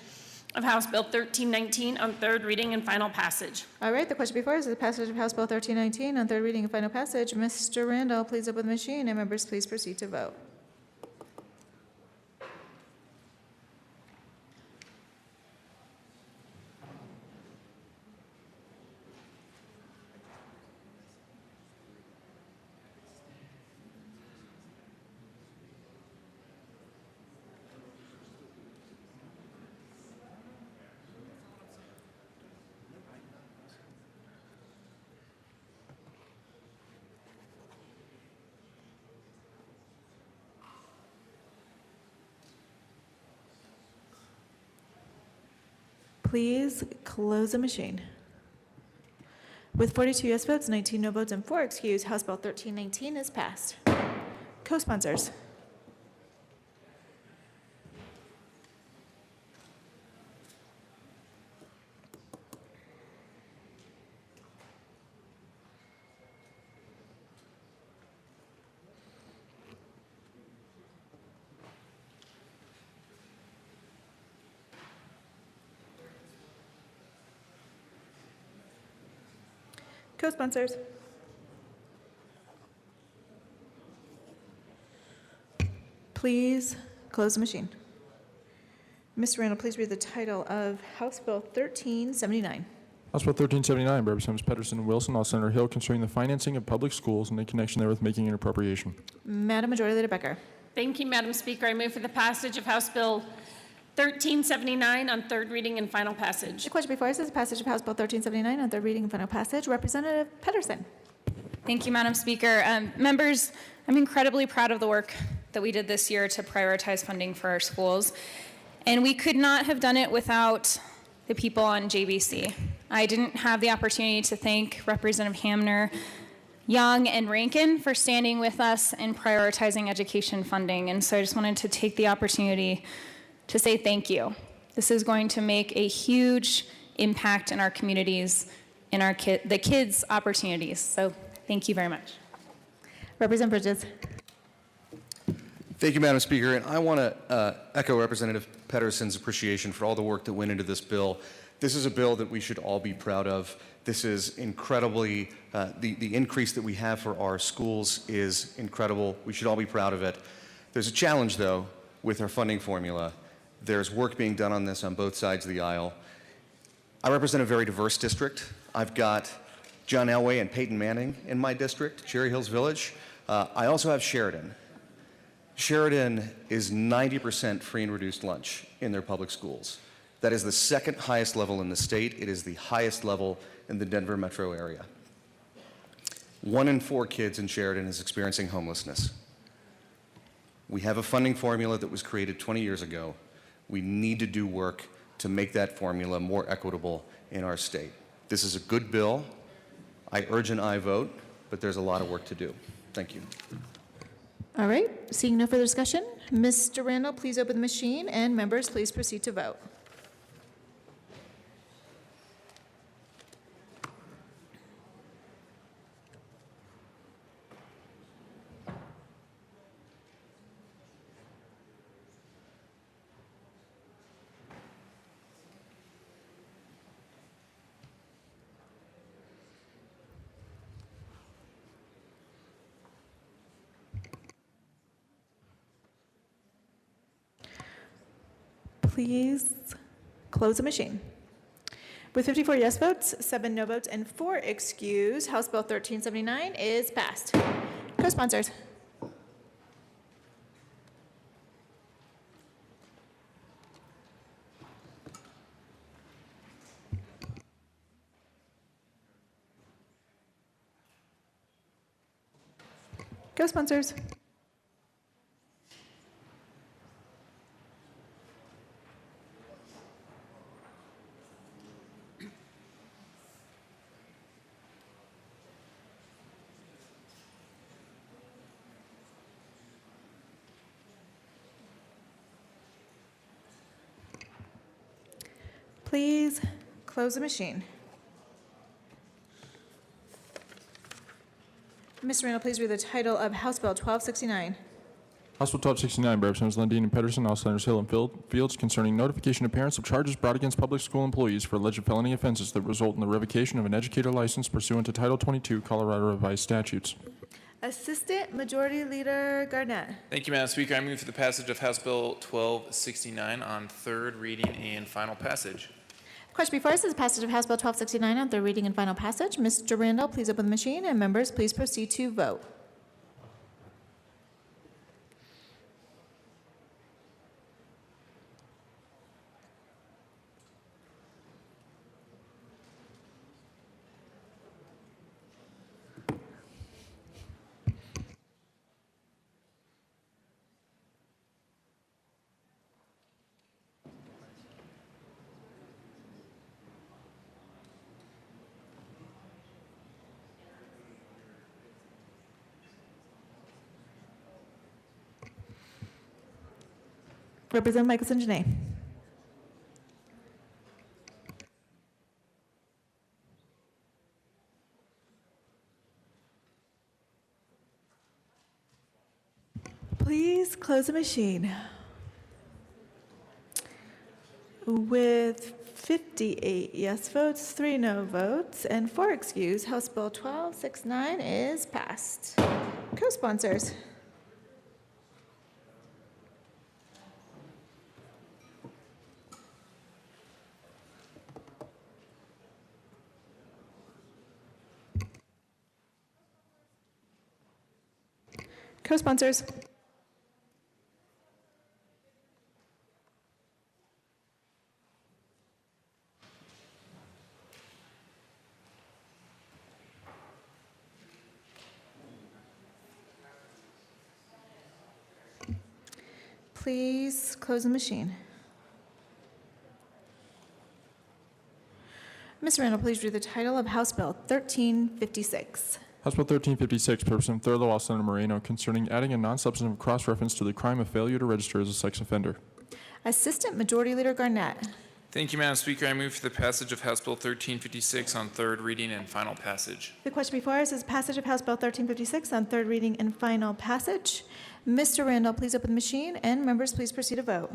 of House Bill 1319 on third reading and final passage. All right, the question before us is the passage of House Bill 1319 on third reading and final passage. Mr. Randall, please open the machine, and members, please proceed to vote. Please close the machine. With 42 yes votes, 19 no votes, and 4 excused, House Bill 1319 is passed. Co-sponsors. Co-sponsors. Please Close the machine. Mr. Randall, please read the title of House Bill 1379. House Bill 1379 by Representatives Pedersen and Wilson, all Senator Hill, concerning the financing of public schools and in connection therewith making an appropriation. Madam Majority Leader Becker. Thank you, Madam Speaker. I move for the passage of House Bill 1379 on third reading and final passage. The question before us is the passage of House Bill 1379 on third reading and final passage. Representative Pedersen. Thank you, Madam Speaker. Members, I'm incredibly proud of the work that we did this year to prioritize funding for our schools. And we could not have done it without the people on JBC. I didn't have the opportunity to thank Representative Hamner, Young, and Rankin for standing with us and prioritizing education funding. And so I just wanted to take the opportunity to say thank you. This is going to make a huge impact in our communities, in our the kids' opportunities. So thank you very much. Representative Bridges. Thank you, Madam Speaker. And I want to echo Representative Pedersen's appreciation for all the work that went into this bill. This is a bill that we should all be proud of. This is incredibly, the increase that we have for our schools is incredible. We should all be proud of it. There's a challenge, though, with our funding formula. There's work being done on this on both sides of the aisle. I represent a very diverse district. I've got John Elway and Peyton Manning in my district, Cherry Hills Village. I also have Sheridan. Sheridan is 90% free and reduced lunch in their public schools. That is the second highest level in the state. It is the highest level in the Denver metro area. 1 in 4 kids in Sheridan is experiencing homelessness. We have a funding formula that was created 20 years ago. We need to do work to make that formula more equitable in our state. This is a good bill. I urge an aye vote, but there's a lot of work to do. Thank you. All right, seeing no further discussion, Mr. Randall, please open the machine, and members, please proceed to vote. Please close the machine. With 54 yes votes, 7 no votes, and 4 excuse, House Bill 1379 is passed. Co-sponsors. Co-sponsors. Please close the machine. Mr. Randall, please read the title of House Bill 1269. House Bill 1269 by Representatives Lundin and Pedersen, all Senators Hill and Fields, concerning notification of parents of charges brought against public school employees for alleged felony offenses that result in the revocation of an educator license pursuant to Title 22 Colorado Revised Statutes. Assistant Majority Leader Garnett. Thank you, Madam Speaker. I move for the passage of House Bill 1269 on third reading and final passage. Question before us is passage of House Bill 1269 on third reading and final passage. Mr. Randall, please open the machine, and members, please proceed to vote. Representative Michelson Janae. Please close the machine. With 58 yes votes, 3 no votes, and 4 excuse, House Bill 1269 is passed. Co-sponsors. Co-sponsors. Please close the machine. Ms. Randall, please read the title of House Bill 1356. House Bill 1356, Representative Thurlow, Senator Moreno, concerning adding a non-substantive cross-reference to the crime of failure to register as a sex offender. Assistant Majority Leader Garnett. Thank you, Madam Speaker. I move for the passage of House Bill 1356 on third reading and final passage. The question before us is passage of House Bill 1356 on third reading and final passage. Mr. Randall, please open the machine, and members, please proceed to vote.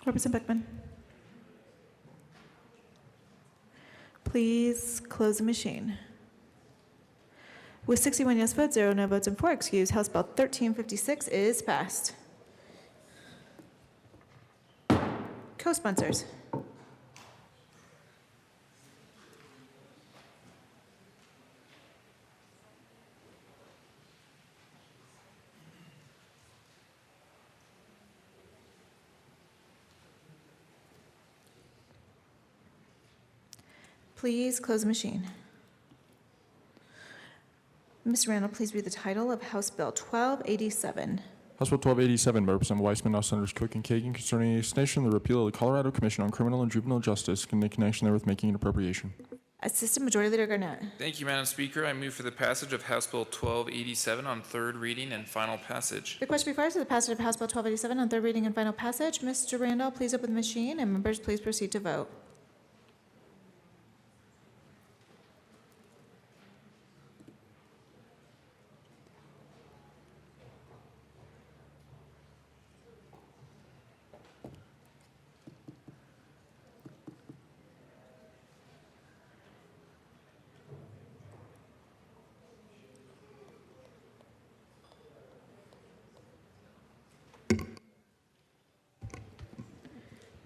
Representative Beckman. Please close the machine. With 61 yes votes, 0 no votes, and 4 excused, House Bill 1356 is passed. Co-sponsors. Please close the machine. Ms. Randall, please read the title of House Bill 1287. House Bill 1287 by Representative Weissman, House Senators Cook and Kagan, concerning a extension of the repeal of the Colorado Commission on Criminal and Juvenile Justice in connection therewith making an appropriation. Assistant Majority Leader Garnett. Thank you, Madam Speaker. I move for the passage of House Bill 1287 on third reading and final passage. The question before us is the passage of House Bill 1287 on third reading and final passage. Mr. Randall, please open the machine, and members, please proceed to vote.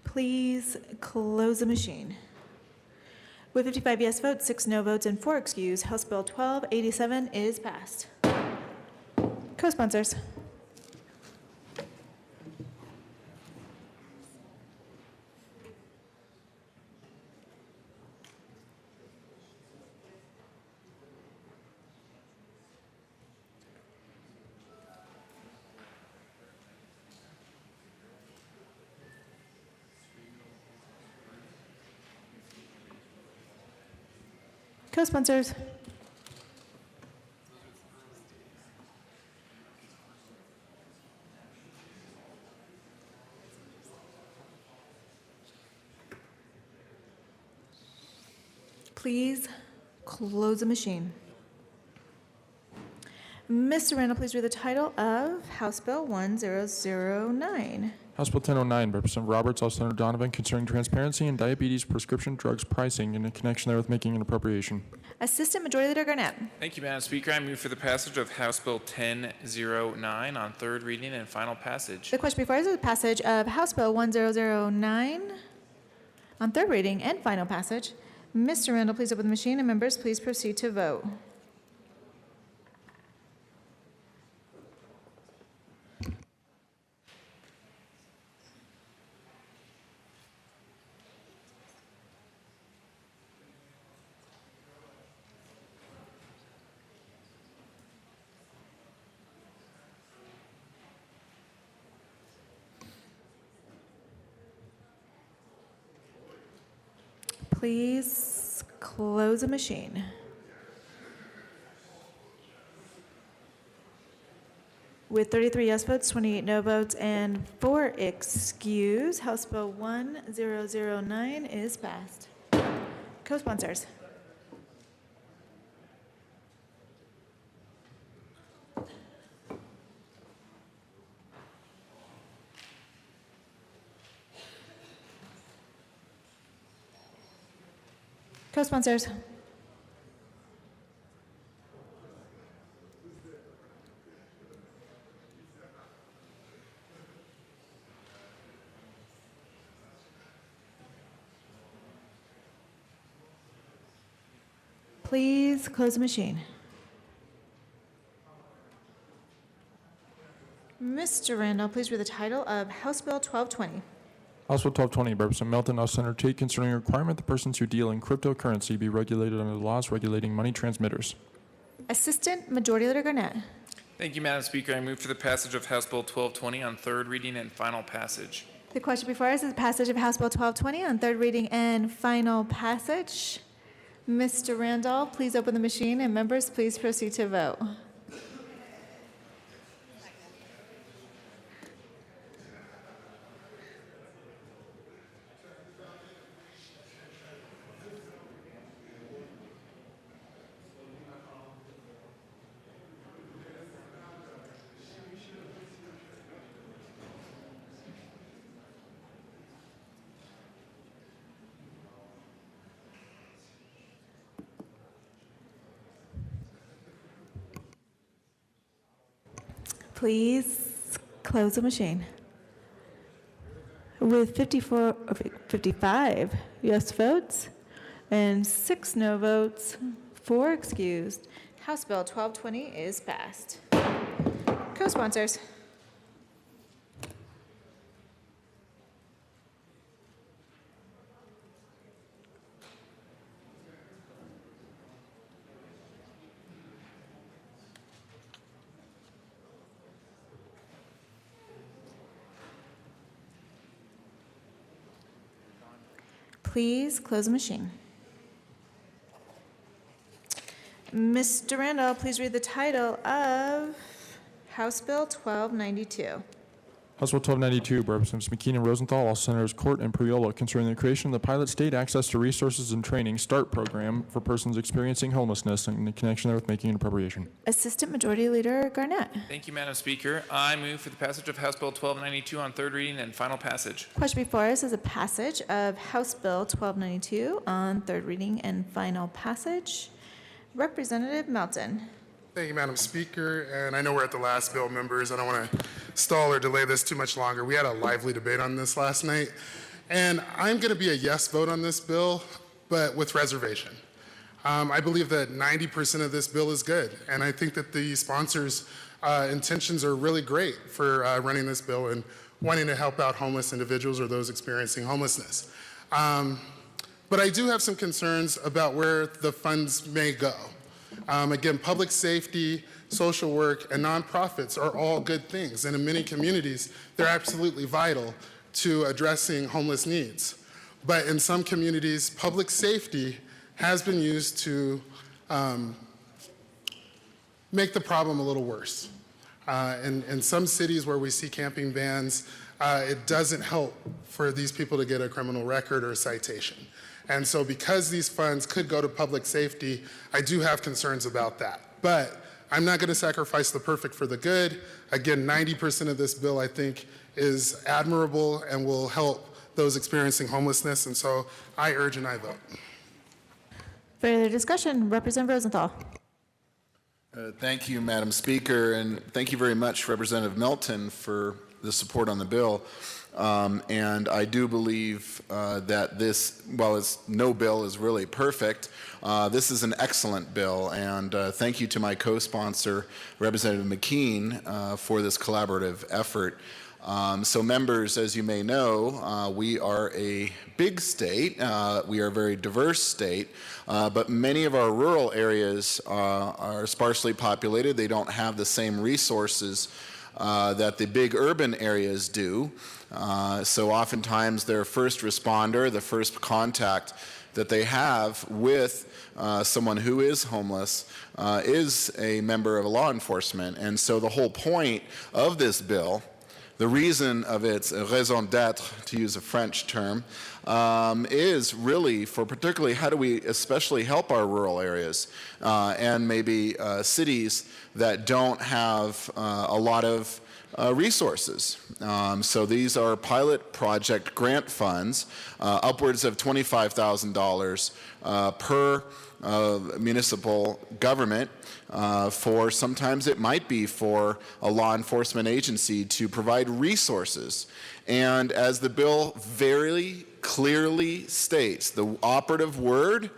Please close the machine. With 55 yes votes, 6 no votes, and 4 excused, House Bill 1287 is passed. Co-sponsors. Co-sponsors. Please close the machine. Mr. Randall, please read the title of House Bill 1009. House Bill 1009 by Representative Roberts, House Senator Donovan, concerning transparency in diabetes prescription drugs pricing in connection therewith making an appropriation. Assistant Majority Leader Garnett. Thank you, Madam Speaker. I move for the passage of House Bill 1009 on third reading and final passage. The question before us is the passage of House Bill 1009 on third reading and final passage. Mr. Randall, please open the machine, and members, please proceed to vote. Please close the machine. With 33 yes votes, 28 no votes, and 4 excused, House Bill 1009 is passed. Co-sponsors. Co-sponsors. Please close the machine. Mr. Randall, please read the title of House Bill 1220. House Bill 1220 by Representative Melton, House Senator Tate, concerning a requirement that persons who deal in cryptocurrency be regulated under the laws regulating money transmitters. Assistant Majority Leader Garnett. Thank you, Madam Speaker. I move for the passage of House Bill 1220 on third reading and final passage. The question before us is the passage of House Bill 1220 on third reading and final passage. Mr. Randall, please open the machine, and members, please proceed to vote. Please close the machine. With 55 yes votes and 6 no votes, 4 excused, House Bill 1220 is passed. Co-sponsors. Please close the machine. Mr. Randall, please read the title of House Bill 1292. House Bill 1292 by Representatives McKean and Rosenthal, all Senators Court and Priola, concerning the creation of the Pilot State Access to Resources and Training START program for persons experiencing homelessness and in connection with making an appropriation. Assistant Majority Leader Garnett. Thank you, Madam Speaker. I move for the passage of House Bill 1292 on third reading and final passage. Question before us is a passage of House Bill 1292 on third reading and final passage. Representative Melton. Thank you, Madam Speaker. And I know we're at the last bill, members. I don't want to stall or delay this too much longer. We had a lively debate on this last night. And I'm going to be a yes vote on this bill, but with reservation. I believe that 90% of this bill is good. And I think that the sponsors' intentions are really great for running this bill and wanting to help out homeless individuals or those experiencing homelessness. But I do have some concerns about where the funds may go. Again, public safety, social work, and nonprofits are all good things. And in many communities, they're absolutely vital to addressing homeless needs. But in some communities, public safety has been used to make the problem a little worse. In some cities where we see camping bans, it doesn't help for these people to get a criminal record or a citation. And so because these funds could go to public safety, I do have concerns about that. But I'm not going to sacrifice the perfect for the good. Again, 90% of this bill, I think, is admirable and will help those experiencing homelessness. And so I urge and I vote. Further discussion, Representative Rosenthal. Thank you, Madam Speaker, and thank you very much, Representative Melton, for the support on the bill. And I do believe that this, while no bill is really perfect, this is an excellent bill. And thank you to my co-sponsor, Representative McKean, for this collaborative effort. So members, as you may know, we are a big state. We are a very diverse state, but many of our rural areas are sparsely populated. They don't have the same resources that the big urban areas do. So oftentimes their first responder, the first contact that they have with someone who is homeless is a member of law enforcement. And so the whole point of this bill, the reason of its raison d'etre, to use a French term, is really for particularly how do we especially help our rural areas and maybe cities that don't have a lot of resources. So these are pilot project grant funds, upwards of $25,000 per municipal government. For sometimes it might be for a law enforcement agency to provide resources. And as the bill very clearly states, the operative word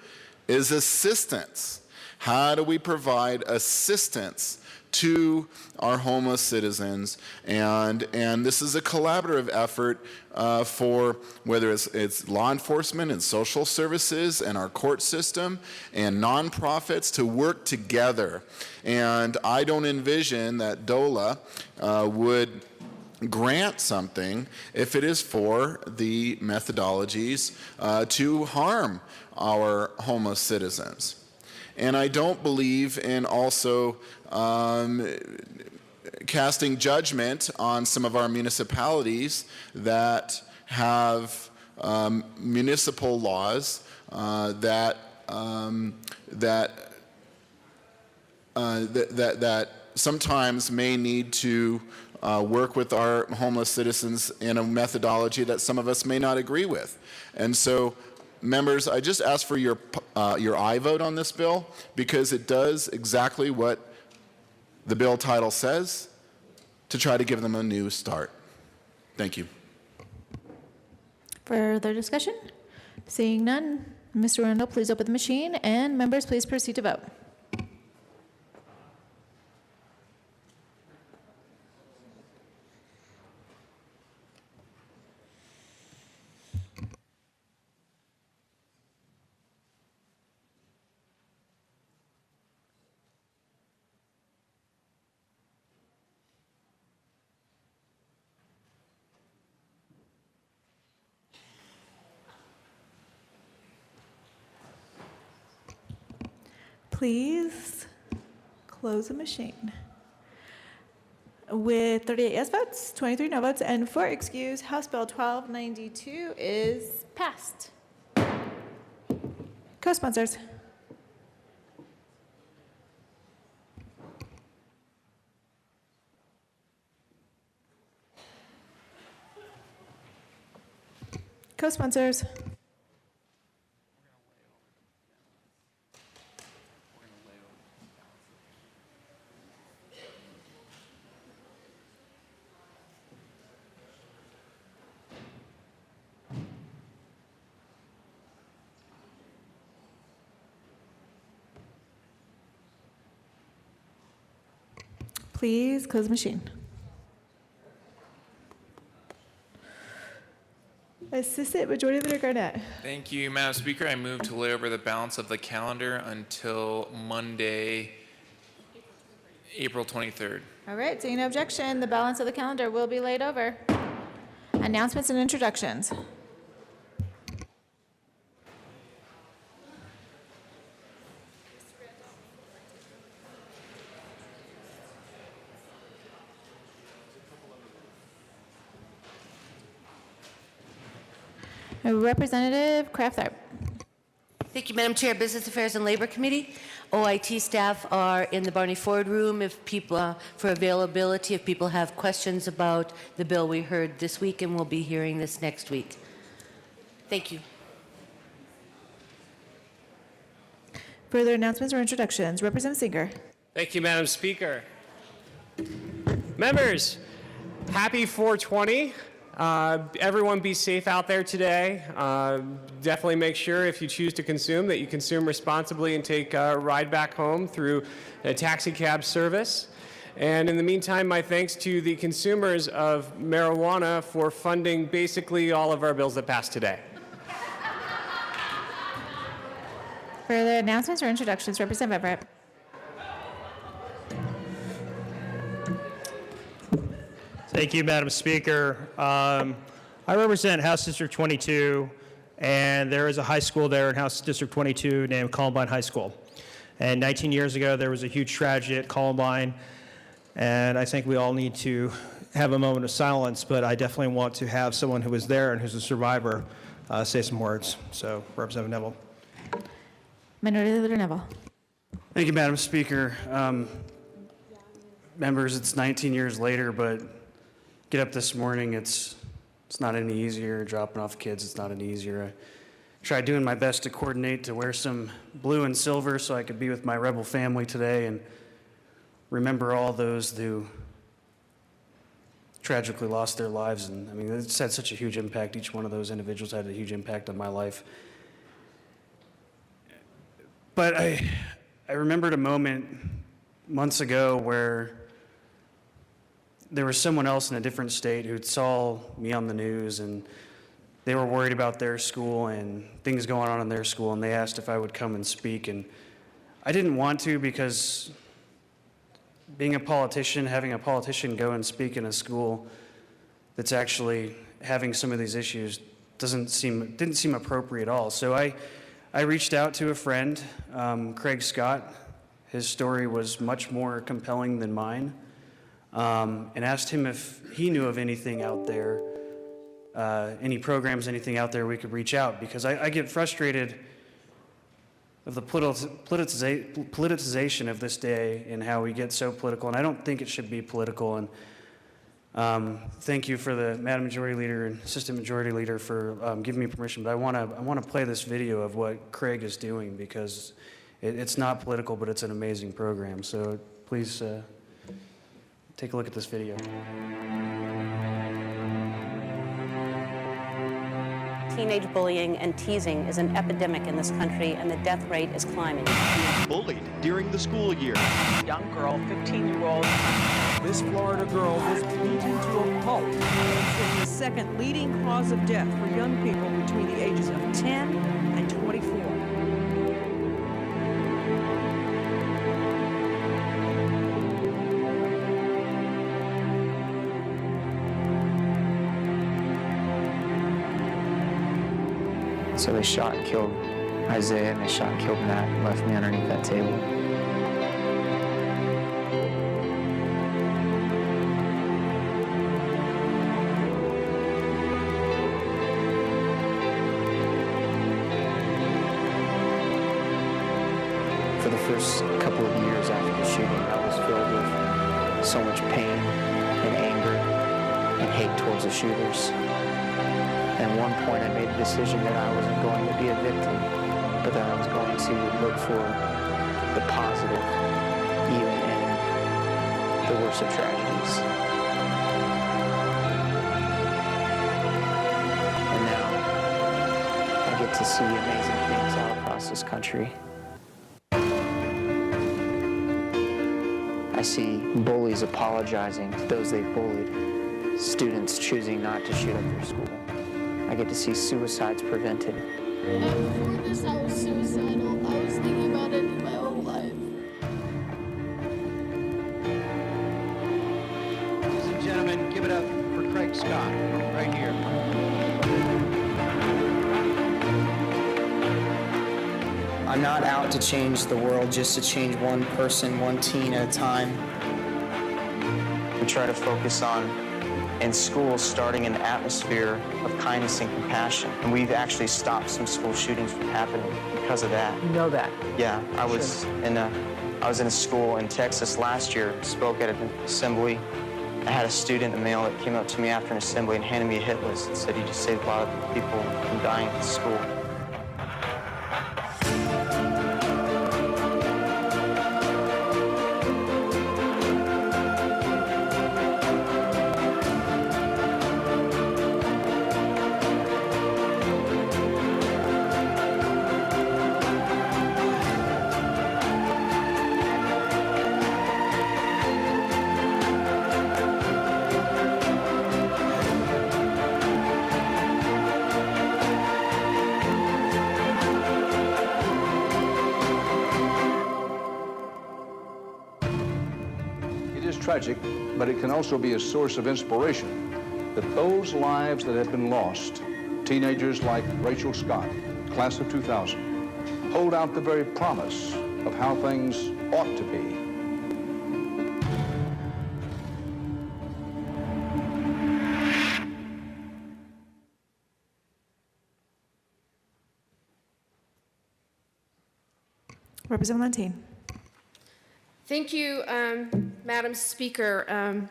is assistance. How do we provide assistance to our homeless citizens? And this is a collaborative effort for whether it's law enforcement and social services and our court system and nonprofits to work together. And I don't envision that DOLA would grant something if it is for the methodologies to harm our homeless citizens. And I don't believe in also casting judgment on some of our municipalities that have municipal laws that sometimes may need to work with our homeless citizens in a methodology that some of us may not agree with. And so, members, I just ask for your aye vote on this bill because it does exactly what the bill title says, to try to give them a new start. Thank you. Further discussion? Seeing none, Mr. Rundle, please open the machine, and members, please proceed to vote. Please close the machine. With 38 yes votes, 23 no votes, and 4 excused, House Bill 1292 is passed. Co-sponsors. Co-sponsors. Please close the machine. Assistant Majority Leader Garnett. Thank you, Madam Speaker. I move to lay over the balance of the calendar until Monday, April 23rd. All right, seeing no objection, the balance of the calendar will be laid over. Announcements and introductions. Representative Kraftharp. Thank you, Madam Chair. Business Affairs and Labor Committee. OIT staff are in the Barney Ford room if people for availability if people have questions about the bill we heard this week, and we'll be hearing this next week. Thank you. Further announcements or introductions? Representative Singer. Thank you, Madam Speaker. Members, happy 420. Everyone be safe out there today. Definitely make sure if you choose to consume that you consume responsibly and take a ride back home through a taxi cab service. And in the meantime, my thanks to the consumers of marijuana for funding basically all of our bills that passed today. Further announcements or introductions? Representative Everett. Thank you, Madam Speaker. I represent House District 22, and there is a high school there in House District 22 named Columbine High School. And 19 years ago, there was a huge tragedy at Columbine, and I think we all need to have a moment of silence, but I definitely want to have someone who was there and who's a survivor say some words. So, Representative Neville. Minority Leader Neville. Thank you, Madam Speaker. Members, it's 19 years later, but get up this morning, it's not any easier. Dropping off kids, it's not any easier. I tried doing my best to coordinate to wear some blue and silver so I could be with my Rebel family today and remember all those who tragically lost their lives. And I mean, it's had such a huge impact. Each one of those individuals had a huge impact on my life. But I remembered a moment months ago where there was someone else in a different state who saw me on the news, and they were worried about their school and things going on in their school, and they asked if I would come and speak. And I didn't want to, because being a politician, having a politician go and speak in a school that's actually having some of these issues didn't seem appropriate at all. So I reached out to a friend, Craig Scott. His story was much more compelling than mine, and asked him if he knew of anything out there, any programs, anything out there we could reach out, because I get frustrated of the politicization of this day and how we get so political, and I don't think it should be political. And thank you for the Madam Majority Leader and Assistant Majority Leader for giving me permission, but I want to play this video of what Craig is doing, because it's not political, but it's an amazing program. So please take a look at this video. Teenage bullying and teasing is an epidemic in this country, and the death rate is climbing. Bullied during the school year. Young girl, 15-year-old. This Florida girl was beaten to a pulp. It's the second leading cause of death for young people between the ages of 10 and 24. So they shot and killed Isaiah, and they shot and killed Matt, and left me underneath that table. For the first couple of years after the shooting, I was filled with so much pain and anger and hate towards the shooters. At one point, I made a decision that I wasn't going to be a victim, but that I was going to look for the positive, even in the worst of tragedies. And now, I get to see amazing things all across this country. I see bullies apologizing to those they bullied, students choosing not to shoot up their school. I get to see suicides prevented. Before this, I was suicidal. I was thinking about ending my whole life. Ladies and gentlemen, give it up for Craig Scott, right here. I'm not out to change the world, just to change one person, one teen at a time. We try to focus on, in schools, starting an atmosphere of kindness and compassion. And we've actually stopped some school shootings from happening because of that. You know that? Yeah, I was in a school in Texas last year, spoke at an assembly. I had a student, a male, that came up to me after an assembly and handed me a hit list and said he just saved a lot of people from dying at the school. Tragic, but it can also be a source of inspiration that those lives that have been lost, teenagers like Rachel Scott, class of 2000, hold out the very promise of how things ought to be. Representative Lentine. Thank you, Madam Speaker.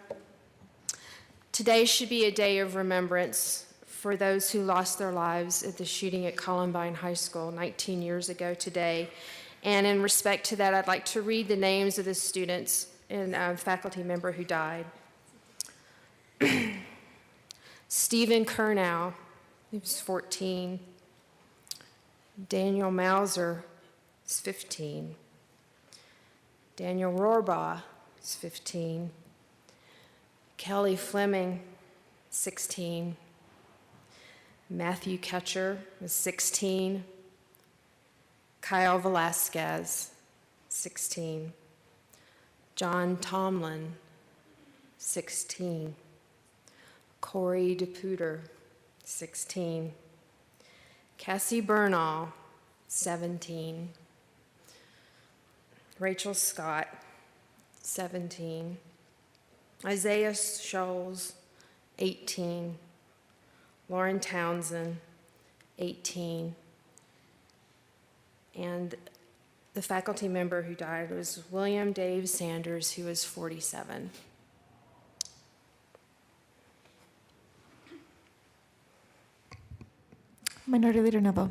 Today should be a day of remembrance for those who lost their lives at the shooting at Columbine High School 19 years ago today. And in respect to that, I'd like to read the names of the students and faculty member who died. Stephen Kernow, he was 14. Daniel Mauser is 15. Daniel Rohrbaugh is 15. Kelly Fleming, 16. Matthew Ketcher was 16. Kyle Velasquez, 16. John Tomlin, 16. Corey DePuter, 16. Cassie Bernal, 17. Rachel Scott, 17. Isaiah Scholes, 18. Lauren Townsend, 18. And the faculty member who died was William Dave Sanders, who was 47. Minority Leader Novo.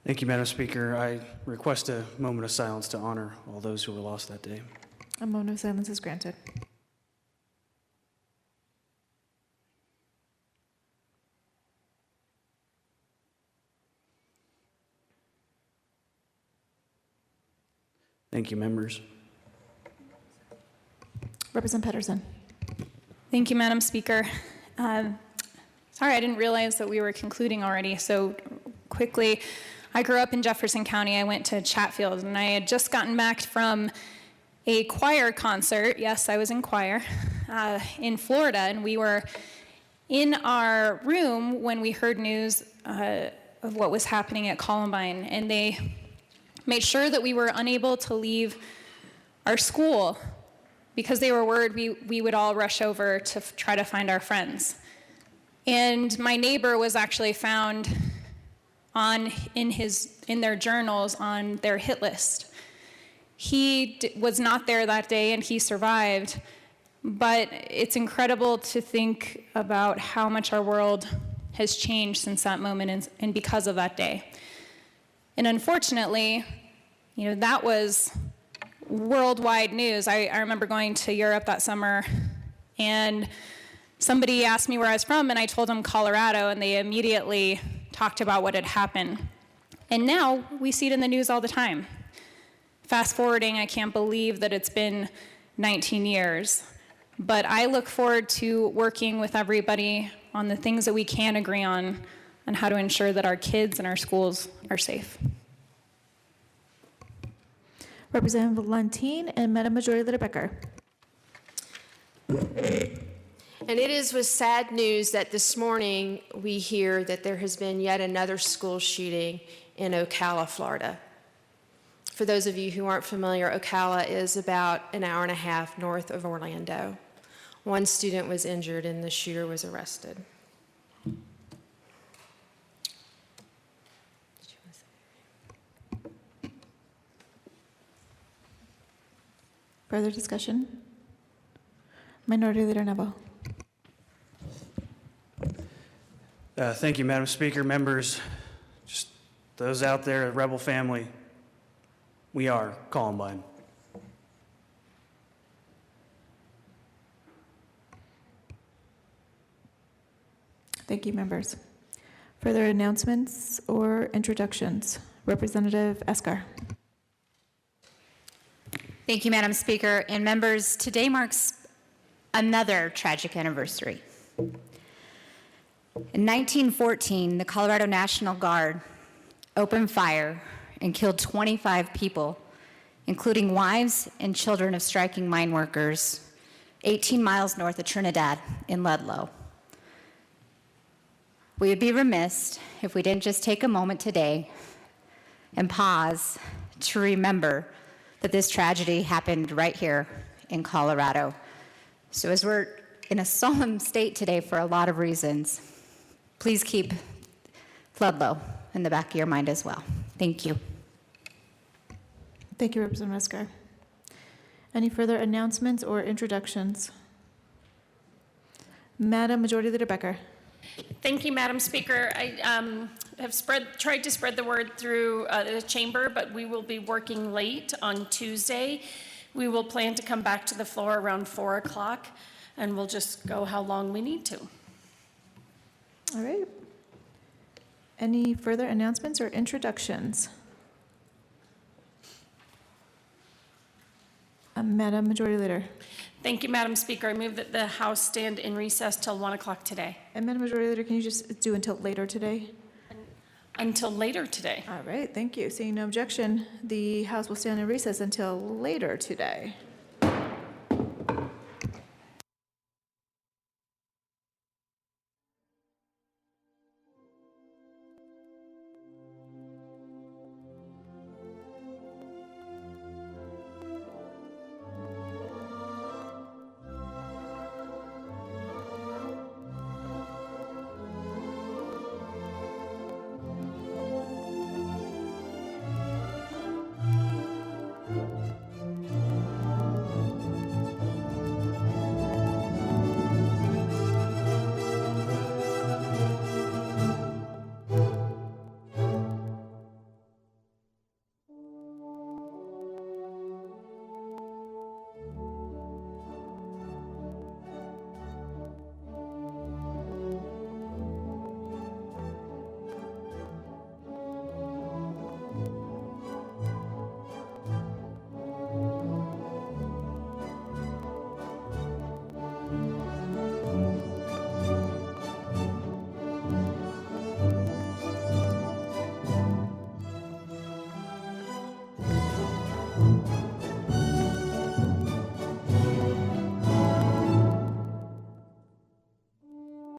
Thank you, Madam Speaker. I request a moment of silence to honor all those who were lost that day. A moment of silence is granted. Thank you, members. Representative Pedersen. Thank you, Madam Speaker. Sorry, I didn't realize that we were concluding already. So quickly, I grew up in Jefferson County. I went to Chatfield, and I had just gotten back from a choir concert. Yes, I was in choir in Florida, and we were in our room when we heard news of what was happening at Columbine, and they made sure that we were unable to leave our school because they were worried we would all rush over to try to find our friends. And my neighbor was actually found in their journals on their hit list. He was not there that day and he survived, but it's incredible to think about how much our world has changed since that moment and because of that day. And unfortunately, that was worldwide news. I remember going to Europe that summer, and somebody asked me where I was from, and I told them Colorado, and they immediately talked about what had happened. And now we see it in the news all the time. Fast forwarding, I can't believe that it's been 19 years. But I look forward to working with everybody on the things that we can agree on how to ensure that our kids and our schools are safe. Representative Valentine and Madam Majority Leader Becker. And it is with sad news that this morning we hear that there has been yet another school shooting in Ocala, Florida. For those of you who aren't familiar, Ocala is about an hour and a half north of Orlando. One student was injured and the shooter was arrested. Further discussion? Minority Leader Novo. Thank you, Madam Speaker. Members, just those out there, Rebel family, we are Columbine. Thank you, members. Further announcements or introductions? Representative Esker. Thank you, Madam Speaker. And members, today marks another tragic anniversary. In 1914, the Colorado National Guard opened fire and killed 25 people, including wives and children of striking mine workers, 18 miles north of Trinidad in Ludlow. We would be remiss if we didn't just take a moment today and pause to remember that this tragedy happened right here in Colorado. So as we're in a solemn state today for a lot of reasons, please keep Ludlow in the back of your mind as well. Thank you. Thank you, Representative Esker. Any further announcements or introductions? Madam Majority Leader Becker. Thank you, Madam Speaker. I have tried to spread the word through the chamber, but we will be working late on Tuesday. We will plan to come back to the floor around 4 o'clock, and we'll just go how long we need to. All right. Any further announcements or introductions? Madam Majority Leader. Thank you, Madam Speaker. I move that the House stand in recess till 1 o'clock today. And Madam Majority Leader, can you just do until later today? Until later today. All right, thank you. Seeing no objection, the House will stand in recess until later today.